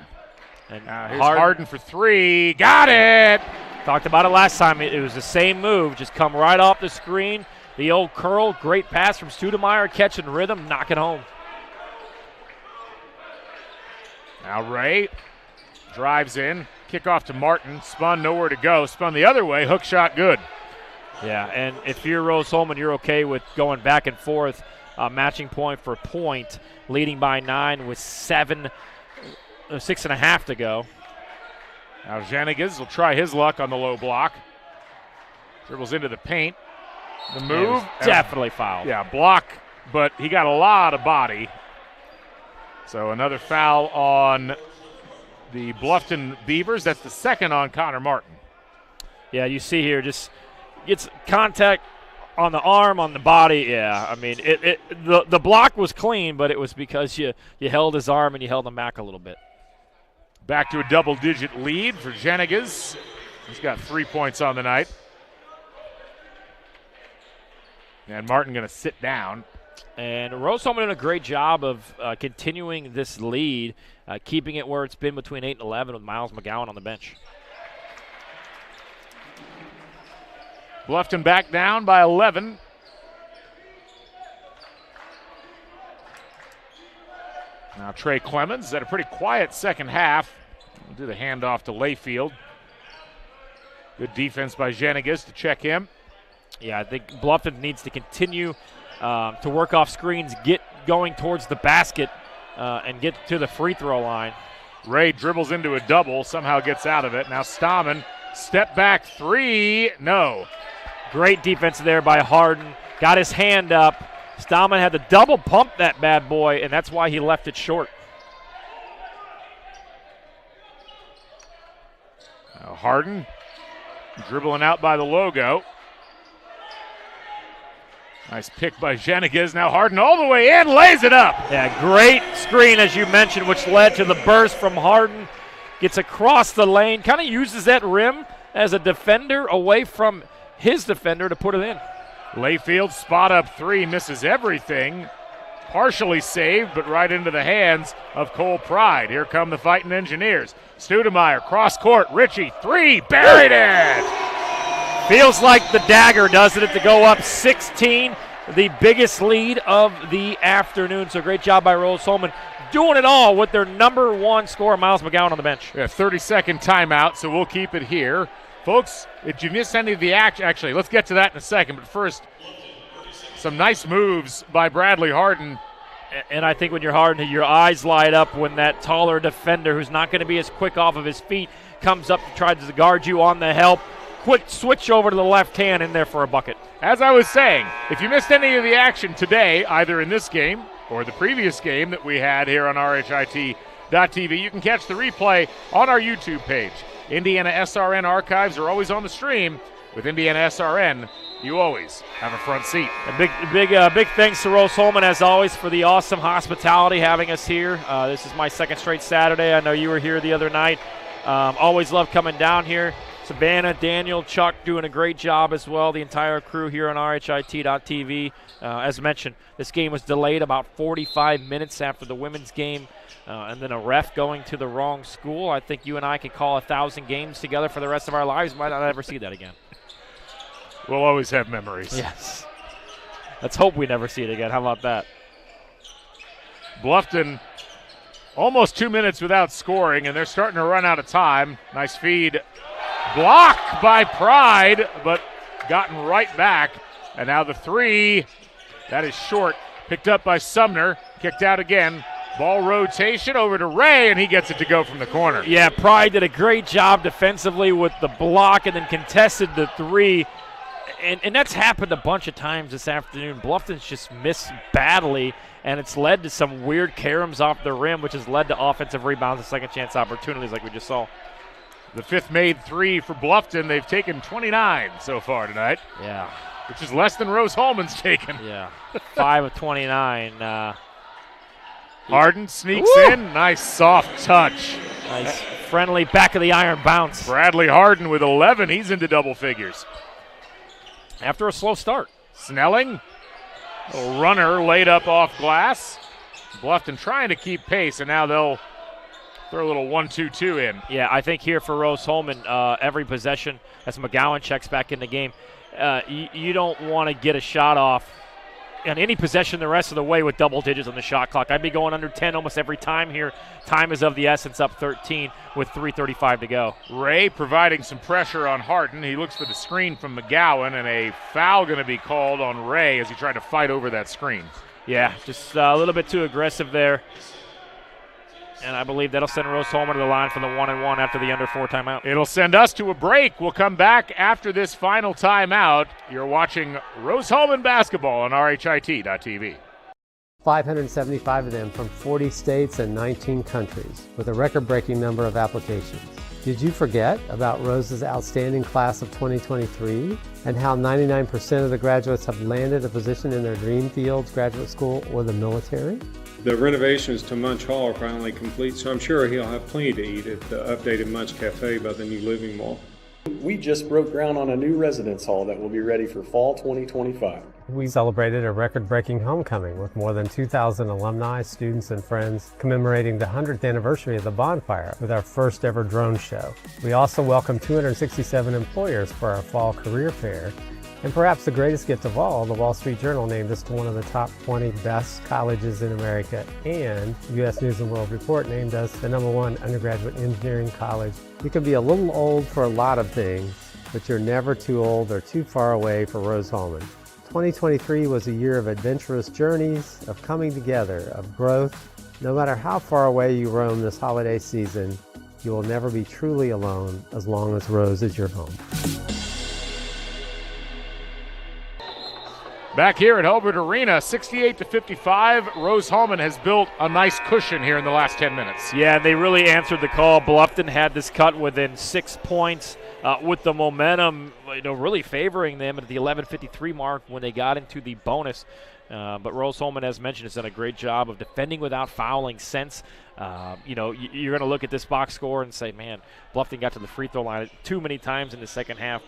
And here's Harden for three, got it! Talked about it last time. It was the same move. Just come right off the screen. The old curl. Great pass from Studemeyer. Catching rhythm. Knock it home. Now Ray drives in. Kickoff to Martin. Spun nowhere to go. Spun the other way. Hook shot good. Yeah, and if you're Rose-Hulman, you're okay with going back and forth. Matching point for point. Leading by 9 with 6.5 to go. Now Janigas will try his luck on the low block. Dribbles into the paint. The move. Definitely fouled. Yeah, block, but he got a lot of body. So another foul on the Bluffton Beavers. That's the second on Connor Martin. Yeah, you see here, just gets contact on the arm, on the body. Yeah, I mean, the block was clean, but it was because you held his arm and you held him back a little bit. Back to a double-digit lead for Janigas. He's got 3 points on the night. And Martin going to sit down. And Rose-Hulman doing a great job of continuing this lead, keeping it where it's been between 8 and 11 with Miles McGowan on the bench. Bluffton back down by 11. Now Trey Clemens had a pretty quiet second half. We'll do the handoff to Layfield. Good defense by Janigas to check him. Yeah, I think Bluffton needs to continue to work off screens, get going towards the basket, and get to the free throw line. Ray dribbles into a double, somehow gets out of it. Now Stammen, step back three, no. Great defense there by Harden. Got his hand up. Stammen had to double pump that bad boy, and that's why he left it short. Now Harden dribbling out by the logo. Nice pick by Janigas. Now Harden all the way in, lays it up. Yeah, great screen, as you mentioned, which led to the burst from Harden. Gets across the lane, kind of uses that rim as a defender away from his defender to put it in. Layfield spot up three, misses everything. Partially saved, but right into the hands of Cole Pride. Here come the Fighting Engineers. Studemeyer, cross court, Ritchie, three, buried it! Feels like the dagger, doesn't it, to go up 16, the biggest lead of the afternoon. So great job by Rose-Hulman, doing it all with their number one scorer, Miles McGowan, on the bench. We have 30-second timeout, so we'll keep it here. Folks, if you missed any of the action, actually, let's get to that in a second. But first, some nice moves by Bradley Harden. And I think when you're Harden, your eyes light up when that taller defender, who's not going to be as quick off of his feet, comes up and tries to guard you on the help. Quick switch over to the left hand in there for a bucket. As I was saying, if you missed any of the action today, either in this game or the previous game that we had here on RHIT.TV, you can catch the replay on our YouTube page. IndianaSRN archives are always on the stream. With IndianaSRN, you always have a front seat. A big thanks to Rose-Hulman, as always, for the awesome hospitality having us here. This is my second straight Saturday. I know you were here the other night. Always love coming down here. Savannah, Daniel, Chuck doing a great job as well. The entire crew here on RHIT.TV. As mentioned, this game was delayed about 45 minutes after the women's game, and then a ref going to the wrong school. I think you and I could call 1,000 games together for the rest of our lives. Might not ever see that again. We'll always have memories. Yes. Let's hope we never see it again. How about that? Bluffton almost 2 minutes without scoring, and they're starting to run out of time. Nice feed. Blocked by Pride, but gotten right back. And now the three. That is short. Picked up by Sumner. Kicked out again. Ball rotation over to Ray, and he gets it to go from the corner. Yeah, Pride did a great job defensively with the block and then contested the three. And that's happened a bunch of times this afternoon. Bluffton's just missed badly, and it's led to some weird caroms off the rim, which has led to offensive rebounds and second chance opportunities like we just saw. The fifth made three for Bluffton. They've taken 29 so far tonight. Yeah. Which is less than Rose-Hulman's taken. Yeah. 5 of 29. Harden sneaks in. Nice soft touch. Nice friendly back of the iron bounce. Bradley Harden with 11. He's into double figures. After a slow start. Snelling. A runner laid up off glass. Bluffton trying to keep pace, and now they'll throw a little 1-2-2 in. Yeah, I think here for Rose-Hulman, every possession as McGowan checks back in the game, you don't want to get a shot off on any possession the rest of the way with double digits on the shot clock. I'd be going under 10 almost every time here. Time is of the essence, up 13 with 3:35 to go. Ray providing some pressure on Harden. He looks for the screen from McGowan, and a foul going to be called on Ray as he tried to fight over that screen. Yeah, just a little bit too aggressive there. And I believe that'll send Rose-Hulman to the line for the 1-and-1 after the under 4 timeout. It'll send us to a break. We'll come back after this final timeout. You're watching Rose-Hulman basketball on RHIT.TV. 575 of them from 40 states and 19 countries, with a record-breaking number of applications. Did you forget about Rose's outstanding class of 2023 and how 99% of the graduates have landed a position in their dream fields, graduate school, or the military? The renovations to Munch Hall are finally complete, so I'm sure he'll have plenty to eat at the updated Munch Cafe by the new Living Mall. We just broke ground on a new residence hall that will be ready for fall 2025. We celebrated a record-breaking homecoming with more than 2,000 alumni, students, and friends commemorating the 100th anniversary of the bonfire with our first ever drone show. We also welcomed 267 employers for our fall career fair. And perhaps the greatest gift of all, the Wall Street Journal named us to one of the top 20 best colleges in America, and U.S. News & World Report named us the #1 undergraduate engineering college. You can be a little old for a lot of things, but you're never too old or too far away for Rose-Hulman. 2023 was a year of adventurous journeys, of coming together, of growth. No matter how far away you roam this holiday season, you will never be truly alone as long as Rose is your home. Back here at Hulbert Arena, 68-55. Rose-Hulman has built a nice cushion here in the last 10 minutes. Yeah, they really answered the call. Bluffton had this cut within 6 points with the momentum, really favoring them at the 11:53 mark when they got into the bonus. But Rose-Hulman, as mentioned, has done a great job of defending without fouling since. You're going to look at this box score and say, man, Bluffton got to the free throw line too many times in the second half.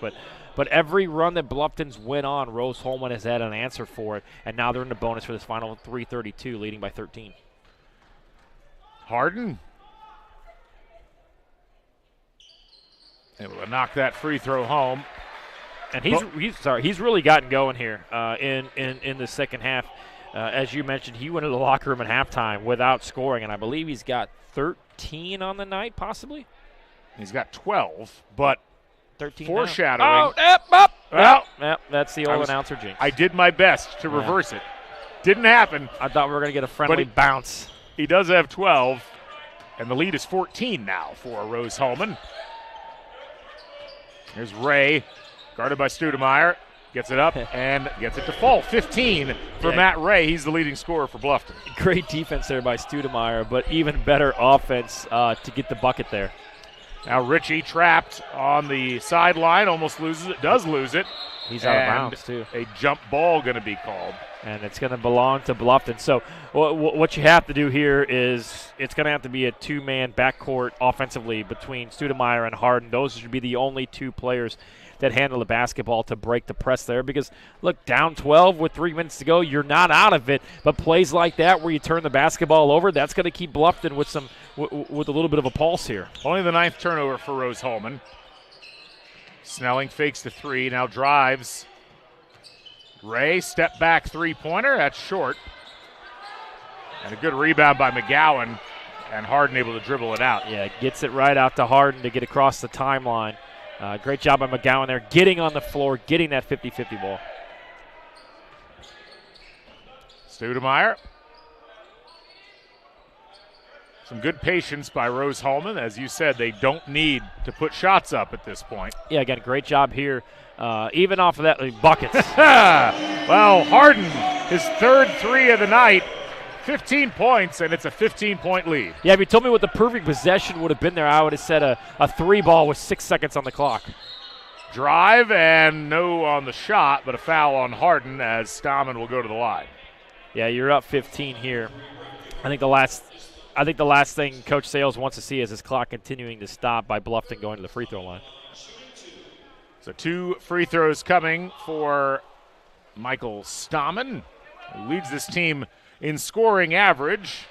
But every run that Bluffton's went on, Rose-Hulman has had an answer for it. And now they're in the bonus for this final 3:32, leading by 13. Harden able to knock that free throw home. And he's really gotten going here in the second half. As you mentioned, he went to the locker room at halftime without scoring, and I believe he's got 13 on the night, possibly. He's got 12, but 13 foreshadowing. That's the old announcer jinx. I did my best to reverse it. Didn't happen. I thought we were going to get a friendly bounce. He does have 12, and the lead is 14 now for Rose-Hulman. Here's Ray. Guarded by Studemeyer, gets it up and gets it to fall. 15 for Matt Ray. He's the leading scorer for Bluffton. Great defense there by Studemeyer, but even better offense to get the bucket there. Now Ritchie trapped on the sideline, almost loses it, does lose it. He's out of bounds, too. A jump ball going to be called. And it's going to belong to Bluffton. So what you have to do here is it's going to have to be a two-man backcourt offensively between Stoudemire and Harden. Those should be the only two players that handle the basketball to break the press there because, look, down 12 with 3 minutes to go, you're not out of it. But plays like that where you turn the basketball over, that's going to keep Bluffton with a little bit of a pulse here. Only the 9th turnover for Rose-Hulman. Snelling fakes the 3, now drives. Ray, step back three-pointer, that's short. And a good rebound by McGowan, and Harden able to dribble it out. Yeah, gets it right out to Harden to get across the timeline. Great job by McGowan there, getting on the floor, getting that 50-50 ball. Stoudemire. Some good patience by Rose-Hulman. As you said, they don't need to put shots up at this point. Yeah, again, great job here. Even off of that, buckets. Well, Harden, his 3rd 3 of the night, 15 points, and it's a 15-point lead. Yeah, if you told me what the perfect possession would have been there, I would have said a 3-ball with 6 seconds on the clock. Drive and no on the shot, but a foul on Harden as Stoudemire will go to the line. Yeah, you're up 15 here. I think the last thing Coach Sales wants to see is his clock continuing to stop by Bluffton going to the free throw line. So 2 free throws coming for Michael Stoudemire, who leads this team in scoring average.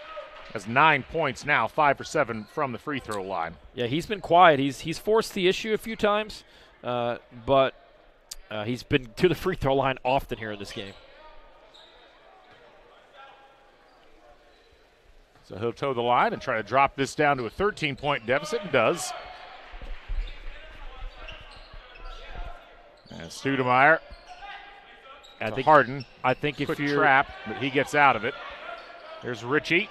Has 9 points now, 5 for 7 from the free throw line. Yeah, he's been quiet. He's forced the issue a few times, but he's been to the free throw line often here in this game. So he'll toe the line and try to drop this down to a 13-point deficit, and does. And Stoudemire. I think Harden. I think if quick you're trap, but he gets out of it. There's Ritchie,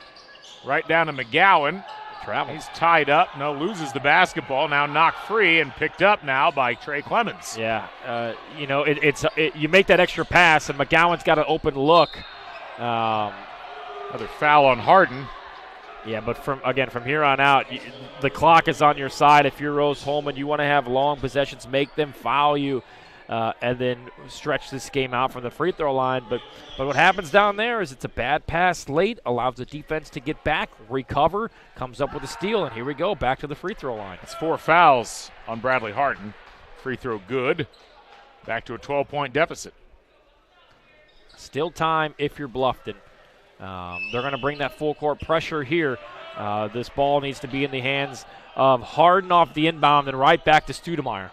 right down to McGowan. Travel. He's tied up. No, loses the basketball. Now knocked free and picked up now by Trey Clemens. Yeah, you make that extra pass, and McGowan's got an open look. Another foul on Harden. Yeah, but from here on out, the clock is on your side. If you're Rose-Hulman, you want to have long possessions, make them foul you, and then stretch this game out from the free throw line. But what happens down there is it's a bad pass late, allows the defense to get back, recover, comes up with a steal, and here we go, back to the free throw line. It's 4 fouls on Bradley Harden. Free throw good. Back to a 12-point deficit. Still time if you're Bluffton. They're going to bring that full court pressure here. This ball needs to be in the hands of Harden off the inbound and right back to Stoudemire.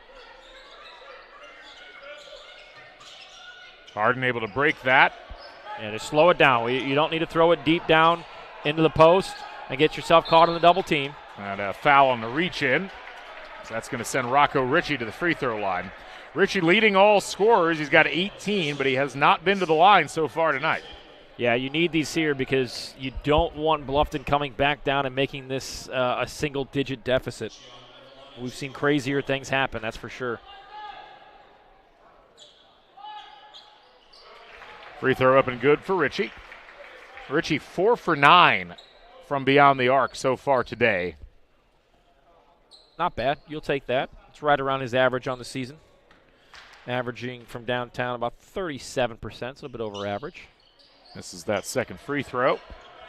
Harden able to break that. And to slow it down. You don't need to throw it deep down into the post and get yourself caught in the double team. And a foul on the reach in. So that's going to send Rocco Ritchie to the free throw line. Ritchie leading all scorers. He's got 18, but he has not been to the line so far tonight. Yeah, you need these here because you don't want Bluffton coming back down and making this a single-digit deficit. We've seen crazier things happen, that's for sure. Free throw up and good for Ritchie. Ritchie 4 for 9 from beyond the arc so far today. Not bad. You'll take that. It's right around his average on the season. Averaging from downtown about 37%, so a little bit over average. This is that second free throw.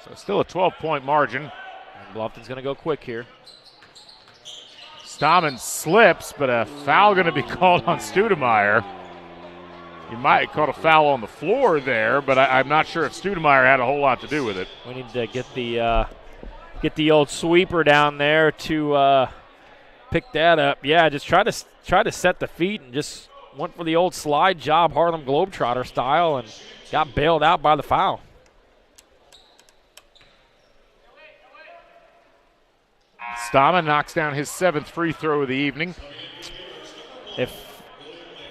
So still a 12-point margin. And Bluffton's going to go quick here. Stoudemire slips, but a foul going to be called on Stoudemire. He might have caught a foul on the floor there, but I'm not sure if Stoudemire had a whole lot to do with it. We need to get the old sweeper down there to pick that up. Yeah, just try to set the feet and just went for the old slide job, Harlem Globetrotter style, and got bailed out by the foul. Stoudemire knocks down his 7th free throw of the evening. If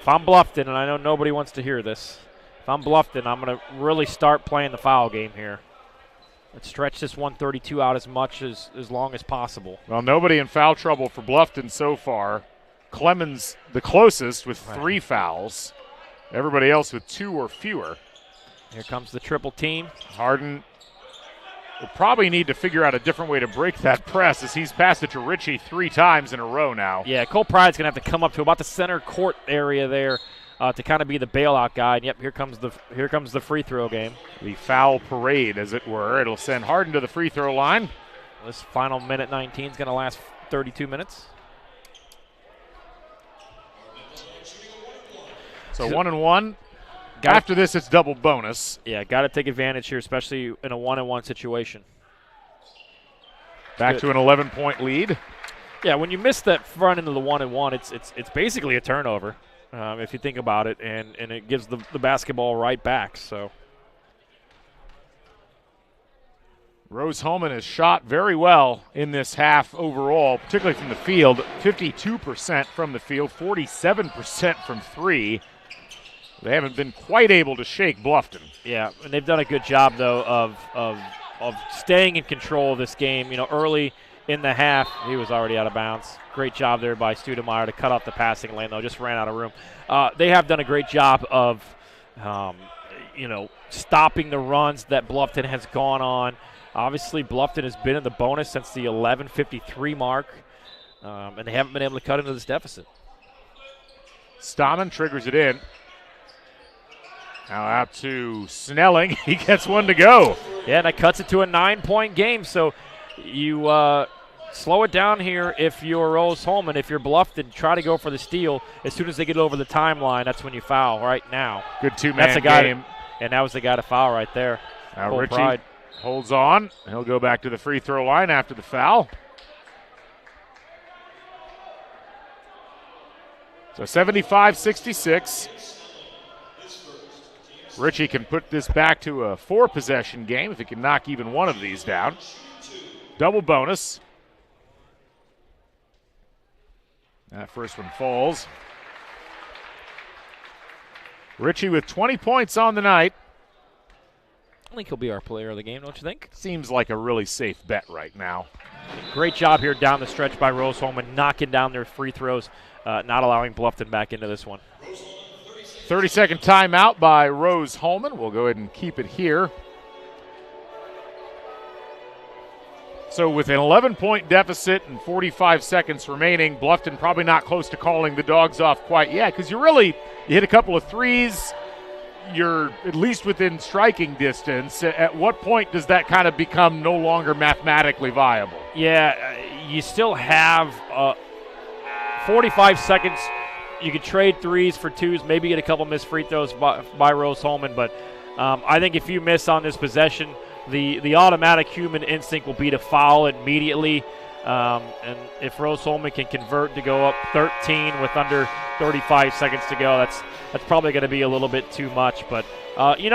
I'm Bluffton, and I know nobody wants to hear this, if I'm Bluffton, I'm going to really start playing the foul game here. Let's stretch this 132 out as long as possible. Well, nobody in foul trouble for Bluffton so far. Clemens the closest with 3 fouls. Everybody else with 2 or fewer. Here comes the triple team. Harden will probably need to figure out a different way to break that press as he's passed it to Ritchie 3 times in a row now. Yeah, Cole Pride's going to have to come up to about the center court area there to kind of be the bailout guy. And, yep, here comes the free throw game. The foul parade, as it were. It'll send Harden to the free throw line. This final minute 19 is going to last 32 minutes. So 1-1. After this, it's double bonus. Yeah, got to take advantage here, especially in a 1-on-1 situation. Back to an 11-point lead. Yeah, when you miss that front into the 1-on-1, it's basically a turnover, if you think about it, and it gives the basketball right back. So Rose-Hulman has shot very well in this half overall, particularly from the field. 52% from the field, 47% from three. They haven't been quite able to shake Bluffton. Yeah, and they've done a good job, though, of staying in control of this game. You know, early in the half, he was already out of bounds. Great job there by Stoudemire to cut off the passing lane, though. Just ran out of room. They have done a great job of, stopping the runs that Bluffton has gone on. Obviously, Bluffton has been in the bonus since the 11:53 mark, and they haven't been able to cut into this deficit. Stoudemire triggers it in. Now out to Snelling. He gets one to go. Yeah, and that cuts it to a 9-point game. So you slow it down here if you're Rose-Hulman. If you're Bluffton, try to go for the steal. As soon as they get over the timeline, that's when you foul right now. Good two-man game. And that was the guy to foul right there. Now Richie holds on. He'll go back to the free throw line after the foul. So 75-66. Richie can put this back to a 4-possession game if he can knock even one of these down. Double bonus. That first one falls. Richie with 20 points on the night. I think he'll be our player of the game, don't you think? Seems like a really safe bet right now. Great job here down the stretch by Rose-Hulman, knocking down their free throws, not allowing Bluffton back into this one. 30-second timeout by Rose-Hulman. We'll go ahead and keep it here. So with an 11-point deficit and 45 seconds remaining, Bluffton probably not close to calling the dogs off quite yet, because you hit a couple of threes, you're at least within striking distance. At what point does that kind of become no longer mathematically viable? Yeah, you still have 45 seconds. You could trade threes for twos, maybe get a couple missed free throws by Rose-Hulman, but I think if you miss on this possession, the automatic human instinct will be to foul immediately. And if Rose-Hulman can convert to go up 13 with under 35 seconds to go, that's probably going to be a little bit too much. But, you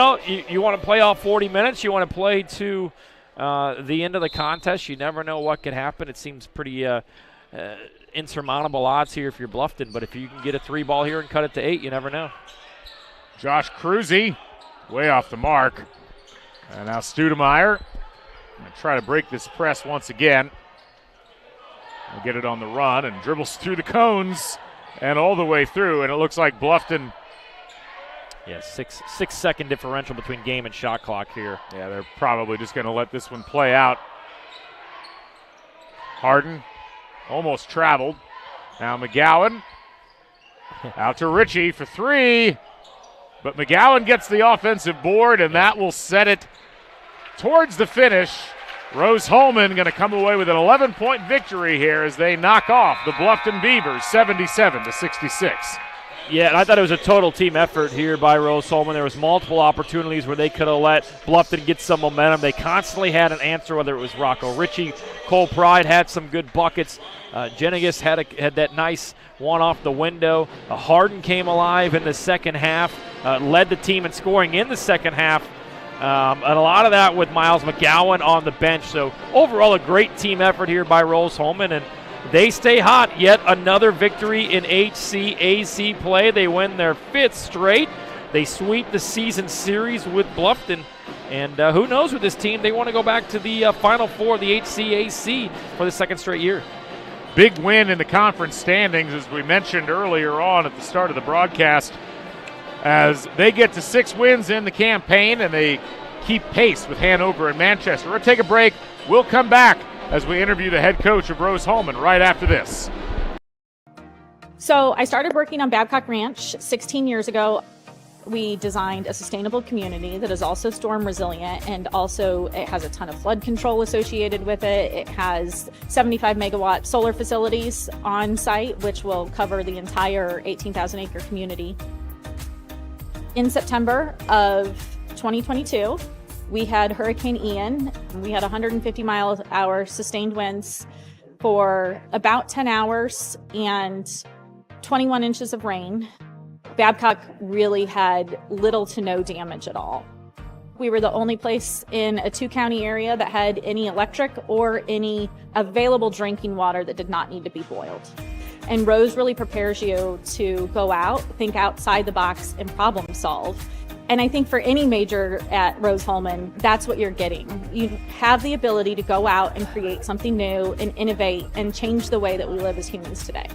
want to play all 40 minutes. You want to play to the end of the contest. You never know what could happen. It seems pretty insurmountable odds here if you're Bluffton. But if you can get a 3-ball here and cut it to 8, you never know. Josh Cruzy way off the mark. And now Stoudemire going to try to break this press once again. He'll get it on the run and dribbles through the cones and all the way through. And it looks like Bluffton. Yeah, 6-second differential between game and shot clock here. Yeah, they're probably just going to let this one play out. Harden almost traveled. Now McGowan out to Richie for 3. But McGowan gets the offensive board, and that will set it towards the finish. Rose-Hulman going to come away with an 11-point victory here as they knock off the Bluffton Beavers 77-66. Yeah, and I thought it was a total team effort here by Rose-Hulman. There was multiple opportunities where they could have let Bluffton get some momentum. They constantly had an answer, whether it was Rocco Ritchie. Cole Pride had some good buckets. Jenigas had that nice one off the window. Harden came alive in the second half, led the team in scoring in the second half. And a lot of that with Miles McGowan on the bench. So overall, a great team effort here by Rose-Hulman, and they stay hot. Yet another victory in HCAC play. They win their 5th straight. They sweep the season series with Bluffton. And who knows with this team, they want to go back to the Final Four of the HCAC for the 2nd straight year. Big win in the conference standings, as we mentioned earlier on at the start of the broadcast, as they get to 6 wins in the campaign and they keep pace with Hanover and Manchester. We'll take a break. We'll come back as we interview the head coach of Rose-Hulman right after this. So I started working on Babcock Ranch 16 years ago. We designed a sustainable community that is also storm resilient, and also it has a ton of flood control associated with it. It has 75 megawatt solar facilities on site, which will cover the entire 18,000 acre community. In September of 2022, we had Hurricane Ian. We had 150 miles an hour sustained winds for about 10 hours and 21 inches of rain. Babcock really had little to no damage at all. We were the only place in a 2-county area that had any electric or any available drinking water that did not need to be boiled. And Rose really prepares you to go out, think outside the box, and problem solve. And I think for any major at Rose-Hulman, that's what you're getting. You have the ability to go out and create something new and innovate and change the way that we live as humans today.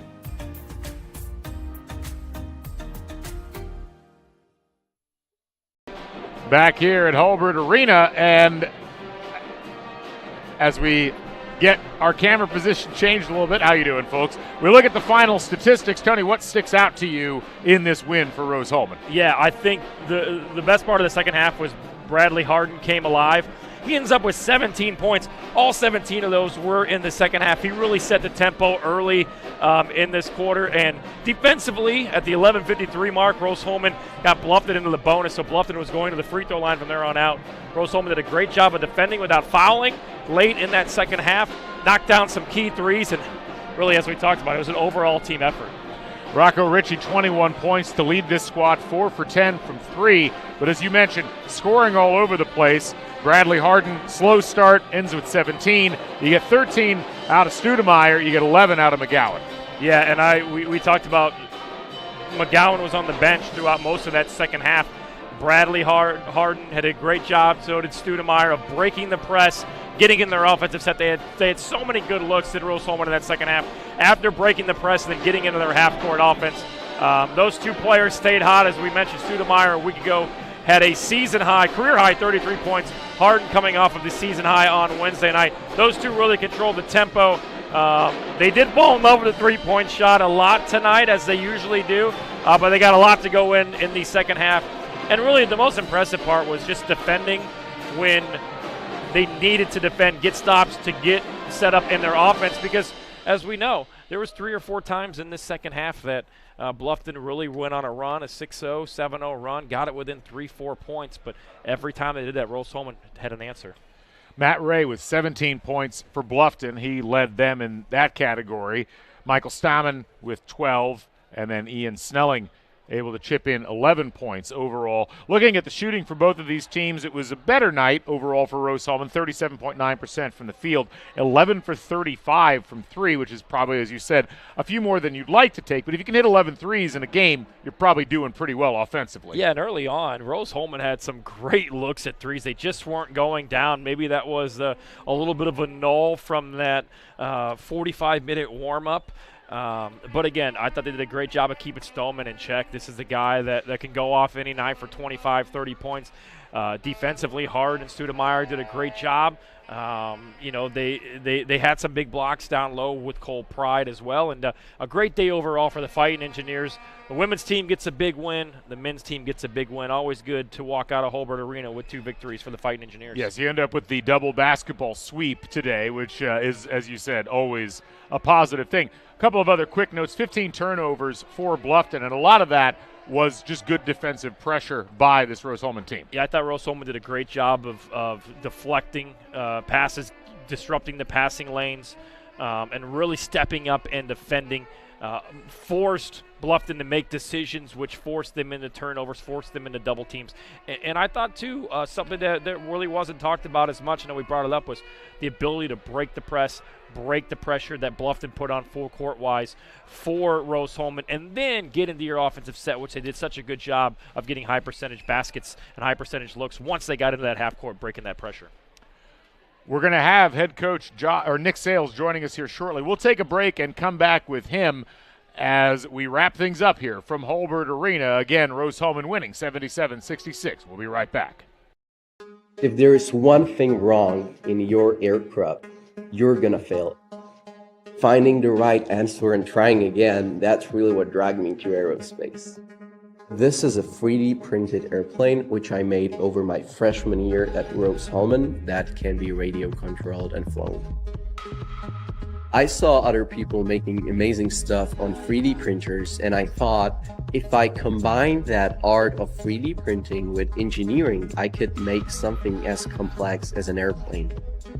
Back here at Hulbert Arena, and as we get our camera position changed a little bit, how you doing, folks? We look at the final statistics. Tony, what sticks out to you in this win for Rose-Hulman? Yeah, I think the best part of the second half was Bradley Harden came alive. He ends up with 17 points. All 17 of those were in the second half. He really set the tempo early in this quarter. And defensively, at the 11:53 mark, Rose-Hulman got Bluffton into the bonus, so Bluffton was going to the free throw line from there on out. Rose-Hulman did a great job of defending without fouling late in that second half, knocked down some key threes, and really, as we talked about, it was an overall team effort. Rocco Ritchie, 21 points to lead this squad, 4 for 10 from 3. But as you mentioned, scoring all over the place. Bradley Harden, slow start, ends with 17. You get 13 out of Studemeyer. You get 11 out of McGowan. Yeah, and we talked about McGowan was on the bench throughout most of that second half. Bradley Harden had a great job, so did Studemeyer, of breaking the press, getting in their offensive set. They had so many good looks at Rose-Hulman in that second half. After breaking the press and then getting into their half-court offense, those two players stayed hot. As we mentioned, Studemeyer a week ago had a season-high, career-high 33 points. Harden coming off of the season high on Wednesday night. Those two really controlled the tempo. They did fall in love with the three-point shot a lot tonight, as they usually do, but they got a lot to go in the second half. And really the most impressive part was just defending when they needed to defend, get stops to get set up in their offense, because as we know, there was 3 or 4 times in this second half that Bluffton really went on a run, a 6-0, 7-0 run, got it within 3-4 points, but every time they did that, Rose-Hulman had an answer. Matt Ray with 17 points for Bluffton. He led them in that category. Michael Stammen with 12, and then Ian Snelling able to chip in 11 points overall. Looking at the shooting for both of these teams, it was a better night overall for Rose-Hulman, 37.9% from the field, 11 for 35 from 3, which is probably, as you said, a few more than you'd like to take. But if you can hit 11 threes in a game, you're probably doing pretty well offensively. Yeah, and early on, Rose-Hulman had some great looks at threes. They just weren't going down. Maybe that was a little bit of a null from that 45-minute warm-up. But again, I thought they did a great job of keeping Stoneman in check. This is the guy that can go off any night for 25, 30 points. Defensively, Hard and Studemeyer did a great job. They had some big blocks down low with Cole Pride as well, and a great day overall for the Fighting Engineers. The women's team gets a big win. The men's team gets a big win. Always good to walk out of Hulbert Arena with 2 victories for the Fighting Engineers. Yes, you end up with the double basketball sweep today, which is, as you said, always a positive thing. A couple of other quick notes, 15 turnovers for Bluffton, and a lot of that was just good defensive pressure by this Rose-Hulman team. Yeah, I thought Rose-Hulman did a great job of deflecting passes, disrupting the passing lanes, and really stepping up and defending. Forced Bluffton to make decisions, which forced them into turnovers, forced them into double teams. And I thought, too, something that really wasn't talked about as much, and we brought it up, was the ability to break the press, break the pressure that Bluffton put on full court-wise for Rose-Hulman, and then get into your offensive set, which they did such a good job of getting high-percentage baskets and high-percentage looks once they got into that half-court, breaking that pressure. We're going to have head coach Nick Sales joining us here shortly. We'll take a break and come back with him as we wrap things up here from Hulbert Arena. Again, Rose-Hulman winning 77-66. We'll be right back. If there is one thing wrong in your aircraft, you're going to fail it. finding the right answer and trying again, that's really what dragged me to aerospace. This is a 3D printed airplane which I made over my freshman year at Rose-Hulman that can be radio controlled and flown. I saw other people making amazing stuff on 3D printers, and I thought if I combined that art of 3D printing with engineering, I could make something as complex as an airplane.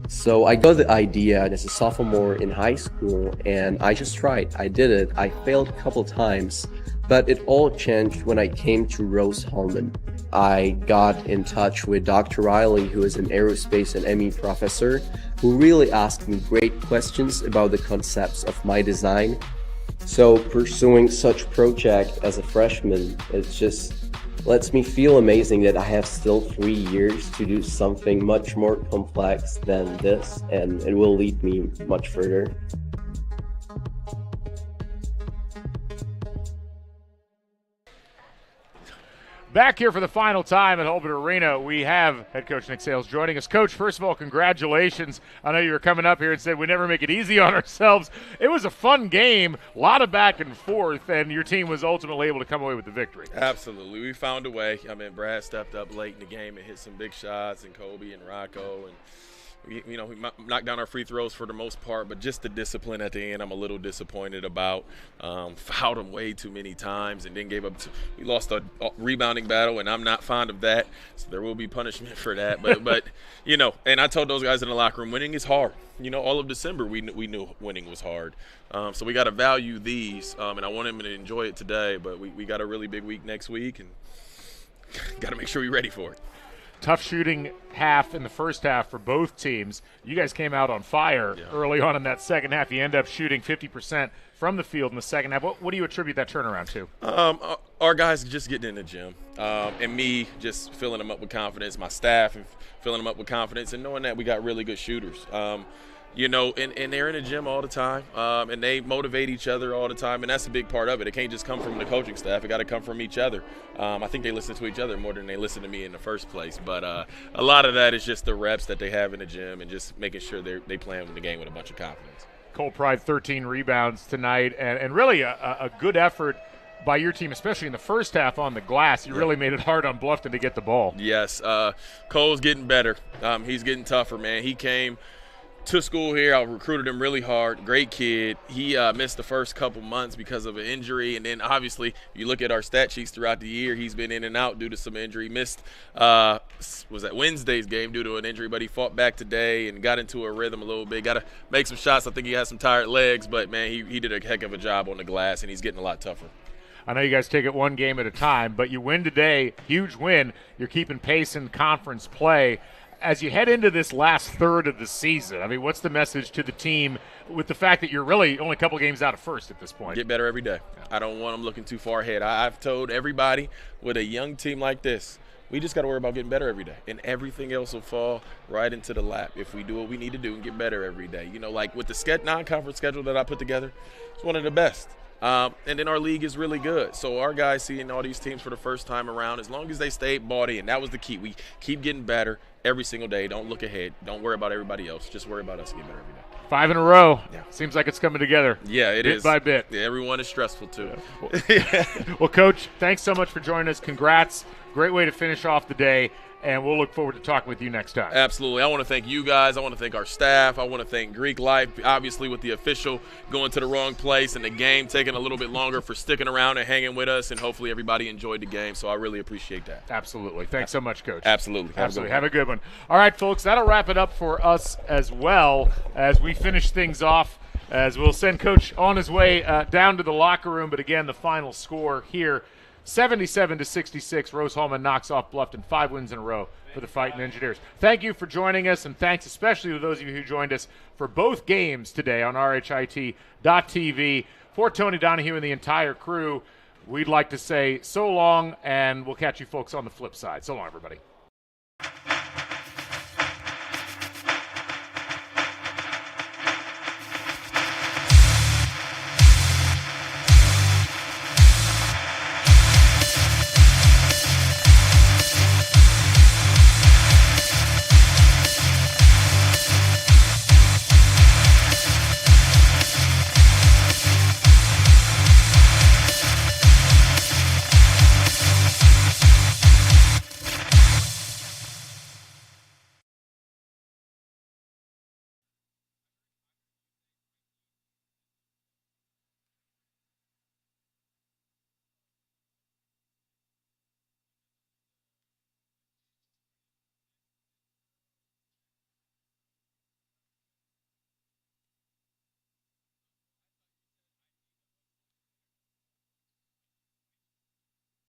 So I got the idea as a sophomore in high school, and I just tried. I did it. I failed a couple times, but it all changed when I came to Rose-Hulman. I got in touch with Dr. Riley, who is an aerospace and ME professor, who really asked me great questions about the concepts of my design. So pursuing such project as a freshman, it just lets me feel amazing that I have still 3 years to do something much more complex than this, and it will lead me much further. Back here for the final time at Holbert Arena, we have head coach Nick Sales joining us. Coach, first of all, congratulations. I know you were coming up here and said we never make it easy on ourselves. It was a fun game, a lot of back and forth, and your team was ultimately able to come away with the victory. Absolutely. We found a way. I mean, Brad stepped up late in the game and hit some big shots, and Kobe and Rocco, and we knocked down our free throws for the most part, but just the discipline at the end I'm a little disappointed about. Fouled them way too many times and then gave up. We lost a rebounding battle, and I'm not fond of that, so there will be punishment for that. But and I told those guys in the locker room, winning is hard. All of December we knew winning was hard. So we got to value these, and I want them to enjoy it today, but we got a really big week next week, and got to make sure we're ready for it. Tough shooting half in the first half for both teams. You guys came out on fire early on in that second half. You end up shooting 50% from the field in the second half. What do you attribute that turnaround to? Our guys just getting in the gym, and me just filling them up with confidence, my staff and filling them up with confidence, and knowing that we got really good shooters. And they're in the gym all the time, and they motivate each other all the time, and that's a big part of it. It can't just come from the coaching staff. It got to come from each other. I think they listen to each other more than they listen to me in the first place, but a lot of that is just the reps that they have in the gym and just making sure they playing the game with a bunch of confidence. Cole Pride, 13 rebounds tonight, and really a good effort by your team, especially in the first half on the glass. You really made it hard on Bluffton to get the ball. Yes, Cole's getting better. He's getting tougher, man. He came to school here. I recruited him really hard. Great kid. He missed the first couple months because of an injury, and then obviously you look at our stat sheets throughout the year, he's been in and out due to some injury. Missed was that Wednesday's game due to an injury, but he fought back today and got into a rhythm a little bit. Got to make some shots. I think he has some tired legs, but man, he did a heck of a job on the glass, and he's getting a lot tougher. I know you guys take it one game at a time, but you win today, huge win. You're keeping pace in conference play. As you head into this last third of the season, I mean, what's the message to the team with the fact that you're really only a couple games out of first at this point? Get better every day. I don't want them looking too far ahead. I've told everybody with a young team like this, we just got to worry about getting better every day, and everything else will fall right into the lap if we do what we need to do and get better every day. Like with the non-conference schedule that I put together, it's one of the best. And then our league is really good. So our guys seeing all these teams for the first time around, as long as they stay bought in, that was the key. We keep getting better every single day. Don't look ahead. Don't worry about everybody else. Just worry about us and get better every day. 5 in a row. Yeah. Seems like it's coming together. Yeah, it is. Bit by bit. Yeah, everyone is stressful too. Yeah. Well, Coach, thanks so much for joining us. Congrats. Great way to finish off the day. And we'll look forward to talking with you next time. Absolutely. I want to thank you guys. I want to thank our staff. I want to thank Greek Life, obviously, with the official going to the wrong place and the game taking a little bit longer, for sticking around and hanging with us. And hopefully everybody enjoyed the game. So I really appreciate that. Absolutely. Thanks so much, Coach. Absolutely. Have a good one. All right, folks, that'll wrap it up for us as well as we finish things off, as we'll send Coach on his way down to the locker room. But again, the final score here, 77-66. Rose-Hulman knocks off Bluffton. 5 wins in a row for the Fighting Engineers. Thank you for joining us, and thanks especially to those of you who joined us for both games today on RHIT.TV. For Tony Donahue and the entire crew, we'd like to say so long, and we'll catch you folks on the flip side. So long, everybody.